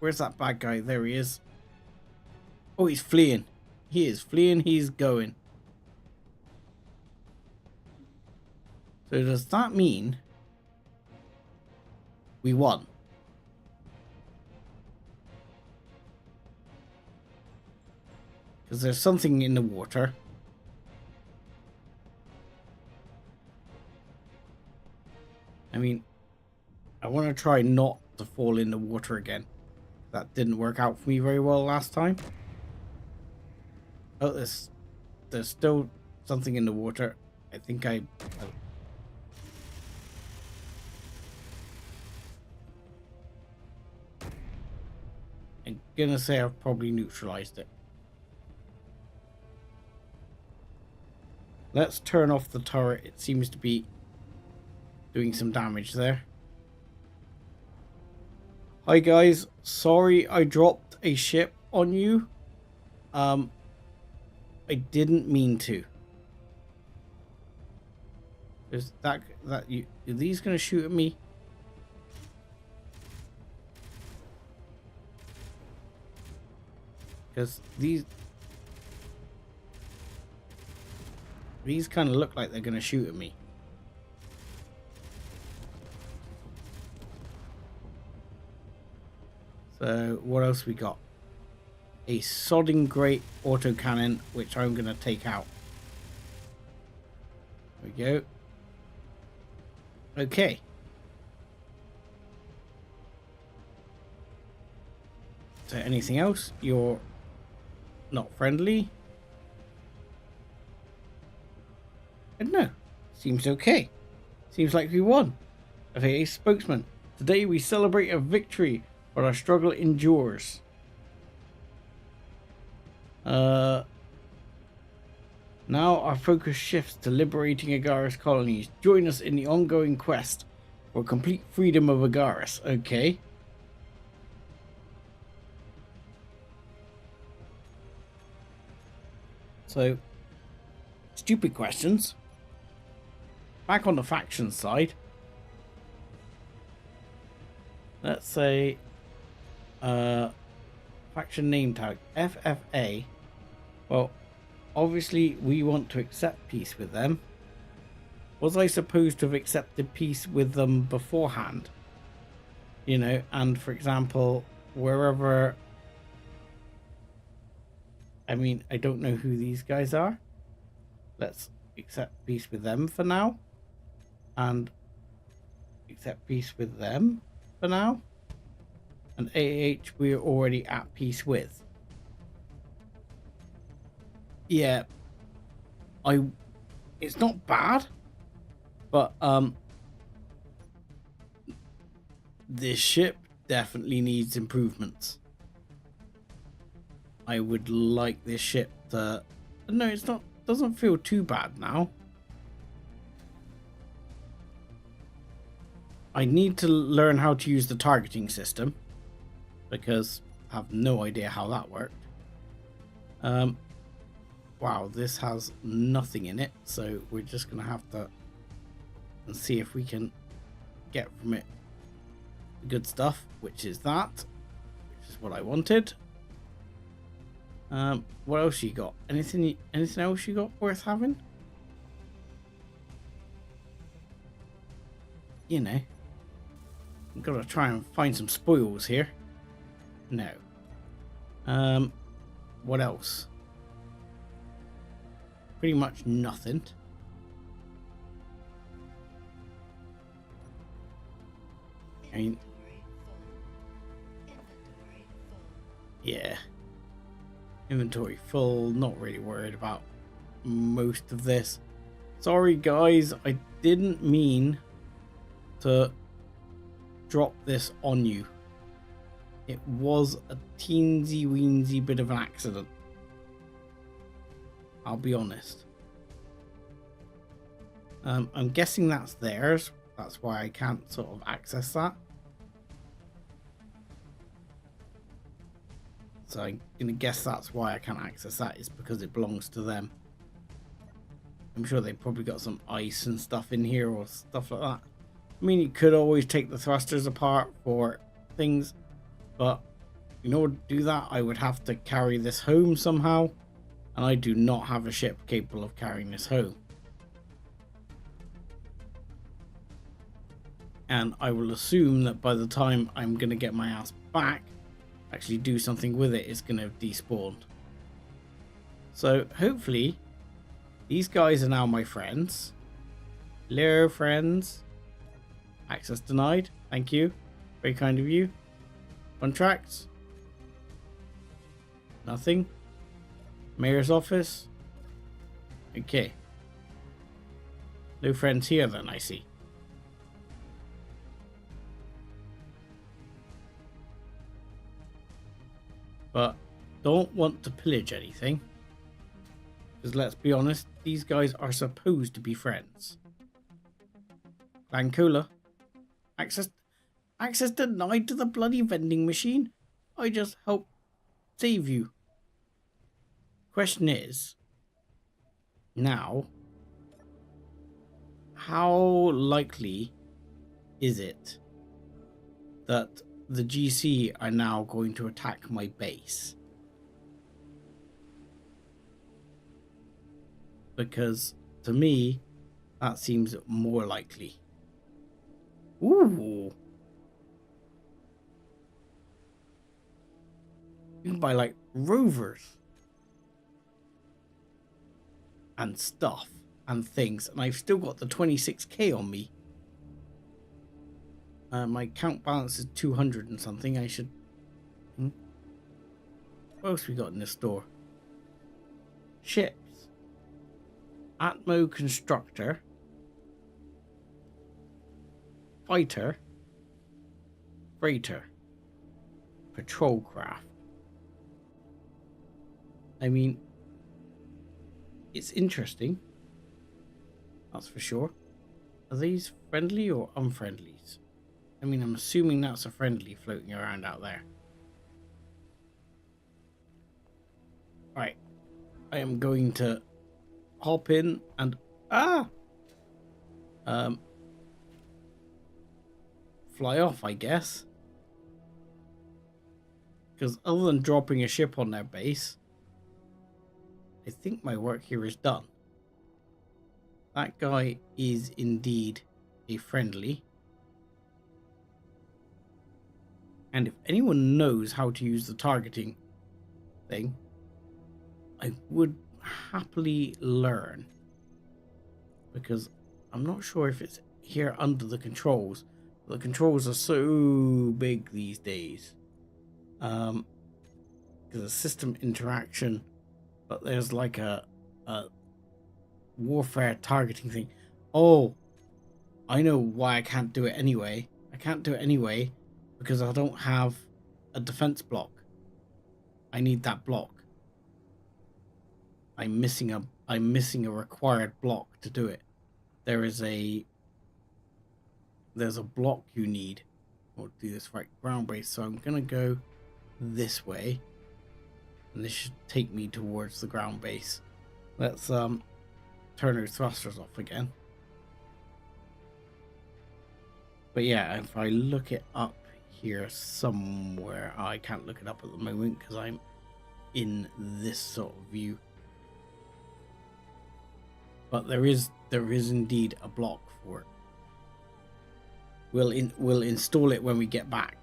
Where's that bad guy? There he is. Oh, he's fleeing. He is fleeing. He's going. So does that mean we won? Because there's something in the water. I mean, I want to try not to fall in the water again. That didn't work out for me very well last time. Oh, there's still something in the water. I think I'm gonna say I've probably neutralized it. Let's turn off the turret. It seems to be doing some damage there. Hi guys, sorry I dropped a ship on you. I didn't mean to. Is that you? Are these gonna shoot at me? Because these kind of look like they're gonna shoot at me. So what else we got? A sodding great autocannon, which I'm going to take out. There we go. Okay. So anything else? You're not friendly? I don't know. Seems okay. Seems like we won. Okay, spokesman. Today we celebrate a victory, but our struggle endures. Now our focus shifts to liberating Agaris colonies. Join us in the ongoing quest for complete freedom of Agaris. Okay. So, stupid questions. Back on the faction side. Let's say faction name tag FFA. Well, obviously we want to accept peace with them. Was I supposed to have accepted peace with them beforehand? You know, and for example, wherever, I mean, I don't know who these guys are. Let's accept peace with them for now. And accept peace with them for now. And AH we're already at peace with. Yeah. It's not bad. But this ship definitely needs improvements. I would like this ship to, no, it's not, doesn't feel too bad now. I need to learn how to use the targeting system because I have no idea how that worked. wow, this has nothing in it, so we're just gonna have to and see if we can get from it the good stuff, which is that, which is what I wanted. What else you got? Anything else you got worth having? You know, I've got to try and find some spoils here. No. What else? Pretty much nothing. I mean, yeah. Inventory full. Not really worried about most of this. Sorry, guys. I didn't mean to drop this on you. It was a teensy weensy bit of an accident. I'll be honest. I'm guessing that's theirs. That's why I can't sort of access that. So I'm gonna guess that's why I can't access that, is because it belongs to them. I'm sure they probably got some ice and stuff in here or stuff like that. I mean, you could always take the thrusters apart for things, but in order to do that, I would have to carry this home somehow, and I do not have a ship capable of carrying this home. And I will assume that by the time I'm going to get my ass back, actually do something with it, it's going to have despawned. So hopefully these guys are now my friends. Hello, friends. Access denied. Thank you. Very kind of you. Contracts. Nothing. Mayor's office. Okay. No friends here then, I see. But don't want to pillage anything. Because let's be honest, these guys are supposed to be friends. Clan Cola. Access denied to the bloody vending machine. I just helped save you. Question is, now, how likely is it that the GC are now going to attack my base? Because to me, that seems more likely. Ooh. You can buy like rovers and stuff and things, and I've still got the 26k on me. My account balance is 200 and something. I should... What else we got in this store? Ships. Atmo Constructor. Fighter. Freighter. Patrol craft. I mean, it's interesting. That's for sure. Are these friendly or unfriendlies? I mean, I'm assuming that's a friendly floating around out there. Right. I am going to hop in and... fly off, I guess. Because other than dropping a ship on their base, I think my work here is done. That guy is indeed a friendly. And if anyone knows how to use the targeting thing, I would happily learn. Because I'm not sure if it's here under the controls. The controls are so big these days. There's a system interaction, but there's like a warfare targeting thing. Oh, I know why I can't do it anyway. I can't do it anyway because I don't have a defense block. I need that block. I'm missing a required block to do it. There's a block you need. We'll do this right, ground base. So I'm gonna go this way, and this should take me towards the ground base. Let's turn our thrusters off again. But yeah, if I look it up here somewhere, I can't look it up at the moment because I'm in this sort of view. But there is indeed a block for it. We'll install it when we get back.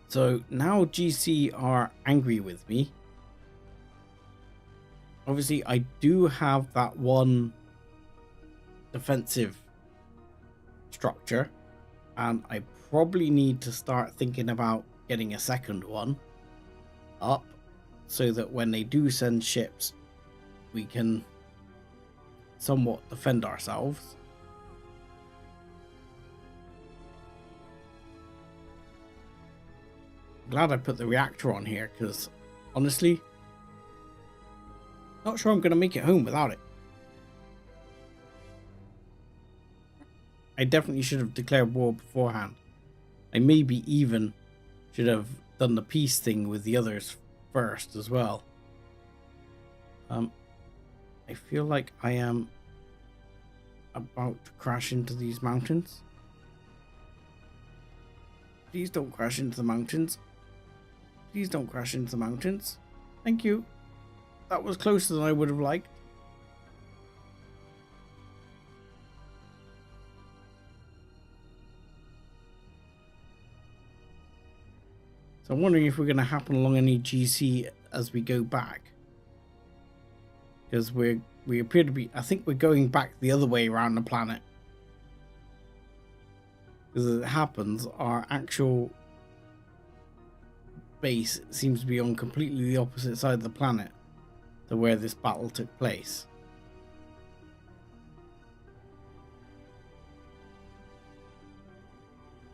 So now GC are angry with me. Obviously, I do have that one defensive structure, and I probably need to start thinking about getting a second one up so that when they do send ships, we can somewhat defend ourselves. Glad I put the reactor on here because honestly, not sure I'm going to make it home without it. I definitely should have declared war beforehand. I maybe even should have done the peace thing with the others first as well. I feel like I am about to crash into these mountains. Please don't crash into the mountains. Please don't crash into the mountains. Thank you. That was closer than I would have liked. So I'm wondering if we're going to happen along any GC as we go back. Because we appear to be, I think we're going back the other way around the planet. Because as it happens, our actual base seems to be on completely the opposite side of the planet to where this battle took place.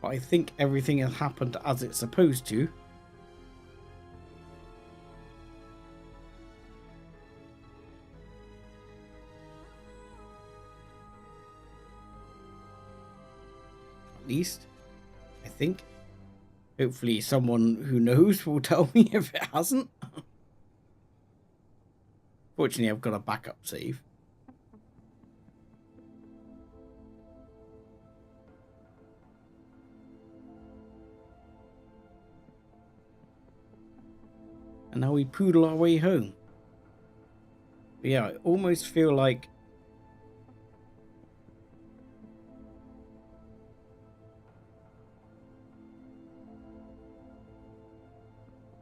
But I think everything has happened as it's supposed to. At least, I think. Hopefully someone who knows will tell me if it hasn't. Fortunately, I've got a backup save. And now we poodle our way home. But yeah, I almost feel like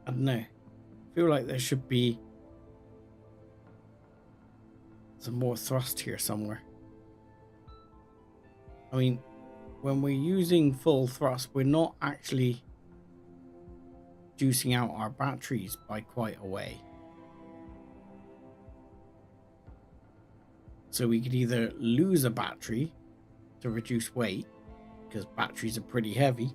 I don't know. I feel like there should be some more thrust here somewhere. I mean, when we're using full thrust, we're not actually juicing out our batteries by quite a way. So we could either lose a battery to reduce weight, because batteries are pretty heavy,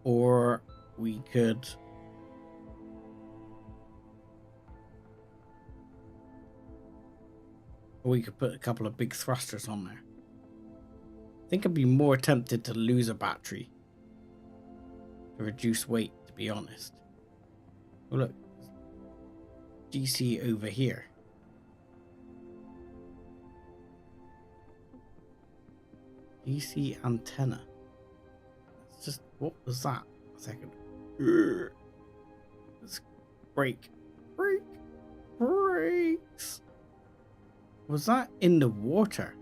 or we could put a couple of big thrusters on there. I think I'd be more tempted to lose a battery to reduce weight, to be honest. Oh look, GC over here. DC antenna. It's just, what was that? A second. Let's brakes. Was that in the water?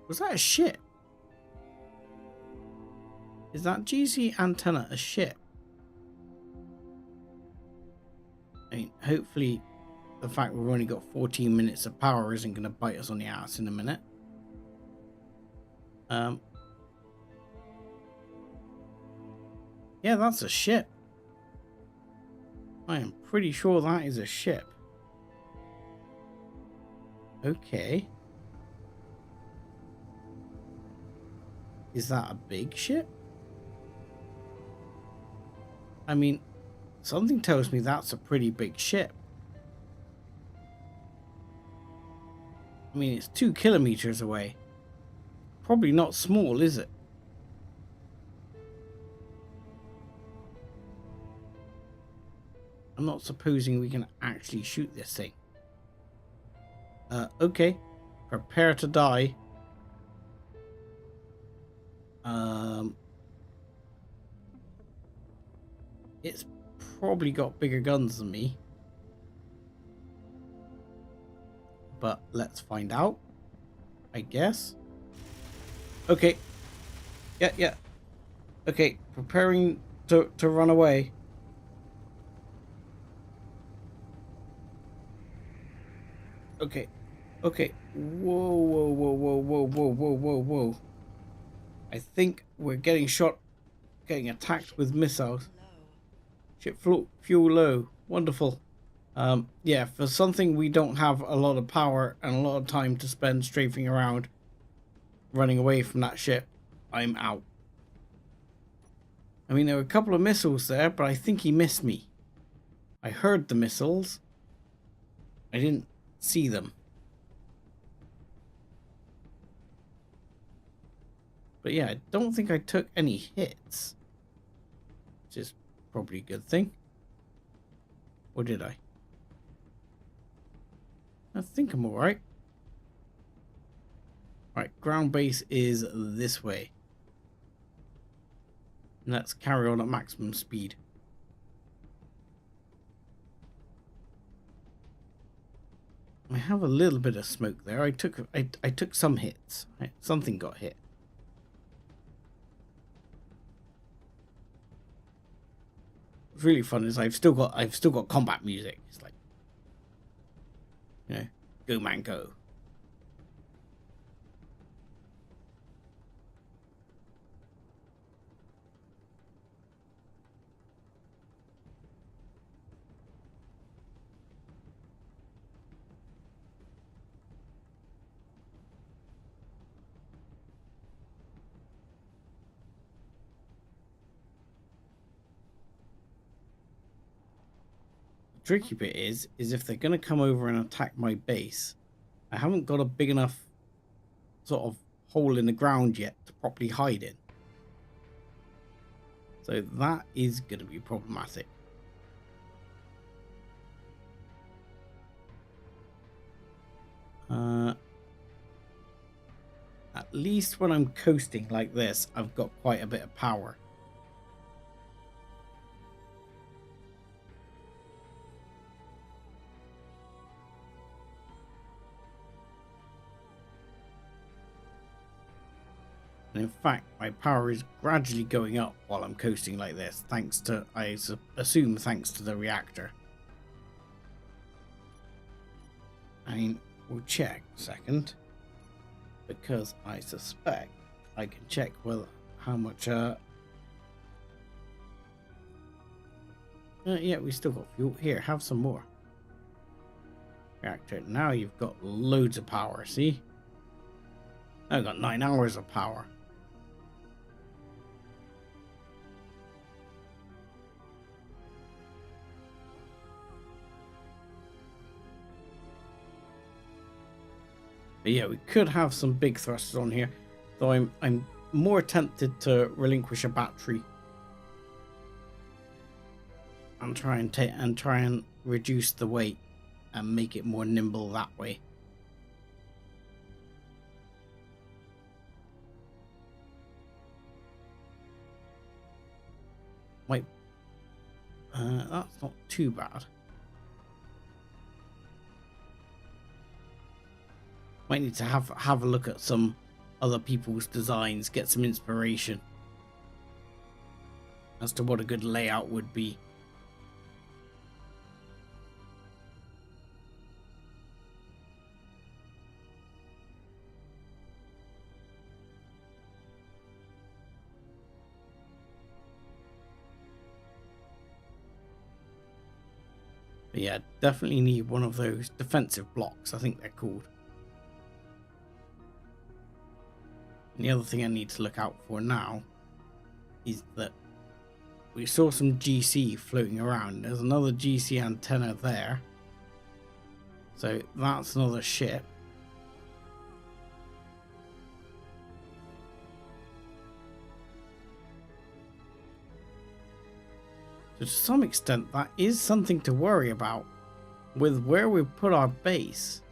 Was that a ship? Is that GC antenna a ship? I mean, hopefully the fact we've only got 14 minutes of power isn't going to bite us on the ass in a minute. Yeah, that's a ship. I am pretty sure that is a ship. Okay. Is that a big ship? I mean, something tells me that's a pretty big ship. I mean, it's 2 kilometers away. Probably not small, is it? I'm not supposing we can actually shoot this thing. Okay. Prepare to die. It's probably got bigger guns than me. But let's find out, I guess. Okay. Yeah. Okay, preparing to run away. Okay. Whoa. I think we're getting attacked with missiles. Ship fuel low. Wonderful. Yeah, for something we don't have a lot of power and a lot of time to spend strafing around running away from that ship, I'm out. I mean, there were a couple of missiles there, but I think he missed me. I heard the missiles. I didn't see them. But yeah, I don't think I took any hits. Which is probably a good thing. Or did I? I think I'm alright. Alright, ground base is this way. And let's carry on at maximum speed. I have a little bit of smoke there. I took some hits. Something got hit. What's really fun is I've still got combat music. It's like, you know, go man go. Tricky bit is if they're going to come over and attack my base, I haven't got a big enough sort of hole in the ground yet to properly hide in. So that is going to be problematic. At least when I'm coasting like this, I've got quite a bit of power. And in fact, my power is gradually going up while I'm coasting like this, thanks to, I assume, thanks to the reactor. I mean, we'll check a second, because I suspect I can check well how much. Yeah, we still got fuel. Here, have some more. Reactor. Now you've got loads of power. See, I've got 9 hours of power. But yeah, we could have some big thrusters on here, though I'm more tempted to relinquish a battery and try and reduce the weight and make it more nimble that way. Wait, that's not too bad. Might need to have a look at some other people's designs, get some inspiration as to what a good layout would be. But yeah, definitely need one of those defensive blocks, I think they're called. And the other thing I need to look out for now is that we saw some GC floating around. There's another GC antenna there. So that's another ship. So to some extent, that is something to worry about. With where we put our base,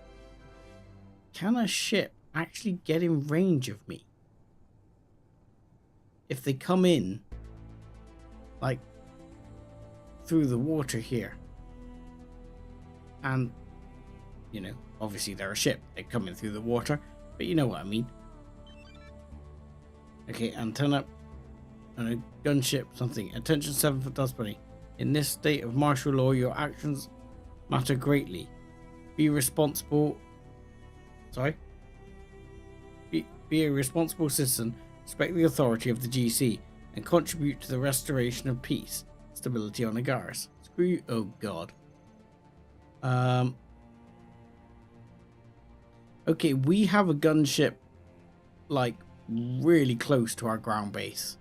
can a ship actually get in range of me? If they come in, like, through the water here. And, you know, obviously they're a ship. They're coming through the water. But you know what I mean. Okay, antenna. And a gunship, something. Attention 7 for Dust Bunny. In this state of martial law, your actions matter greatly. Be responsible. Sorry? Be a responsible citizen, respect the authority of the GC, and contribute to the restoration of peace, stability on Agaris. Screw you. Oh, God. Okay, we have a gunship, like, really close to our ground base.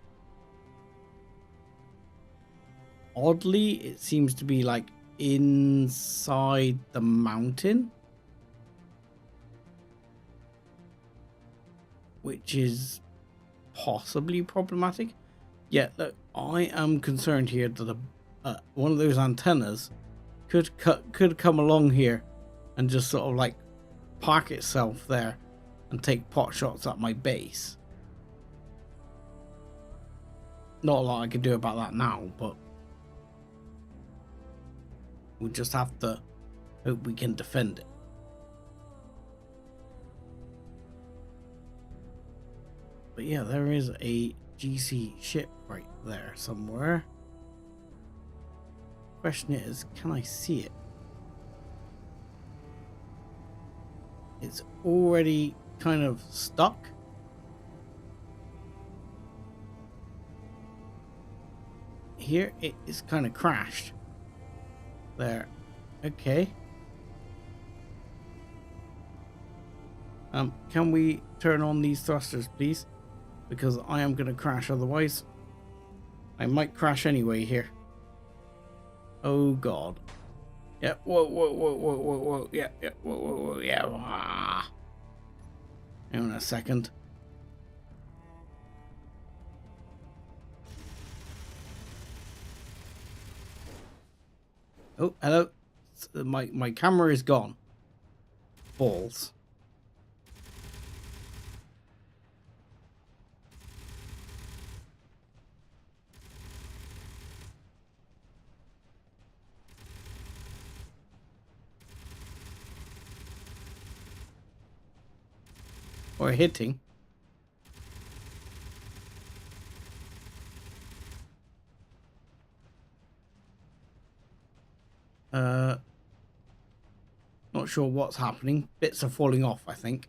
Oddly, it seems to be, like, inside the mountain. Which is possibly problematic. Yeah, look, I am concerned here that one of those antennas could come along here and just sort of like park itself there and take pot shots at my base. Not a lot I can do about that now, but we'll just have to hope we can defend it. But yeah, there is a GC ship right there somewhere. Question is, can I see it? It's already kind of stuck. Here it is kind of crashed. There. Okay. Can we turn on these thrusters, please? Because I am going to crash otherwise. I might crash anyway here. Oh, God. Yeah, whoa, whoa, whoa, whoa, whoa, whoa, yeah, whoa, whoa, whoa, yeah. Ah. Hang on a second. Oh, hello. My camera is gone. Balls. Or hitting. Not sure what's happening. Bits are falling off, I think.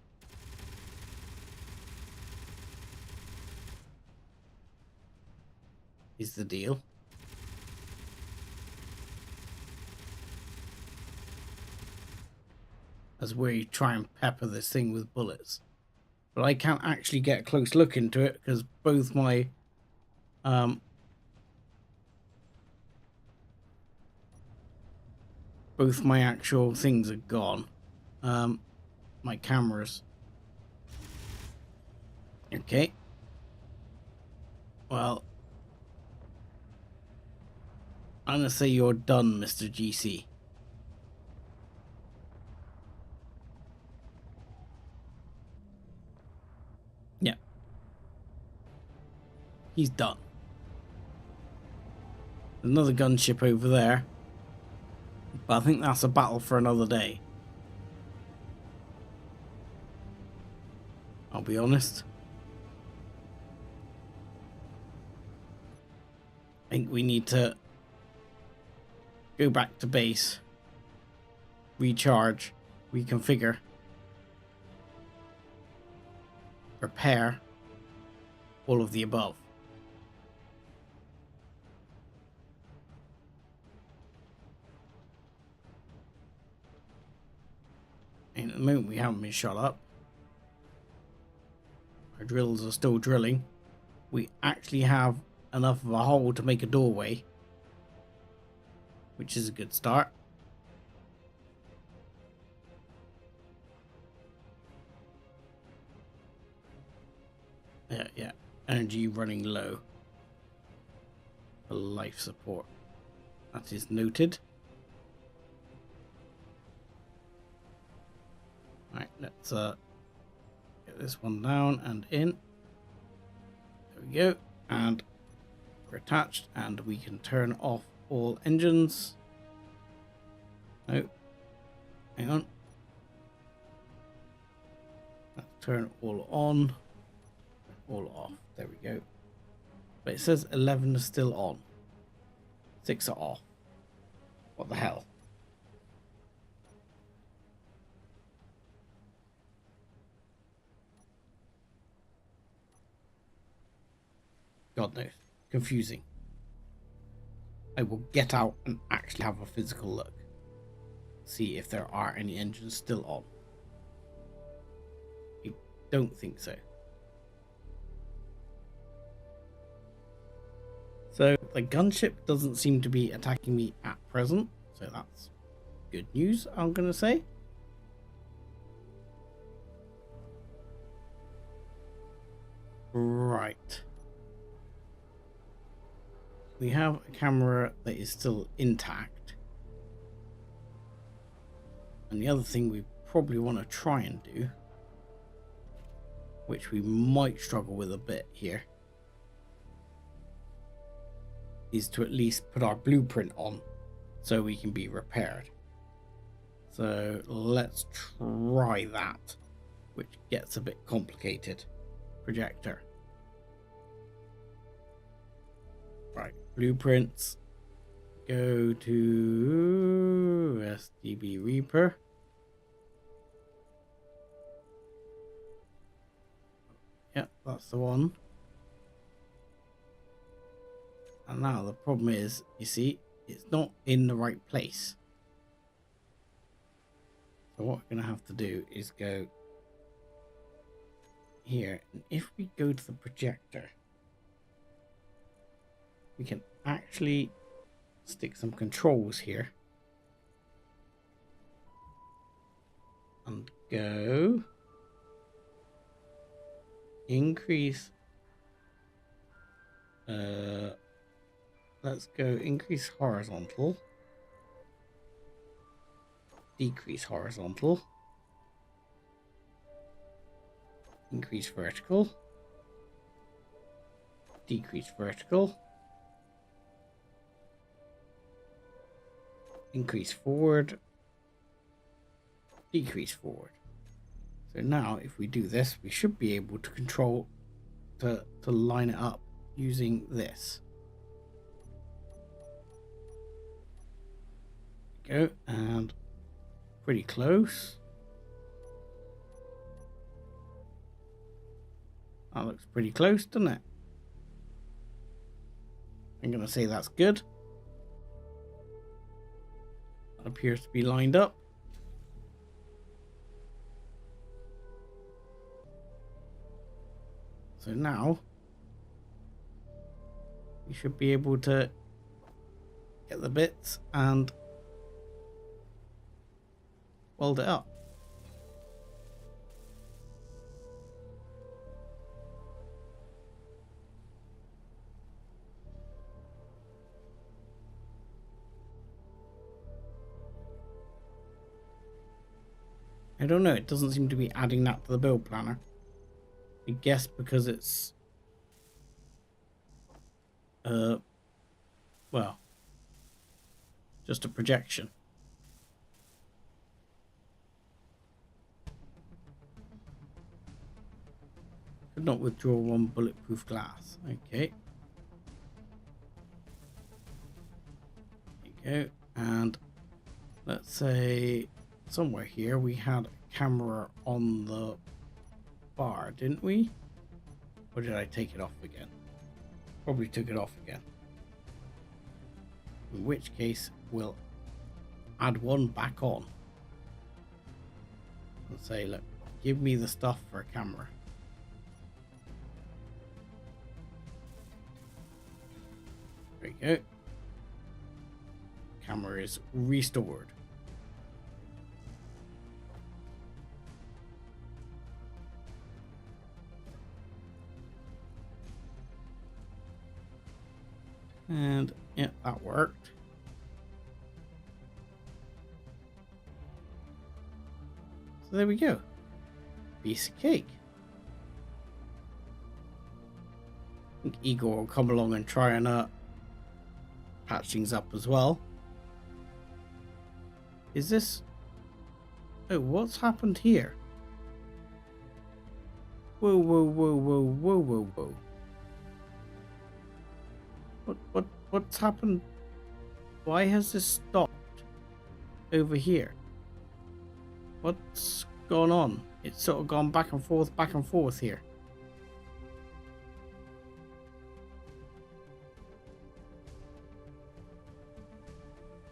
Is the deal. As we try and pepper this thing with bullets. But I can't actually get a close look into it because both my actual things are gone. My cameras. Okay. Well, I'm gonna say you're done, Mr. GC. Yeah. He's done. Another gunship over there. But I think that's a battle for another day. I'll be honest. I think we need to go back to base, recharge, reconfigure, repair, all of the above. And at the moment we haven't been shot up. Our drills are still drilling. We actually have enough of a hole to make a doorway, which is a good start. Yeah, energy running low for life support. That is noted. Right, let's get this one down and in. There we go. And we're attached, and we can turn off all engines. No, hang on. Let's turn all on, all off. There we go. But it says 11 is still on. 6 are off. What the hell? God knows. Confusing. I will get out and actually have a physical look. See if there are any engines still on. I don't think so. So the gunship doesn't seem to be attacking me at present. So that's good news, I'm going to say. Right. We have a camera that is still intact. And the other thing we probably want to try and do, which we might struggle with a bit here, is to at least put our blueprint on so we can be repaired. So let's try that, which gets a bit complicated. Projector. Right, blueprints. Go to SDB Reaper. Yep, that's the one. And now the problem is, you see, it's not in the right place. So what we're going to have to do is go here. And if we go to the projector, we can actually stick some controls here. And go increase. Let's go increase horizontal, decrease horizontal, increase vertical, decrease vertical, increase forward, decrease forward. So now if we do this, we should be able to control to line it up using this. Go, and pretty close. That looks pretty close, doesn't it? I'm going to say that's good. That appears to be lined up. So now we should be able to get the bits and weld it up. I don't know, it doesn't seem to be adding that to the build planner. I guess because it's well, just a projection. Could not withdraw one bulletproof glass. Okay. There you go. And let's say somewhere here we had a camera on the bar, didn't we? Or did I take it off again? Probably took it off again. In which case we'll add one back on and say, look, give me the stuff for a camera. There you go. Camera is restored. And yeah, that worked. So there we go. Piece of cake. I think Igor will come along and try and patch things up as well. Is this... Oh, what's happened here? Whoa, whoa, whoa, whoa, whoa, whoa, whoa. What's happened? Why has this stopped over here? What's going on? It's sort of gone back and forth here.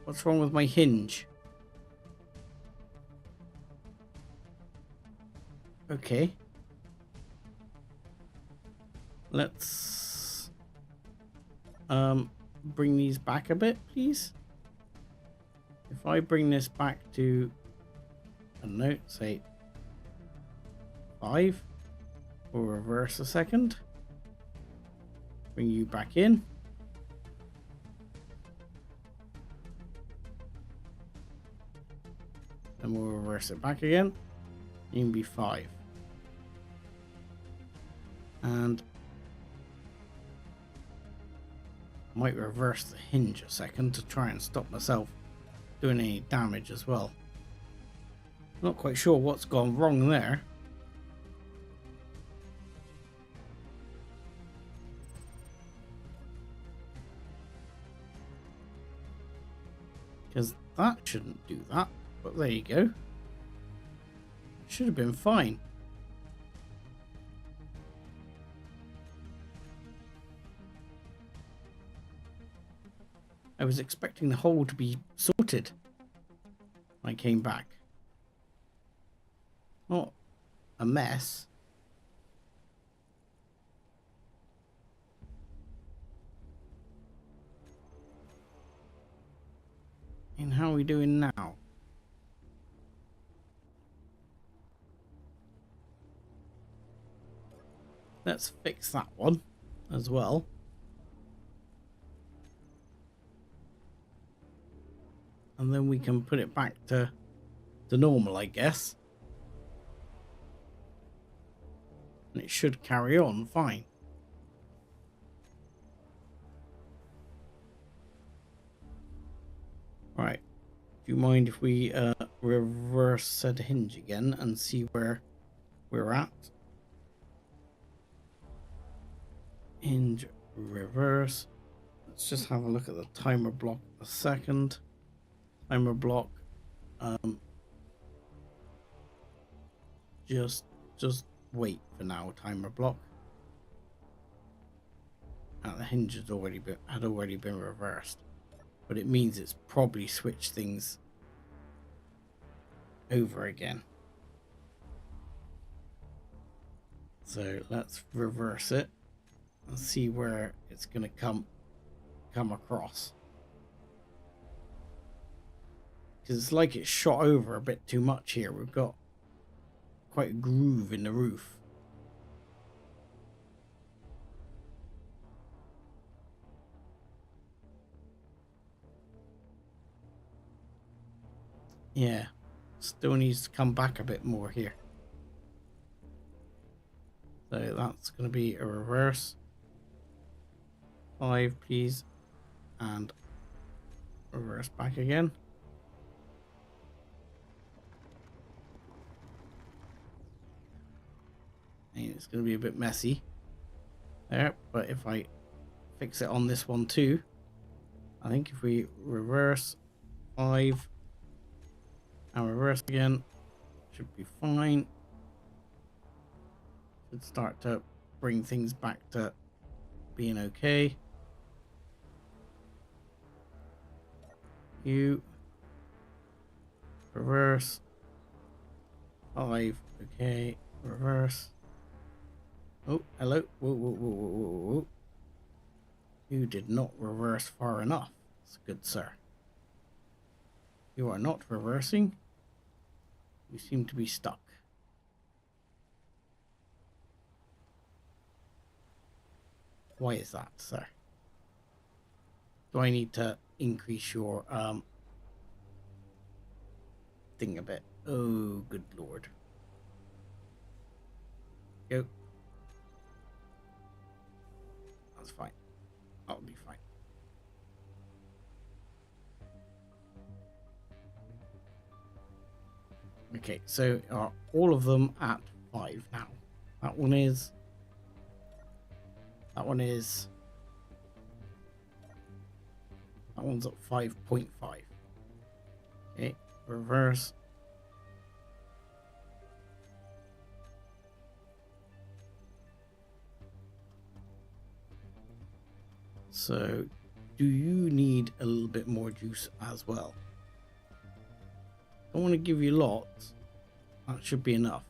What's wrong with my hinge? Okay. Let's bring these back a bit, please. If I bring this back to, I don't know, say 5, we'll reverse a second. Bring you back in. Then we'll reverse it back again. You can be 5. And I might reverse the hinge a second to try and stop myself doing any damage as well. Not quite sure what's gone wrong there. Because that shouldn't do that. But there you go. Should have been fine. I was expecting the hole to be sorted when I came back. Not a mess. And how are we doing now? Let's fix that one as well. And then we can put it back to normal, I guess. And it should carry on fine. Right. Do you mind if we reverse said hinge again and see where we're at? Hinge reverse. Let's just have a look at the timer block a second. Timer block. Just wait for now. Timer block. The hinge had already been reversed, but it means it's probably switched things over again. So let's reverse it and see where it's going to come across. Because it's like it's shot over a bit too much here. We've got quite a groove in the roof. Yeah, still needs to come back a bit more here. So that's going to be a reverse. 5, please. And reverse back again. And it's going to be a bit messy there, but if I fix it on this one too, I think if we reverse 5 and reverse again, should be fine. Should start to bring things back to being okay. You reverse 5, okay, reverse. Oh, hello. Whoa, whoa, whoa, whoa, whoa, whoa. You did not reverse far enough, good sir. You are not reversing. You seem to be stuck. Why is that, sir? Do I need to increase your thing a bit Oh, good lord. Go. That's fine. That'll be fine. Okay, so are all of them at 5 now? That one is. That one is. That one's at 5.5. Okay, reverse. So, do you need a little bit more juice as well? I want to give you lots. That should be enough.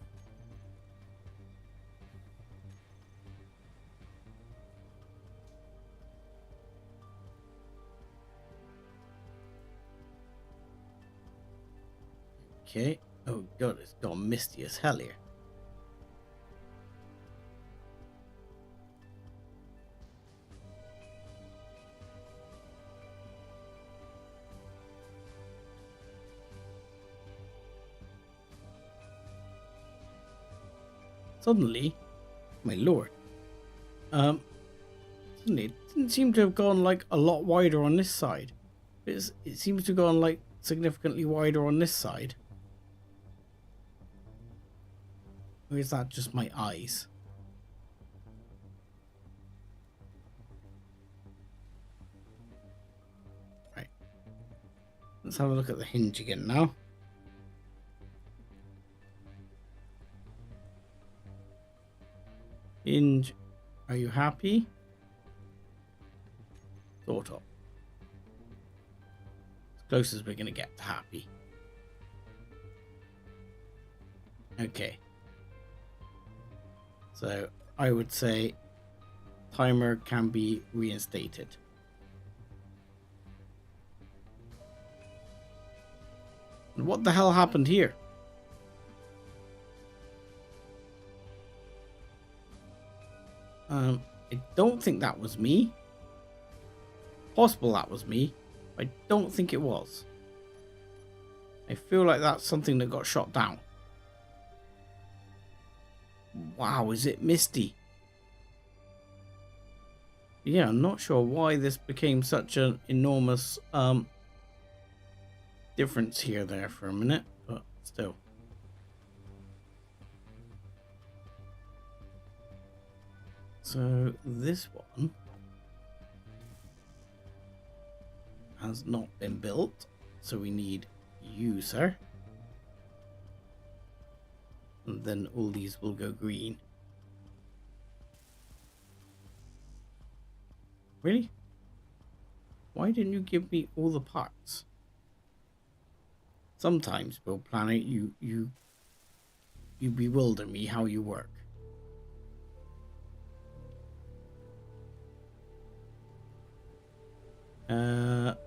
Okay. Oh god, it's gone misty as hell here. Suddenly, my lord, suddenly it didn't seem to have gone like a lot wider on this side. It seems to have gone like significantly wider on this side. Or is that just my eyes? Right. Let's have a look at the hinge again now. Hinge, are you happy? Sort of. As close as we're going to get to happy. Okay. So I would say timer can be reinstated. And what the hell happened here? I don't think that was me. Possible that was me. I don't think it was. I feel like that's something that got shot down. Wow, is it misty? Yeah, I'm not sure why this became such an enormous difference here there for a minute, but still. So this one has not been built, so we need user, and then all these will go green. Really? Why didn't you give me all the parts? Sometimes, Build Planet, you bewilder me how you work.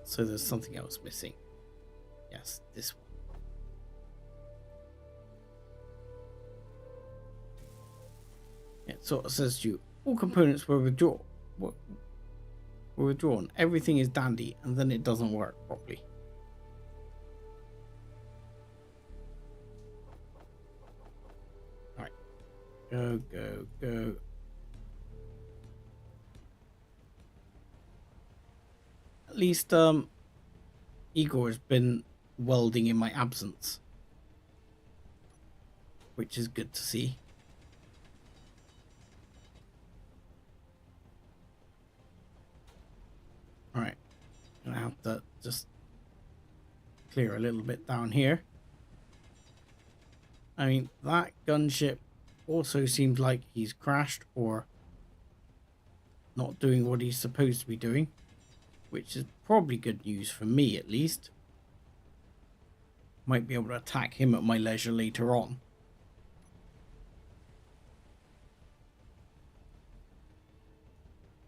So there's something else missing. Yes, this one. It sort of says to you, all components were withdrawn. Everything is dandy, and then it doesn't work properly. All right, go. At least Igor's been welding in my absence, which is good to see. Alright, gonna have to just clear a little bit down here. I mean, that gunship also seems like he's crashed or not doing what he's supposed to be doing, which is probably good news for me at least. Might be able to attack him at my leisure later on.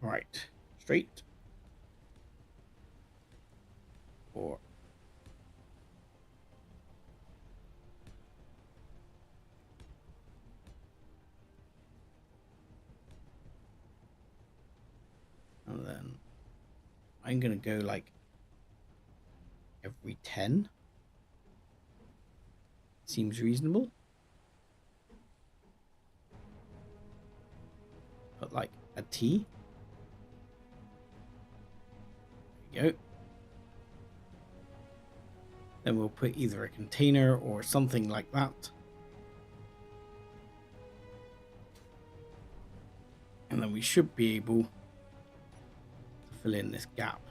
Right, straight. 4. And then I'm gonna go like every 10. Seems reasonable. Put like a T. There you go. Then we'll put either a container or something like that. And then we should be able to fill in this gap.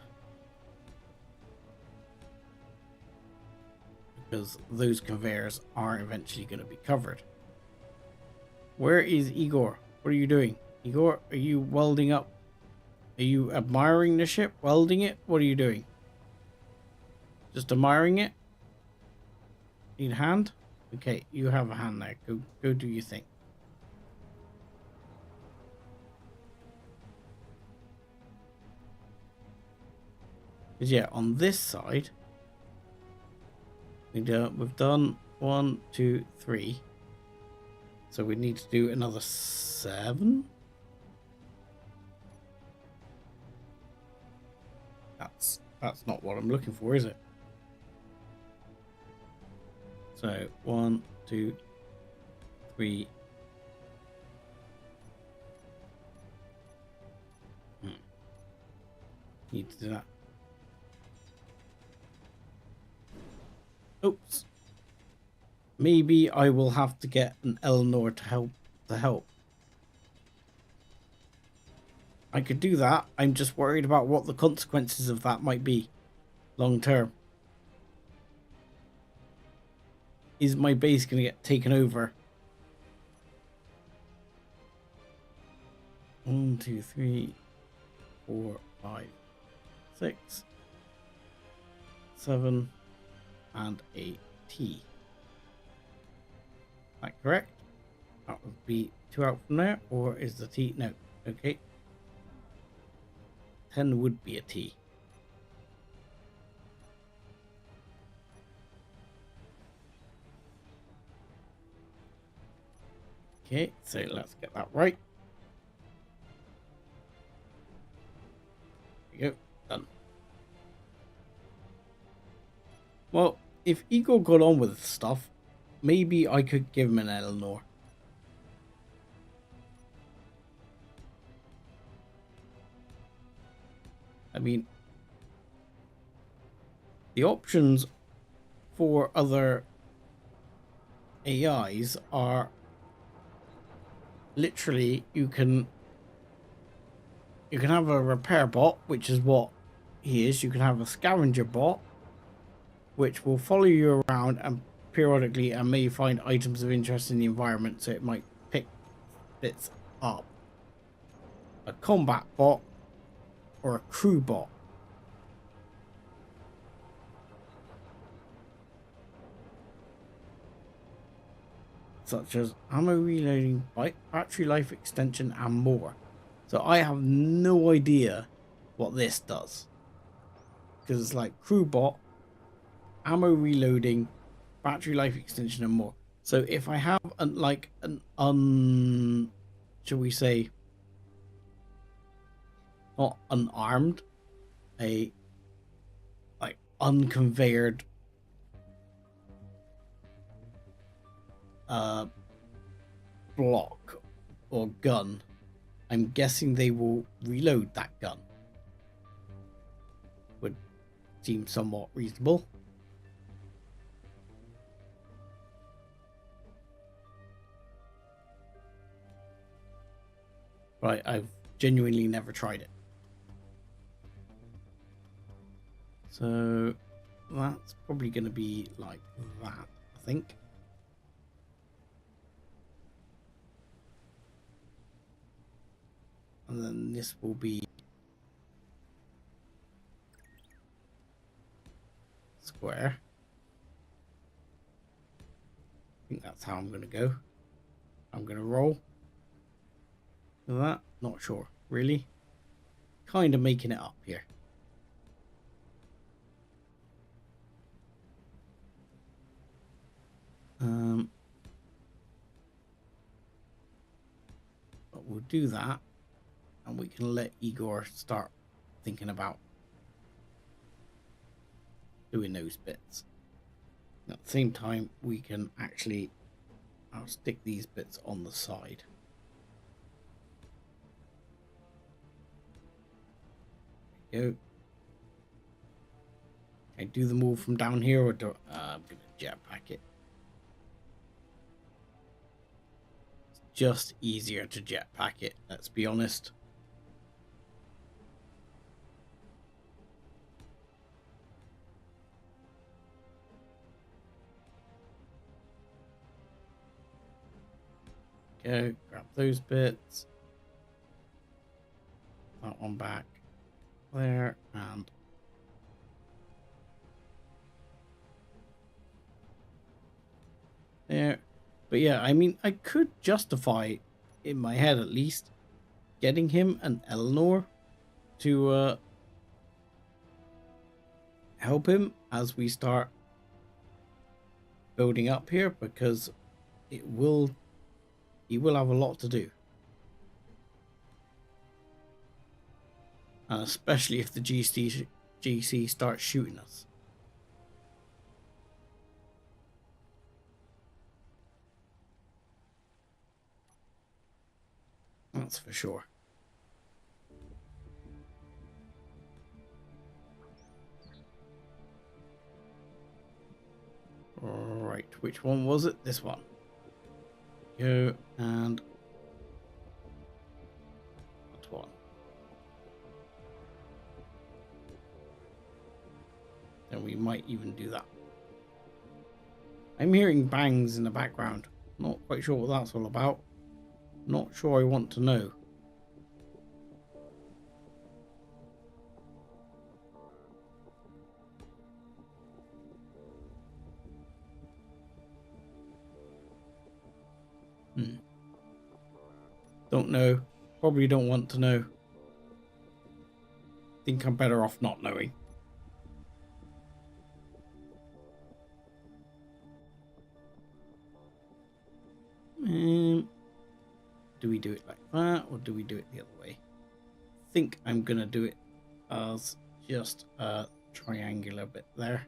Because those conveyors are eventually going to be covered. Where is Igor? What are you doing? Igor, are you welding up? Are you admiring the ship? Welding it? What are you doing? Just admiring it? Need a hand? Okay, you have a hand there. Go do your thing. Because yeah, on this side, we've done 1, 2, 3. So we need to do another 7. That's not what I'm looking for, is it? So 1, 2, 3. Need to do that. Oops. Maybe I will have to get an Eleanor to help. I could do that. I'm just worried about what the consequences of that might be long term. Is my base going to get taken over? 1, 2, 3, 4, 5, 6, 7, and a T. Is that correct? That would be 2 out from there, or is the T? No. Okay. 10 would be a T. Okay, so let's get that right. There we go. Done. Well, if Igor got on with stuff, maybe I could give him an Eleanor. I mean, the options for other AIs are literally you can have a repair bot, which is what he is. You can have a scavenger bot, which will follow you around and periodically and may find items of interest in the environment, so it might pick bits up. A combat bot or a crew bot. Such as ammo reloading, battery life extension, and more. So I have no idea what this does. Because it's like crew bot, ammo reloading, battery life extension, and more. So if I have shall we say, not unarmed, a like unconveyored block or gun, I'm guessing they will reload that gun. Would seem somewhat reasonable. But I've genuinely never tried it. So that's probably going to be like that, I think. And then this will be square. I think that's how I'm going to go. I'm going to roll. Look at that. Not sure. Really? Kind of making it up here. But we'll do that. And we can let Igor start thinking about doing those bits. At the same time, we can actually, I'll stick these bits on the side. There we go. Can I do them all from down here, or do I'm going to jetpack it? It's just easier to jetpack it, let's be honest. Go, grab those bits. That one back there, and there. But yeah, I mean, I could justify, in my head at least, getting him and Eleanor to help him as we start building up here, because he will have a lot to do. And especially if the GC starts shooting us. That's for sure. Right, which one was it? This one. Go, and that one. Then we might even do that. I'm hearing bangs in the background. Not quite sure what that's all about. Not sure I want to know. Don't know. Probably don't want to know. Think I'm better off not knowing. Do we do it like that, or do we do it the other way? I think I'm gonna do it as just a triangular bit there.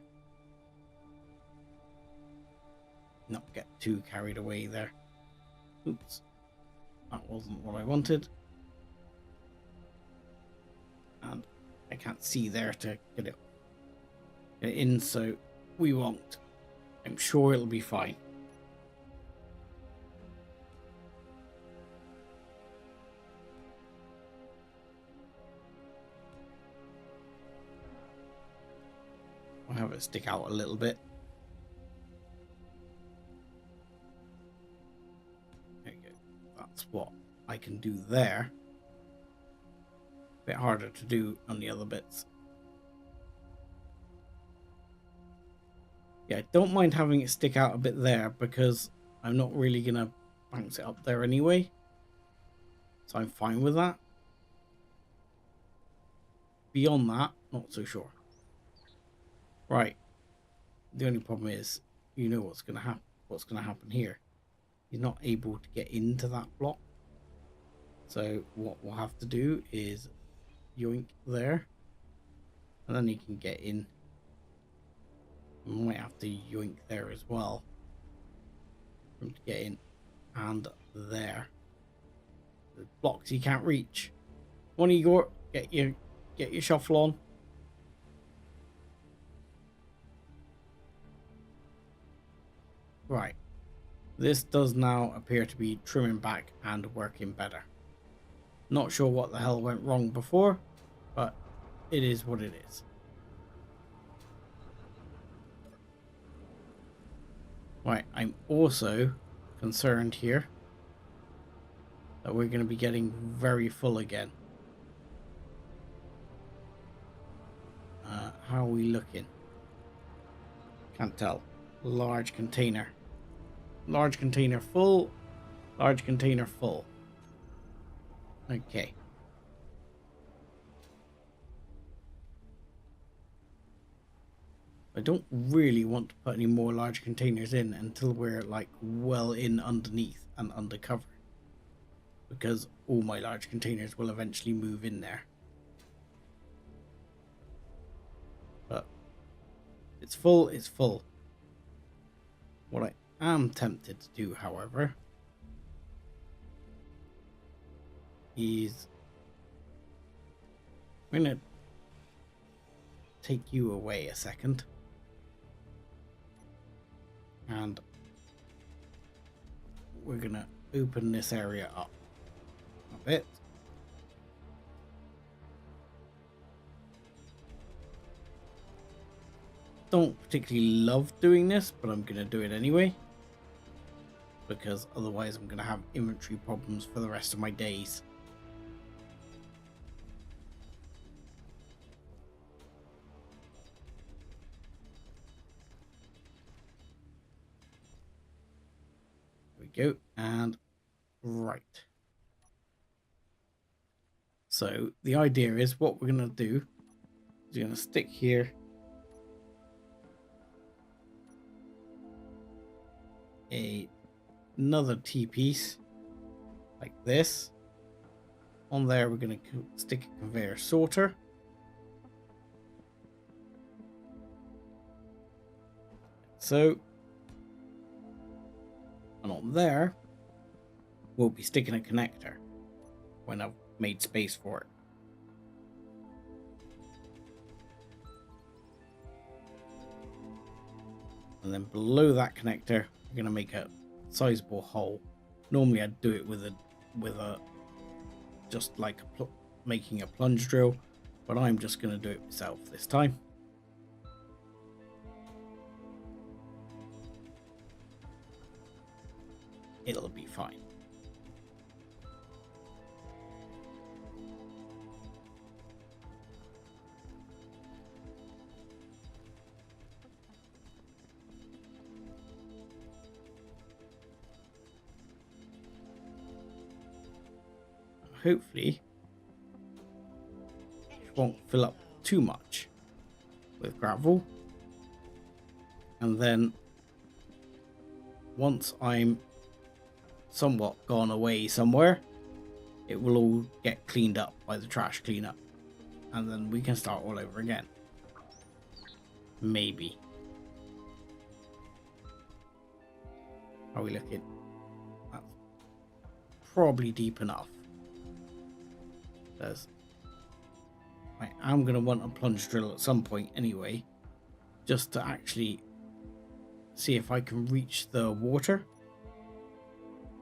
Not get too carried away there. Oops. That wasn't what I wanted. And I can't see there to get it in, so we won't. I'm sure it'll be fine. I'll have it stick out a little bit. There you go. That's what I can do there. Bit harder to do on the other bits. Yeah, I don't mind having it stick out a bit there, because I'm not really gonna bounce it up there anyway. So I'm fine with that. Beyond that, not so sure. Right. The only problem is, you know what's gonna happen. What's gonna happen here? You're not able to get into that block. So what we'll have to do is yoink there, and then you can get in. We might have to yoink there as well for him to get in, and there. The blocks you can't reach. One Igor, get your shuffle on. Right. This does now appear to be trimming back and working better. Not sure what the hell went wrong before, but it is what it is. Right, I'm also concerned here that we're going to be getting very full again. How are we looking? Can't tell. Large container. Large container full. Large container full. Okay. I don't really want to put any more large containers in until we're like well in underneath and undercover, because all my large containers will eventually move in there. But it's full, it's full. What I am tempted to do, however, is I'm going to take you away a second. And we're going to open this area up a bit. Don't particularly love doing this, but I'm going to do it anyway. Because otherwise I'm going to have inventory problems for the rest of my days. There we go. And right. So the idea is what we're going to do is we're going to stick here another T-piece like this. On there we're going to stick a conveyor sorter. So, and on there we'll be sticking a connector when I've made space for it. And then below that connector we're going to make a sizable hole. Normally I'd do it with a just like making a plunge drill, but I'm just going to do it myself this time. It'll be fine. Hopefully it won't fill up too much with gravel, and then once I'm somewhat gone away somewhere, it will all get cleaned up by the trash cleanup, and then we can start all over again. Maybe. How are we looking? That's probably deep enough. Because I am going to want a plunge drill at some point anyway, just to actually see if I can reach the water.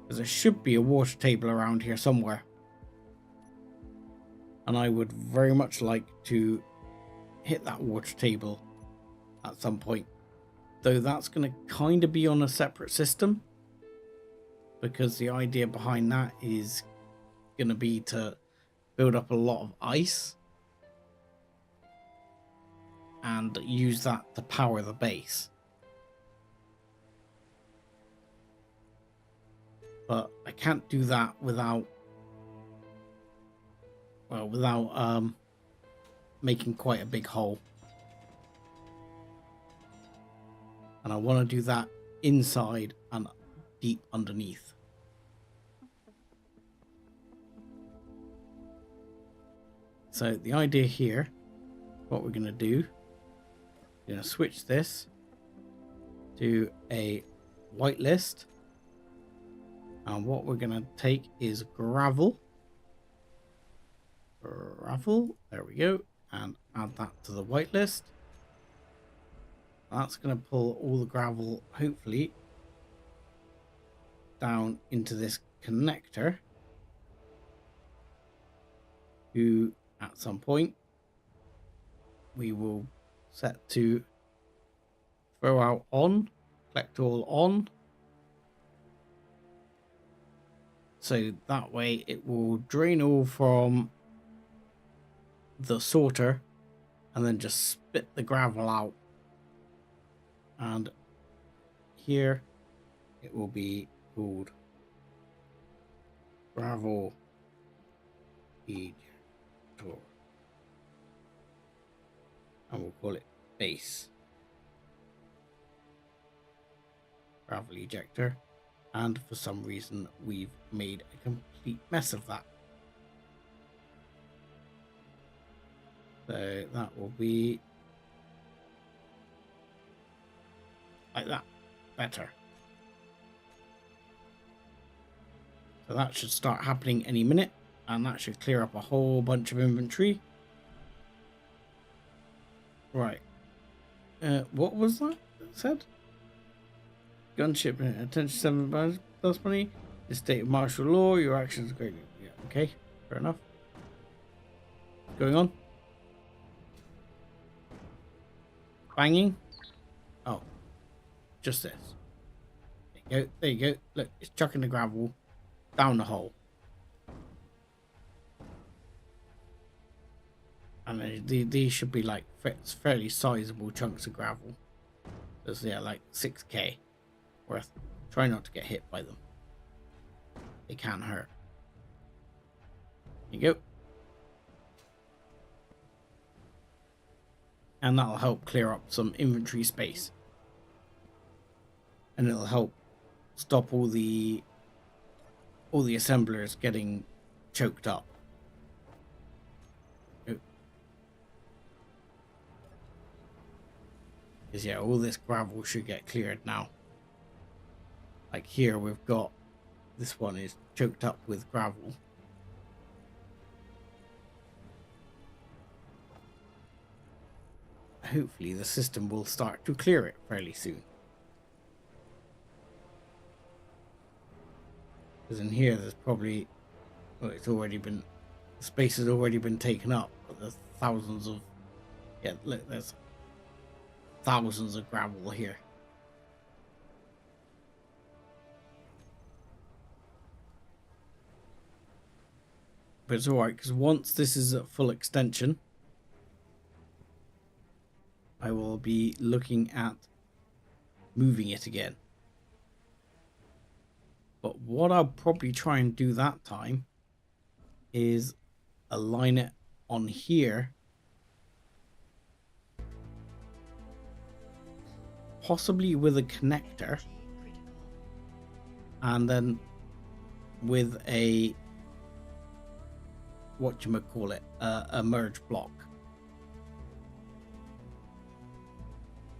Because there should be a water table around here somewhere. And I would very much like to hit that water table at some point. Though that's going to kind of be on a separate system. Because the idea behind that is going to be to build up a lot of ice and use that to power the base. But I can't do that without making quite a big hole. And I want to do that inside and deep underneath. So the idea here, what we're going to do, we're going to switch this to a whitelist. And what we're going to take is gravel. There we go. And add that to the whitelist. That's going to pull all the gravel, hopefully, down into this connector. Who, at some point, we will set to throw out on, collect all on. So that way it will drain all from the sorter and then just spit the gravel out. And here it will be called gravel ejector. And we'll call it base gravel ejector. And for some reason we've made a complete mess of that. So that will be like that. better. So that should start happening any minute, and that should clear up a whole bunch of inventory. Right. What was that said? Gunship, attention 7 pounds plus money. The state of martial law, your actions are great. Yeah, okay, fair enough. What's going on? Banging? Oh, just this. There you go, there you go. Look, it's chucking the gravel down the hole. And these should be like fairly sizable chunks of gravel. There's, yeah, like 6k worth. Try not to get hit by them. They can hurt. There you go. And that'll help clear up some inventory space. And it'll help stop all the assemblers getting choked up. Because yeah, all this gravel should get cleared now. Like here we've got, this one is choked up with gravel. Hopefully the system will start to clear it fairly soon. Because in here there's probably, well, it's already been, the space has already been taken up, but there's thousands of, yeah, look, there's thousands of gravel here. But it's alright, because once this is at full extension, I will be looking at moving it again. But what I'll probably try and do that time is align it on here, possibly with a connector, and then with a, whatchamacallit, a merge block.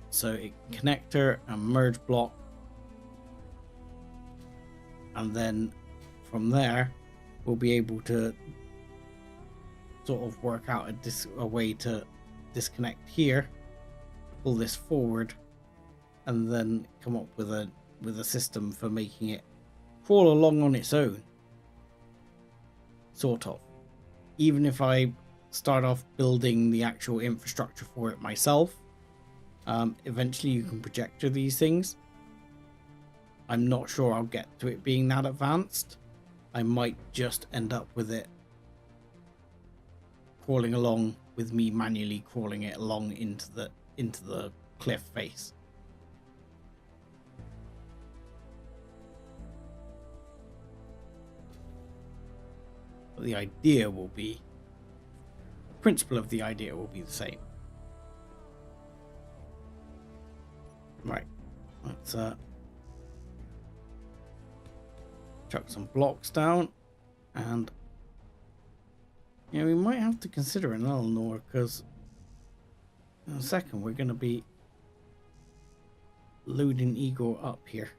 So a connector and merge block, and then from there we'll be able to sort of work out a way to disconnect here, pull this forward, and then come up with a system for making it crawl along on its own, sort of. Even if I start off building the actual infrastructure for it myself, eventually you can projector these things. I'm not sure I'll get to it being that advanced. I might just end up with it crawling along with me manually crawling it along into the cliff face. But the idea will be, the principle of the idea will be the same. Right, let's chuck some blocks down, and yeah, we might have to consider an Eleanor, because in a second we're going to be loading Igor up here.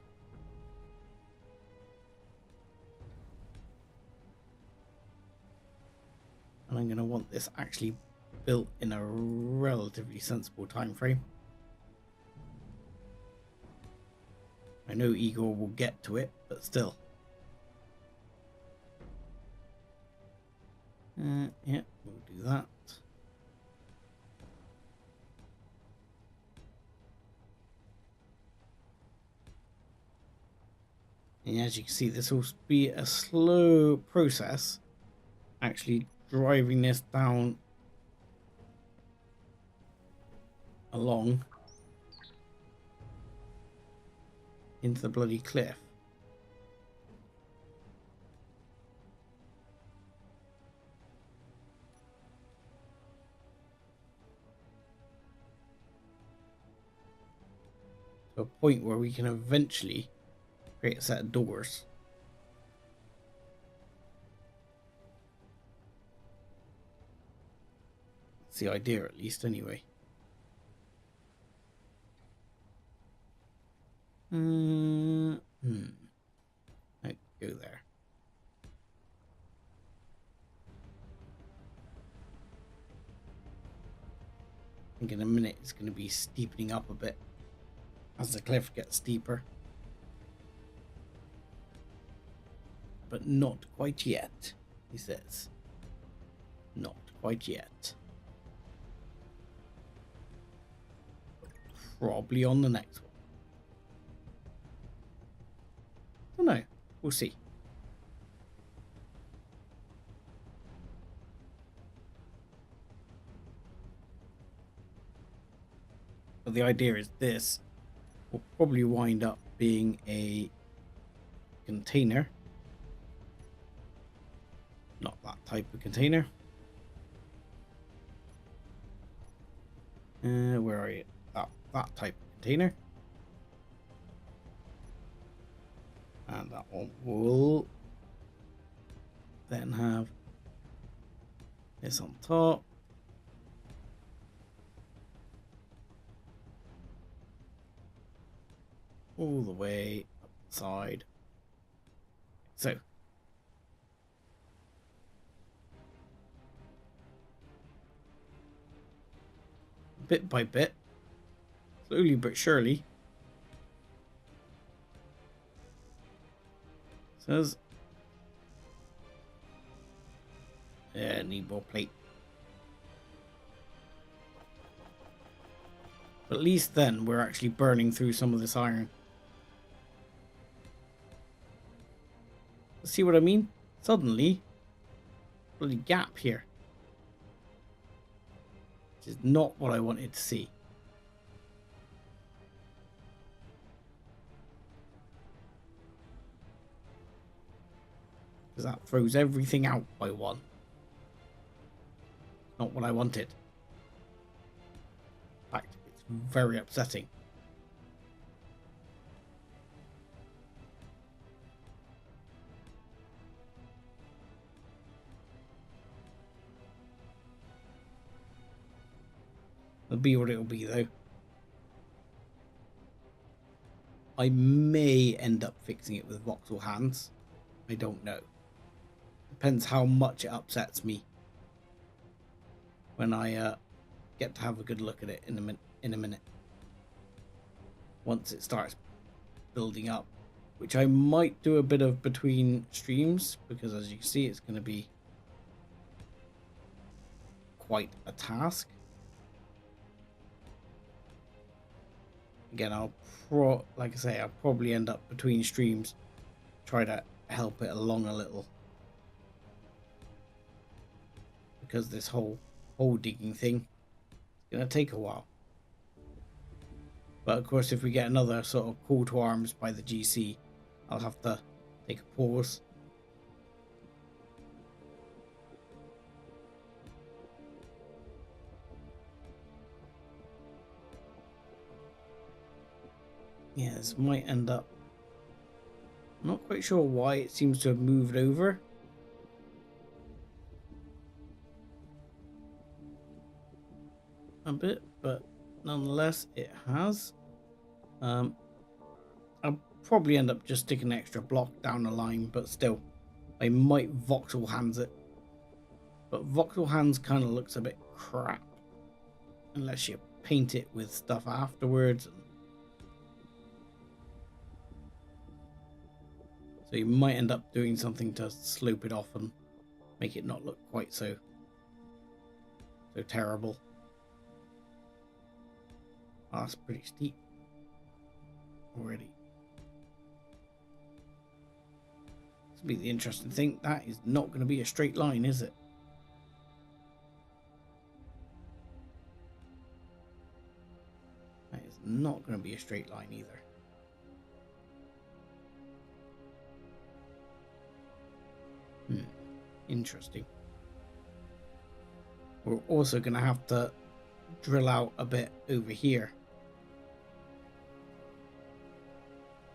And I'm going to want this actually built in a relatively sensible time frame. I know Igor will get to it, but still. Yeah, we'll do that. And as you can see, this will be a slow process, actually driving this down along into the bloody cliff. To a point where we can eventually create a set of doors. That's the idea, at least, anyway. Let's go there. I think in a minute it's going to be steepening up a bit as the cliff gets steeper. But not quite yet, he says. Not quite yet. Probably on the next one. Don't know. We'll see. But the idea is this will probably wind up being a container. Not that type of container. Where are you? That type of container. And that one will then have this on top. All the way up the side. So bit by bit, slowly but surely, says, yeah, need more plate. But at least then we're actually burning through some of this iron. See what I mean? Suddenly, bloody gap here. Which is not what I wanted to see. Because that throws everything out by one. Not what I wanted. In fact, it's very upsetting. It'll be what it'll be, though. I may end up fixing it with voxel hands. I don't know. Depends how much it upsets me when I get to have a good look at it in a minute. Once it starts building up, which I might do a bit of between streams, because as you can see, it's going to be quite a task. Again, like I say, I'll probably end up between streams, try to help it along a little, because this whole digging thing is going to take a while. But of course, if we get another sort of call to arms by the GC, I'll have to take a pause. Yeah, this might end up... I'm not quite sure why it seems to have moved over. A bit, but nonetheless it has. I'll probably end up just sticking an extra block down the line, but still, I might voxel hands it. But voxel hands kind of looks a bit crap unless you paint it with stuff afterwards. So you might end up doing something to slope it off and make it not look quite so terrible. Oh, that's pretty steep already. This will be the interesting thing. That is not going to be a straight line, is it? That is not going to be a straight line either. Interesting. We're also going to have to drill out a bit over here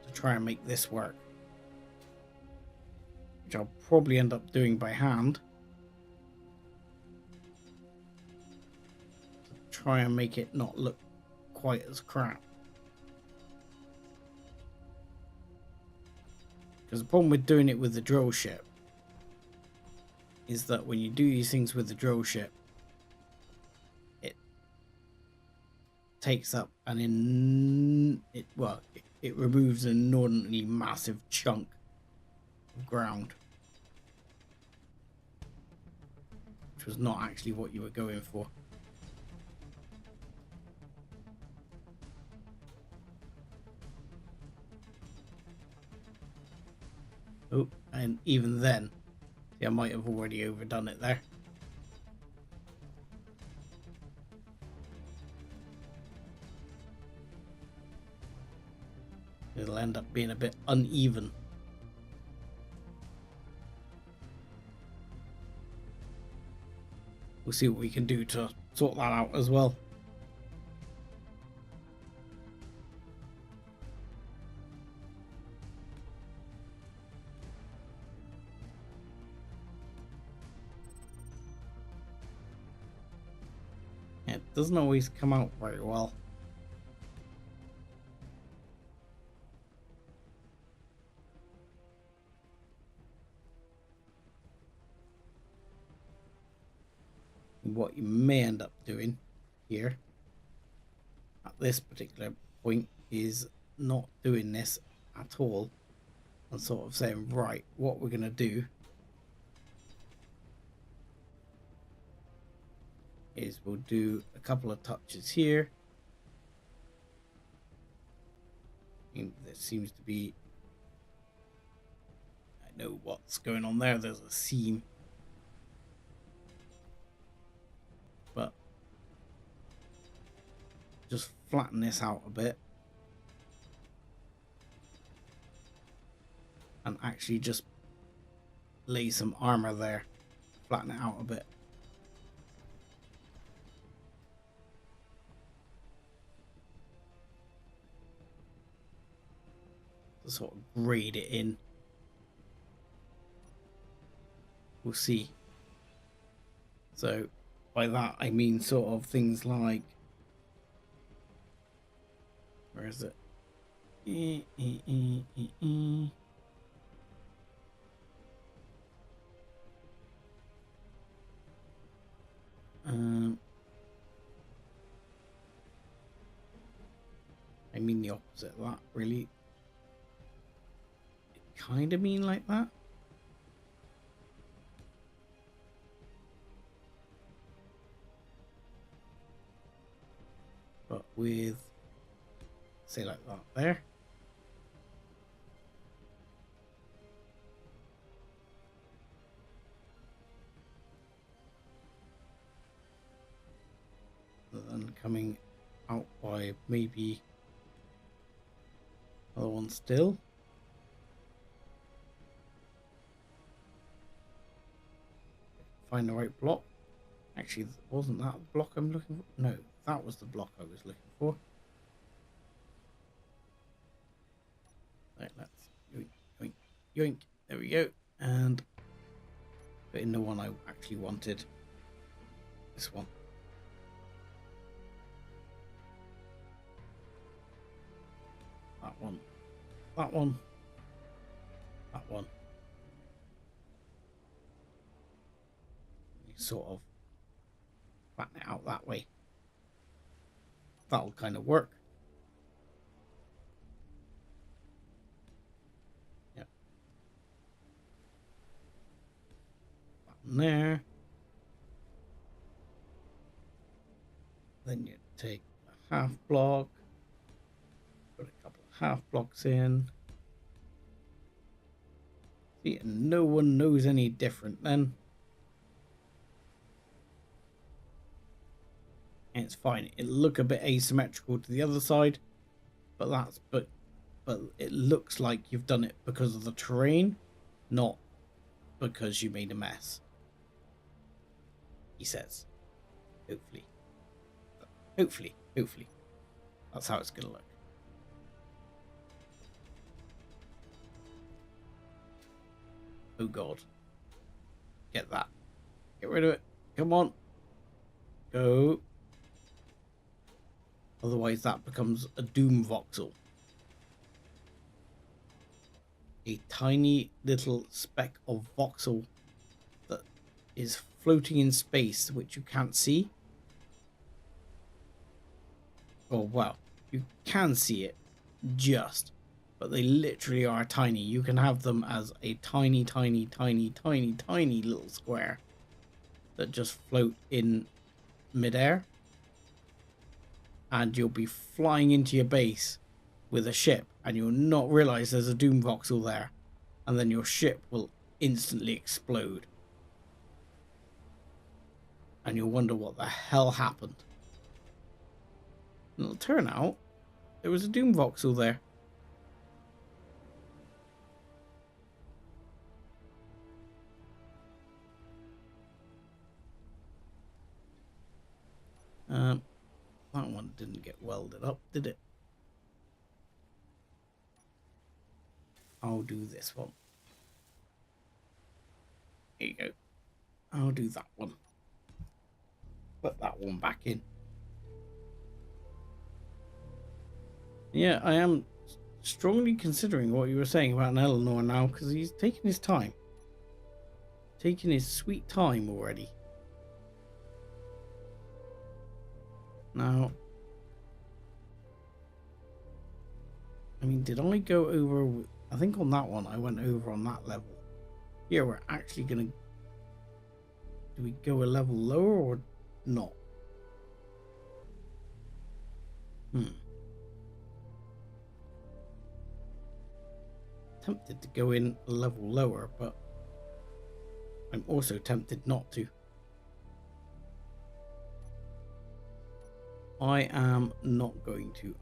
to try and make this work, which I'll probably end up doing by hand to try and make it not look quite as crap. Because the problem with doing it with the drill ship is that when you do these things with the drill ship, it takes up it removes an inordinately massive chunk of ground, which was not actually what you were going for. Oh, and even then, see, I might have already overdone it there. It'll end up being a bit uneven. We'll see what we can do to sort that out as well. It doesn't always come out very well. What you may end up doing here at this particular point is not doing this at all and sort of saying, right, what we're going to do is we'll do a couple of touches here. And there seems to be, I know what's going on there, there's a seam. But just flatten this out a bit and actually just lay some armor there, flatten it out a bit. To sort of grade it in. We'll see. So by that I mean sort of things like, where is it? I mean the opposite of that, really. Kind of mean like that. But with, say, like that there. And then coming out by maybe another one still. Find the right block. Actually, wasn't that the block I'm looking for? No, that was the block I was looking for. Right, let's yoink, yoink, yoink. There we go. And put in the one I actually wanted. This one. That one. That one. That one. Sort of flatten it out that way. That'll kind of work. Yep. Button there. Then you take a half block, put a couple of half blocks in. See, and no one knows any different then. And it's fine. It'll look a bit asymmetrical to the other side, but it looks like you've done it because of the terrain, not because you made a mess. He says. Hopefully. Hopefully. That's how it's gonna look. Oh god. Get that. Get rid of it. Come on. Go. Otherwise that becomes a doom voxel. a tiny little speck of voxel that is floating in space, which you can't see. Oh, well, you can see it just, but they literally are tiny. You can have them as a tiny, tiny, tiny, tiny, tiny little square that just float in midair, and you'll be flying into your base with a ship and you'll not realize there's a doom voxel there, and then your ship will instantly explode and you'll wonder what the hell happened. And it'll turn out there was a doom voxel there. That one didn't get welded up, did it? I'll do this one. Here you go. I'll do that one. Put that one back in. Yeah, I am strongly considering what you were saying about an Eleanor now, because he's taking his time. Taking his sweet time already. Now, I mean, did I go over? I think on that one I went over on that level. Here we're actually gonna. Do we go a level lower or not? Tempted to go in a level lower, but I'm also tempted not to. I am not going to.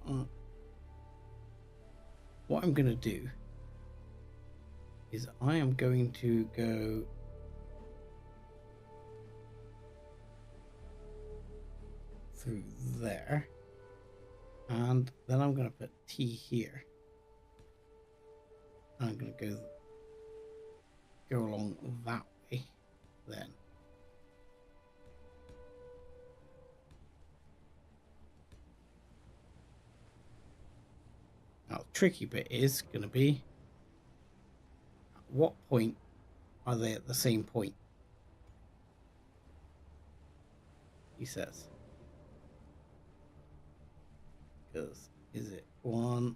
What I'm going to do is I am going to go through there, and then I'm going to put T here. I'm going to go along that way then. Now the tricky bit is going to be, at what point are they at the same point? He says. Because is it one?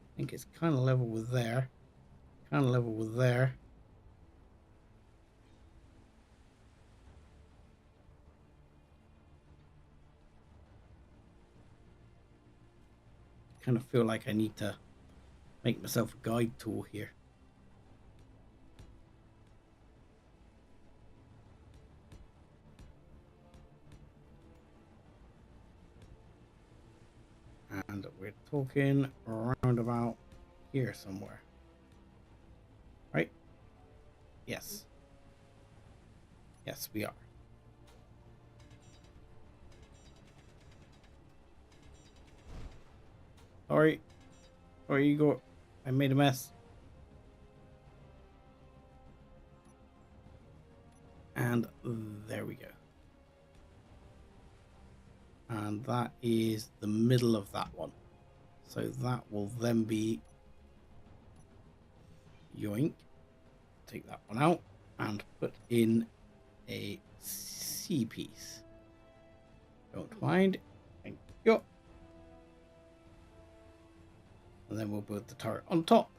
I think it's kind of level with there. Kind of level with there. Kind of feel like I need to make myself a guide tool here. And we're talking around about here somewhere. Right? Yes. Yes, we are. Sorry. Sorry, Igor. I made a mess. And there we go. And that is the middle of that one. So that will then be yoink. Take that one out and put in a C piece. Don't mind. Thank you. And then we'll build the turret on top.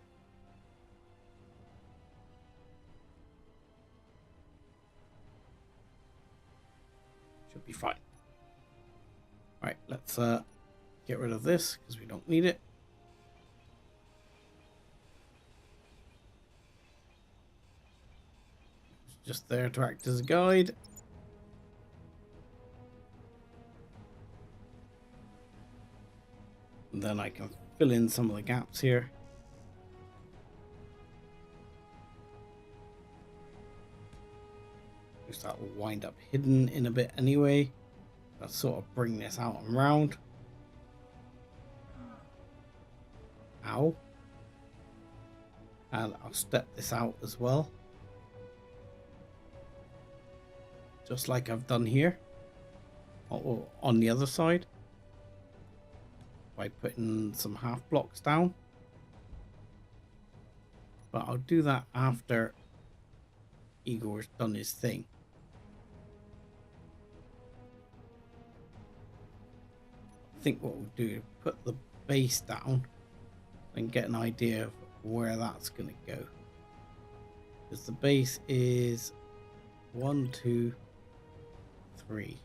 Should be fine. Right, let's get rid of this because we don't need it. It's just there to act as a guide. And then I can fill in some of the gaps here. Just that will wind up hidden in a bit anyway. Let's sort of bring this out and round. Ow. And I'll step this out as well. Just like I've done here. or on the other side by putting some half blocks down. But I'll do that after Igor's done his thing. I think what we'll do is put the base down and get an idea of where that's going to go. Because the base is 1, 2, 3.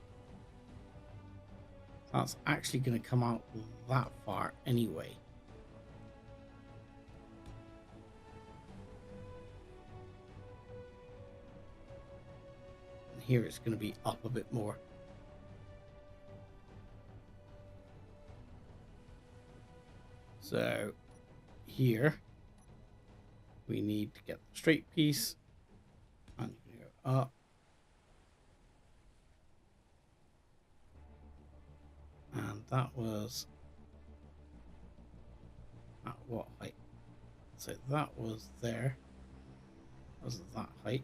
That's actually going to come out that far anyway. And here it's going to be up a bit more. So here we need to get the straight piece and you go up. And that was at what height? So that was there. Was that height?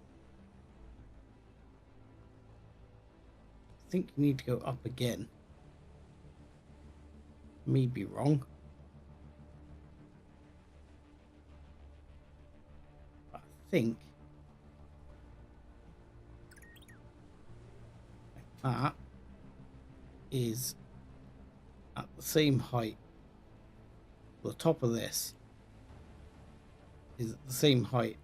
I think you need to go up again. May be wrong. But I think that is at the same height. The top of this is at the same height.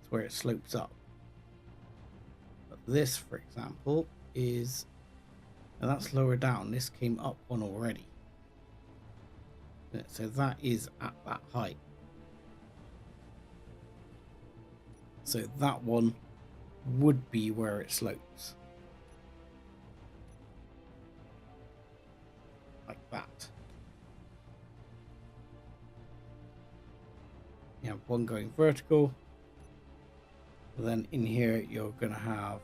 It's where it slopes up. But this, for example, is, and that's lower down. This came up one already. So that is at that height. So that one would be where it slopes. Like that. You have one going vertical. Then in here you're going to have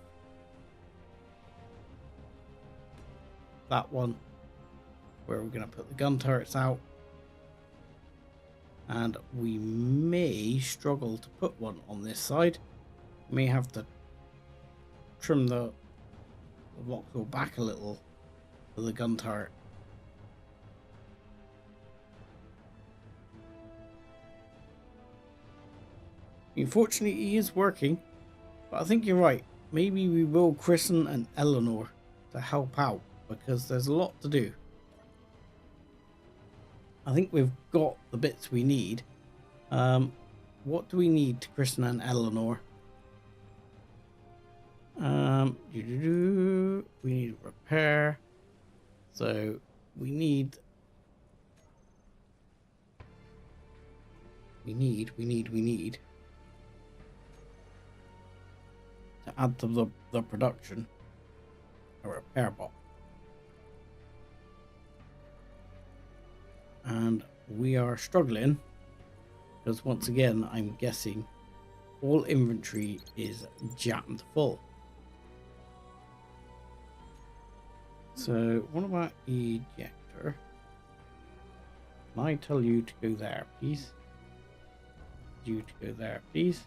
that one where we're going to put the gun turrets out. And we may struggle to put one on this side. May have to trim the blocks back a little for the gun turret. Unfortunately, he is working, but I think you're right. Maybe we will christen an Eleanor to help out because there's a lot to do. I think we've got the bits we need. What do we need to christen an Eleanor? We need repair. So we need to add to the production a repair bot. And we are struggling because once again I'm guessing all inventory is jammed full. So what about ejector? Can I tell you to go there, please? You to go there, please.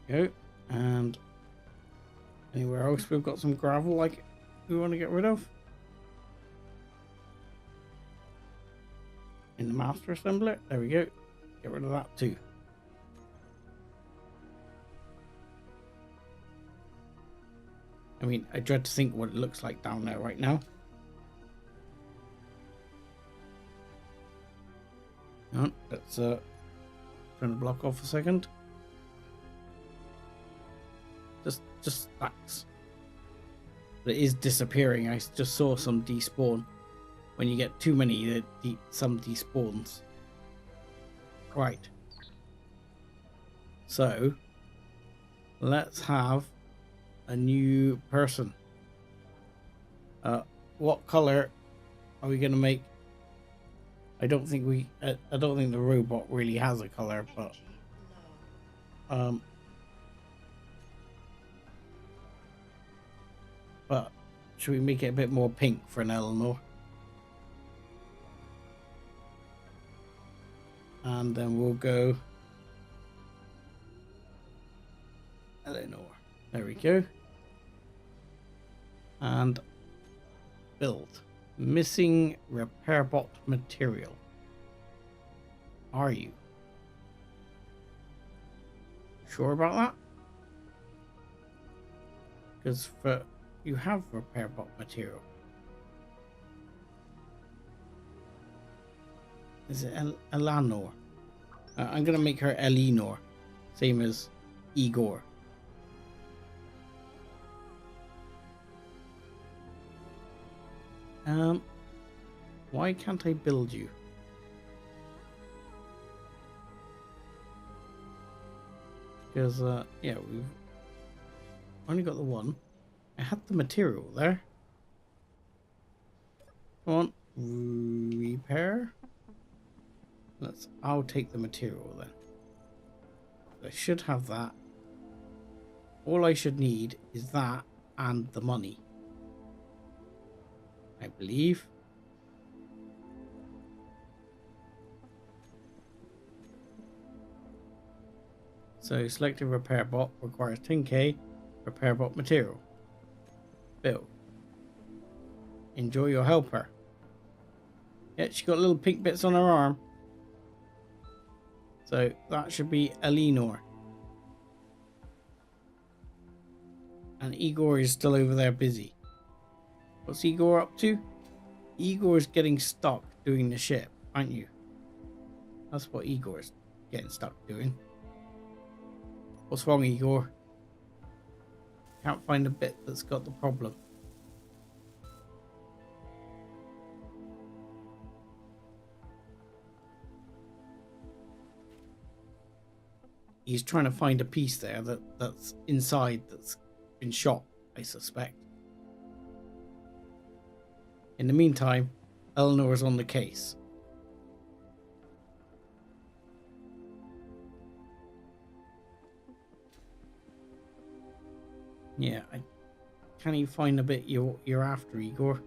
There we go. And anywhere else we've got some gravel like we want to get rid of? In the master assembler, there we go. Get rid of that too. I mean, I dread to think what it looks like down there right now. Let's turn the block off a second. Just stacks. But it is disappearing. I just saw some despawn. When you get too many, some despawns. Right. So, let's have a new person. What color are we gonna make? I don't think the robot really has a color, but should we make it a bit more pink for an Eleanor? And then we'll go we go. And build. Missing repair bot material. Are you sure about that? Because you have repair bot material. Is it Elanor? I'm gonna make her Elinor, same as Igor. Why can't I build you? Because yeah, we've only got the one. I had the material there. Come on, repair. I'll take the material then. I should have that. All I should need is that and the money, I believe. So selected repair bot requires 10k repair bot material. Build. Enjoy your helper. Yeah, she got little pink bits on her arm. So that should be Elinor. And Igor is still over there busy. What's Igor up to? Igor is getting stuck doing the ship, aren't you? That's what Igor is getting stuck doing. What's wrong, Igor? Can't find a bit that's got the problem. He's trying to find a piece there that's inside that's been shot, I suspect. In the meantime, Eleanor is on the case. Yeah, can you find a bit you're after, Igor?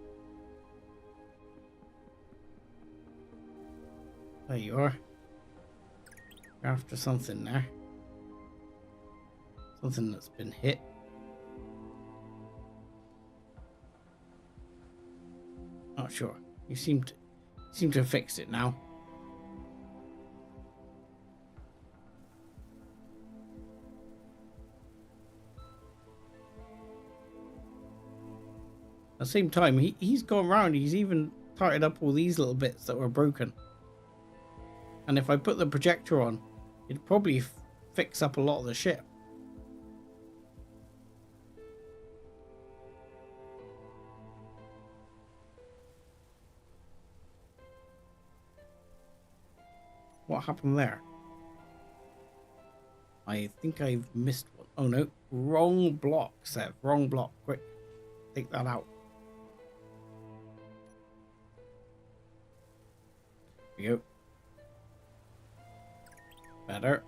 There you are. You're after something there. Something that's been hit. Not sure. You seem to have fixed it now. At the same time, he's gone round. He's even tightened up all these little bits that were broken. And if I put the projector on, it'd probably fix up a lot of the ship. What happened there? I think I've missed one. Oh no, wrong block, Sev. Wrong block. Quick, take that out. There we go. Better.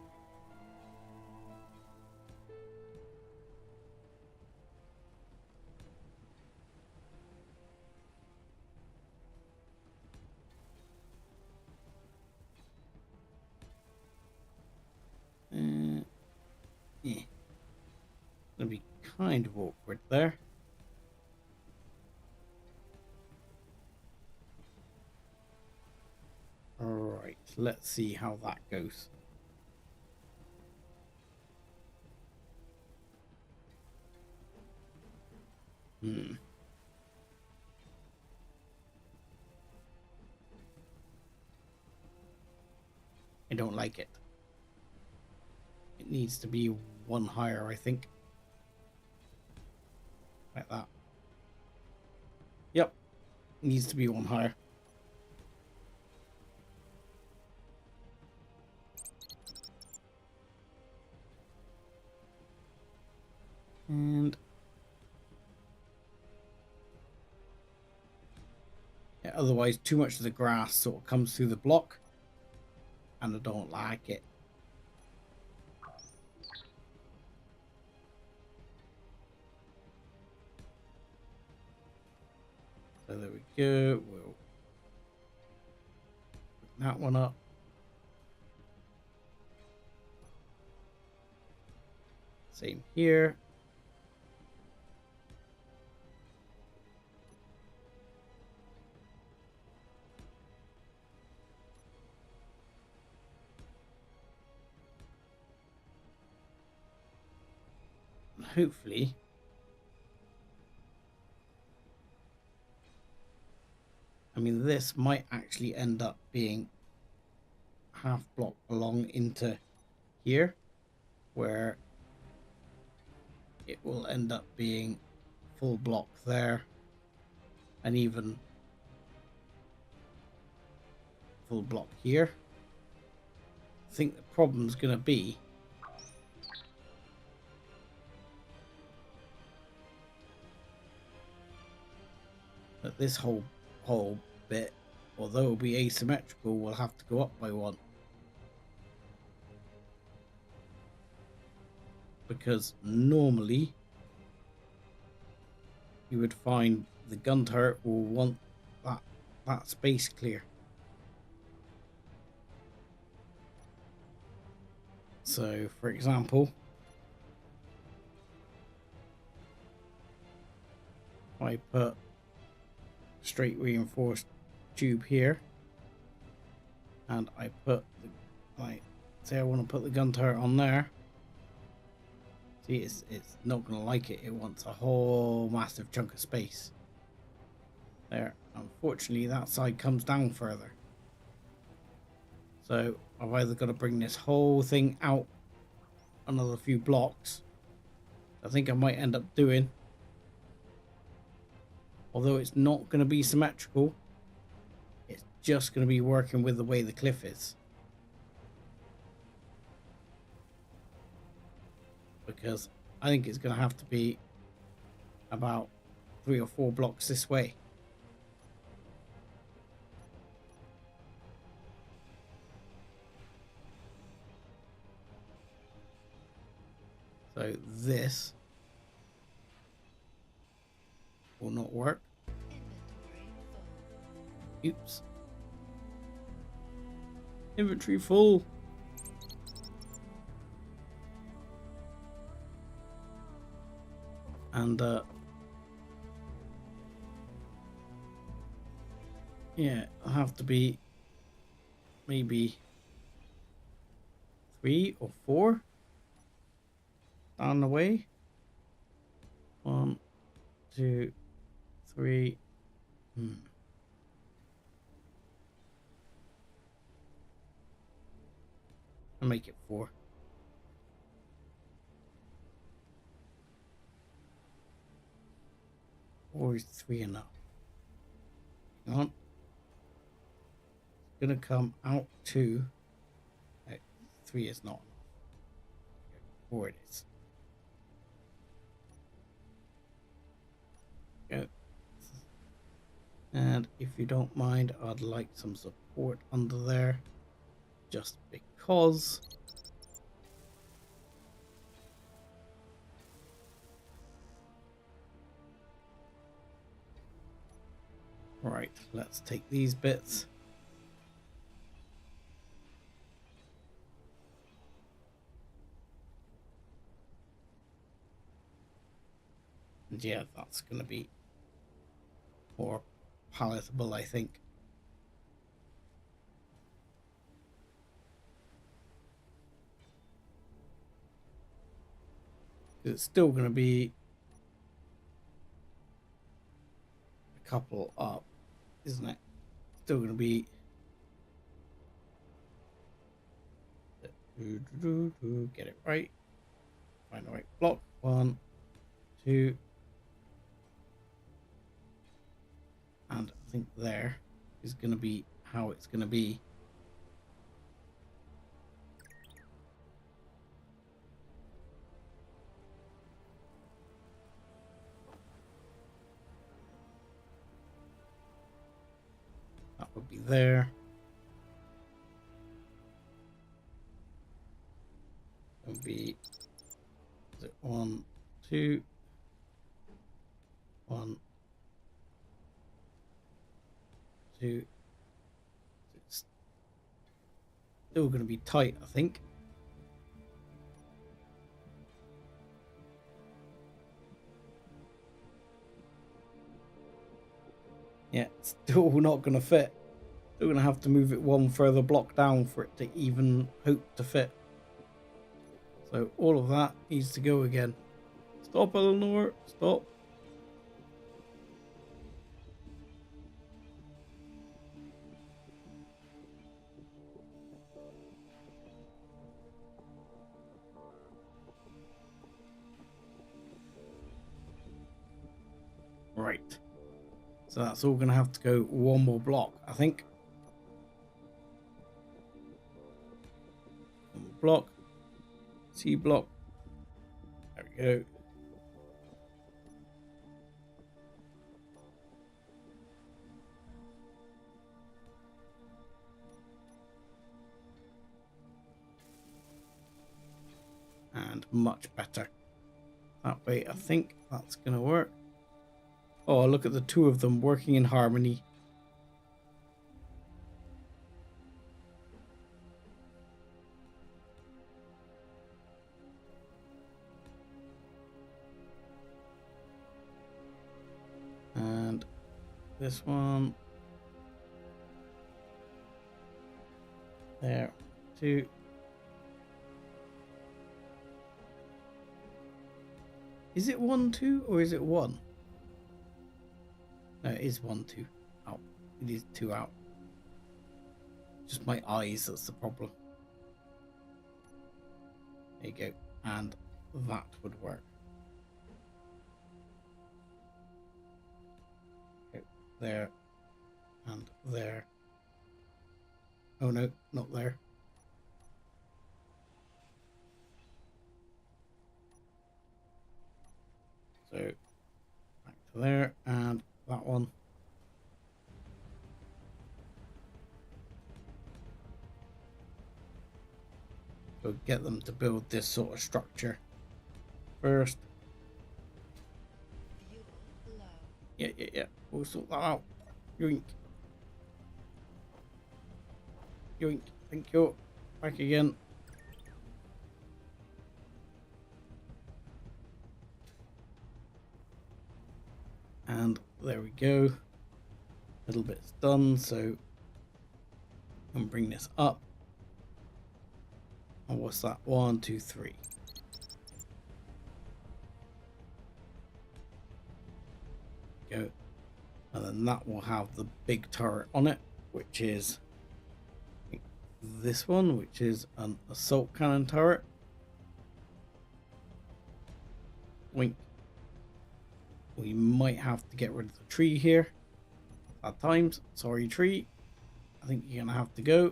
Yeah. Gonna be kind of awkward there. Alright, let's see how that goes. I don't like it. It needs to be one higher, I think. Like that. Yep. Needs to be one higher. And yeah, otherwise too much of the grass sort of comes through the block and I don't like it. So there we go. We'll put that one up. Same here. hopefully I mean this might actually end up being half block along into here, where it will end up being full block there and even full block here. I think the problem's going to be that this whole bit, although it'll be asymmetrical, will have to go up by one, because normally you would find the gun turret will want that space clear. So for example, if I put straight reinforced tube here and I put say I want to put the gun turret on there, see it's not going to like it. It wants a whole massive chunk of space there. Unfortunately that side comes down further, so I've either got to bring this whole thing out another few blocks. I think I might end up doing, although it's not going to be symmetrical, it's just going to be working with the way the cliff is, because I think it's going to have to be about 3 or 4 blocks this way. So this will not work. Oops. Inventory full. And yeah, I'll have to be maybe 3 or 4 down the way. 1, 2, 3. I'll make it 4. Or is 3 enough? Hang on. It's gonna come out to 3 is not enough. 4 it is. Go. And if you don't mind, I'd like some support under there, just because. Right, let's take these bits. And yeah, that's going to be more palatable, I think. It's still going to be a couple up, isn't it? Still going to be get it right. Find the right block. 1, 2, and I think there is going to be how it's going to be. That would be there. It would be 1, 2, 1, 2. It's still going to be tight, I think. Yeah, it's still not going to fit. Still going to have to move it 1 further block down for it to even hope to fit. So all of that needs to go again. Stop, Eleanor. Stop. Right. So that's all going to have to go one more block, I think. One more block. C block. There we go. And much better. That way, I think that's going to work. Oh, look at the two of them working in harmony. And this one. There. Two. Is it 1, 2, or is it 1? No, it is 1, 2 out. It is 2 out. Just my eyes, that's the problem. There you go. And that would work. Okay, there. And there. Oh no, not there. So, back to there, and that one. So get them to build this sort of structure first. Fuel low. Yeah. We'll sort that out. Yoink. Yoink. Thank you. Back again. And there we go. A little bit's done, so I'm bring this up. And what's that? 1, 2, 3. Go. And then that will have the big turret on it, which is this one, which is an assault cannon turret. Wink. We might have to get rid of the tree here at times. Sorry, tree. I think you're gonna have to go.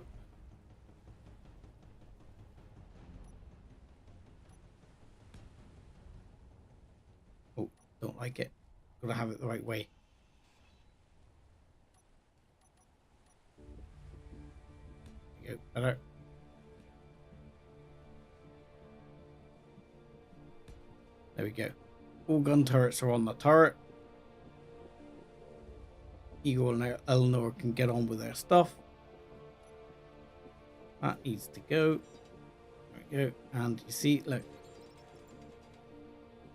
Oh, don't like it. Gotta have it the right way. There you go. Better. There we go. All gun turrets are on the turret. Eagle and Eleanor can get on with their stuff. That needs to go. There we go. And you see, look.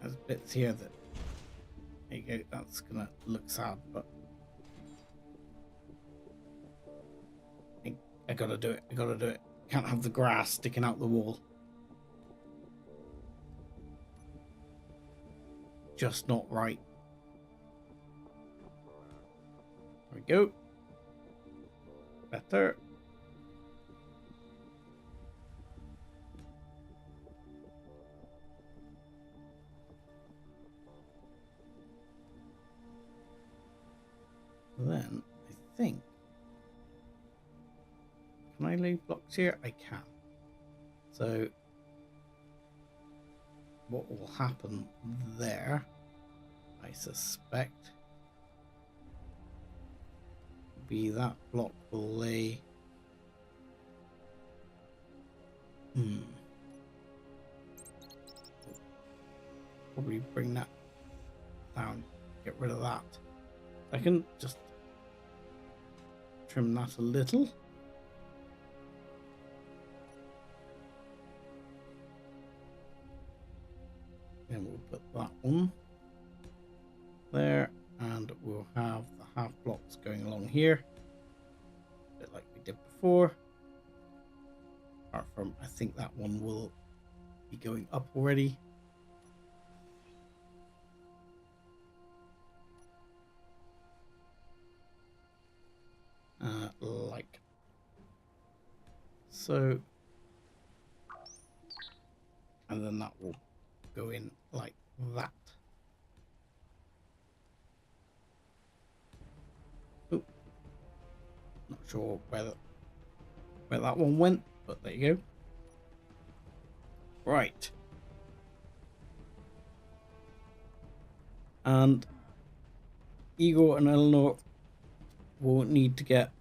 There's bits here that... There you go. That's going to look sad, but... I gotta do it. I gotta do it. Can't have the grass sticking out the wall. Just not right. There we go. Better. Then I think, can I leave blocks here? I can. So what will happen there, I suspect, be that block will lay probably bring that down, get rid of that. I can just trim that a little. Then we'll put that one there, and we'll have the half blocks going along here, a bit like we did before. Apart from, I think that one will be going up already. like so, and then that will go in like that. Oop. Not sure where that one went, but there you go. Right. And Igor and Eleanor will need to get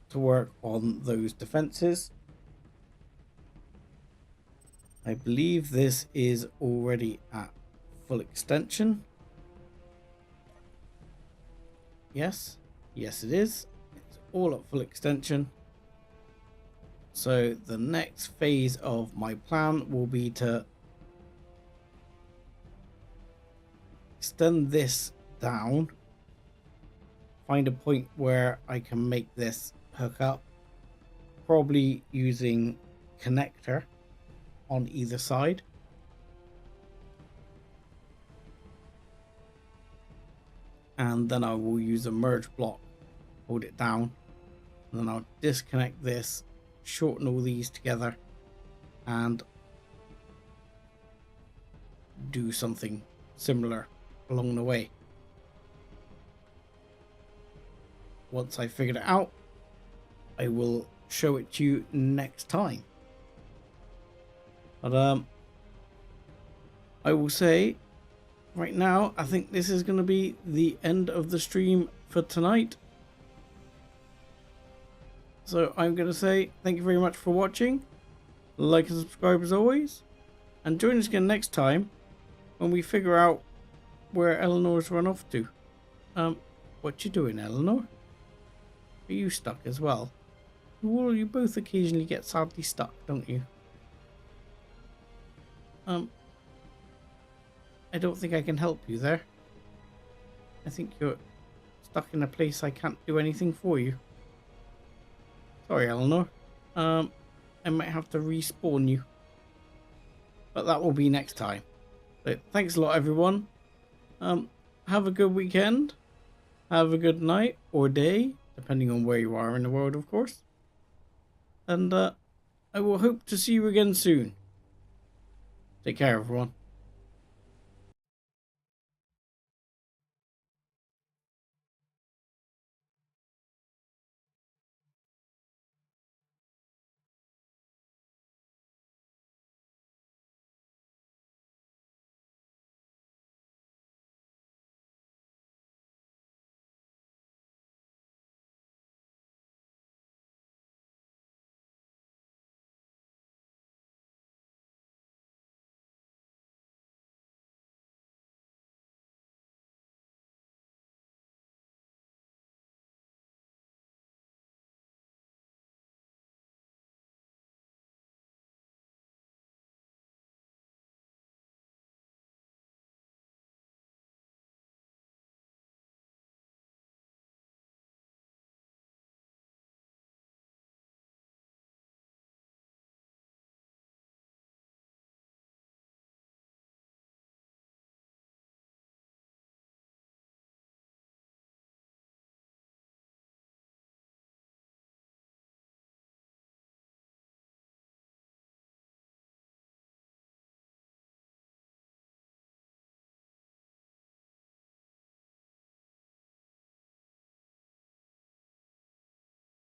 to work on those defenses. I believe this is already at full extension. Yes, yes it is. It's all at full extension. So the next phase of my plan will be to extend this down, find a point where I can make this hook up, probably using connector on either side. And then I will use a merge block, hold it down, and then I'll disconnect this, shorten all these together, and do something similar along the way. Once I figured it out, I will show it to you next time. But I will say right now, I think this is going to be the end of the stream for tonight. So I'm going to say thank you very much for watching. Like and subscribe as always. And join us again next time when we figure out where Eleanor's run off to. What you doing, Eleanor? Are you stuck as well? Well, you both occasionally get sadly stuck, don't you? I don't think I can help you there. I think you're stuck in a place I can't do anything for you. Sorry, Eleanor. I might have to respawn you. But that will be next time. So thanks a lot, everyone. Have a good weekend. Have a good night or day, depending on where you are in the world, of course. And I will hope to see you again soon. Take care, everyone.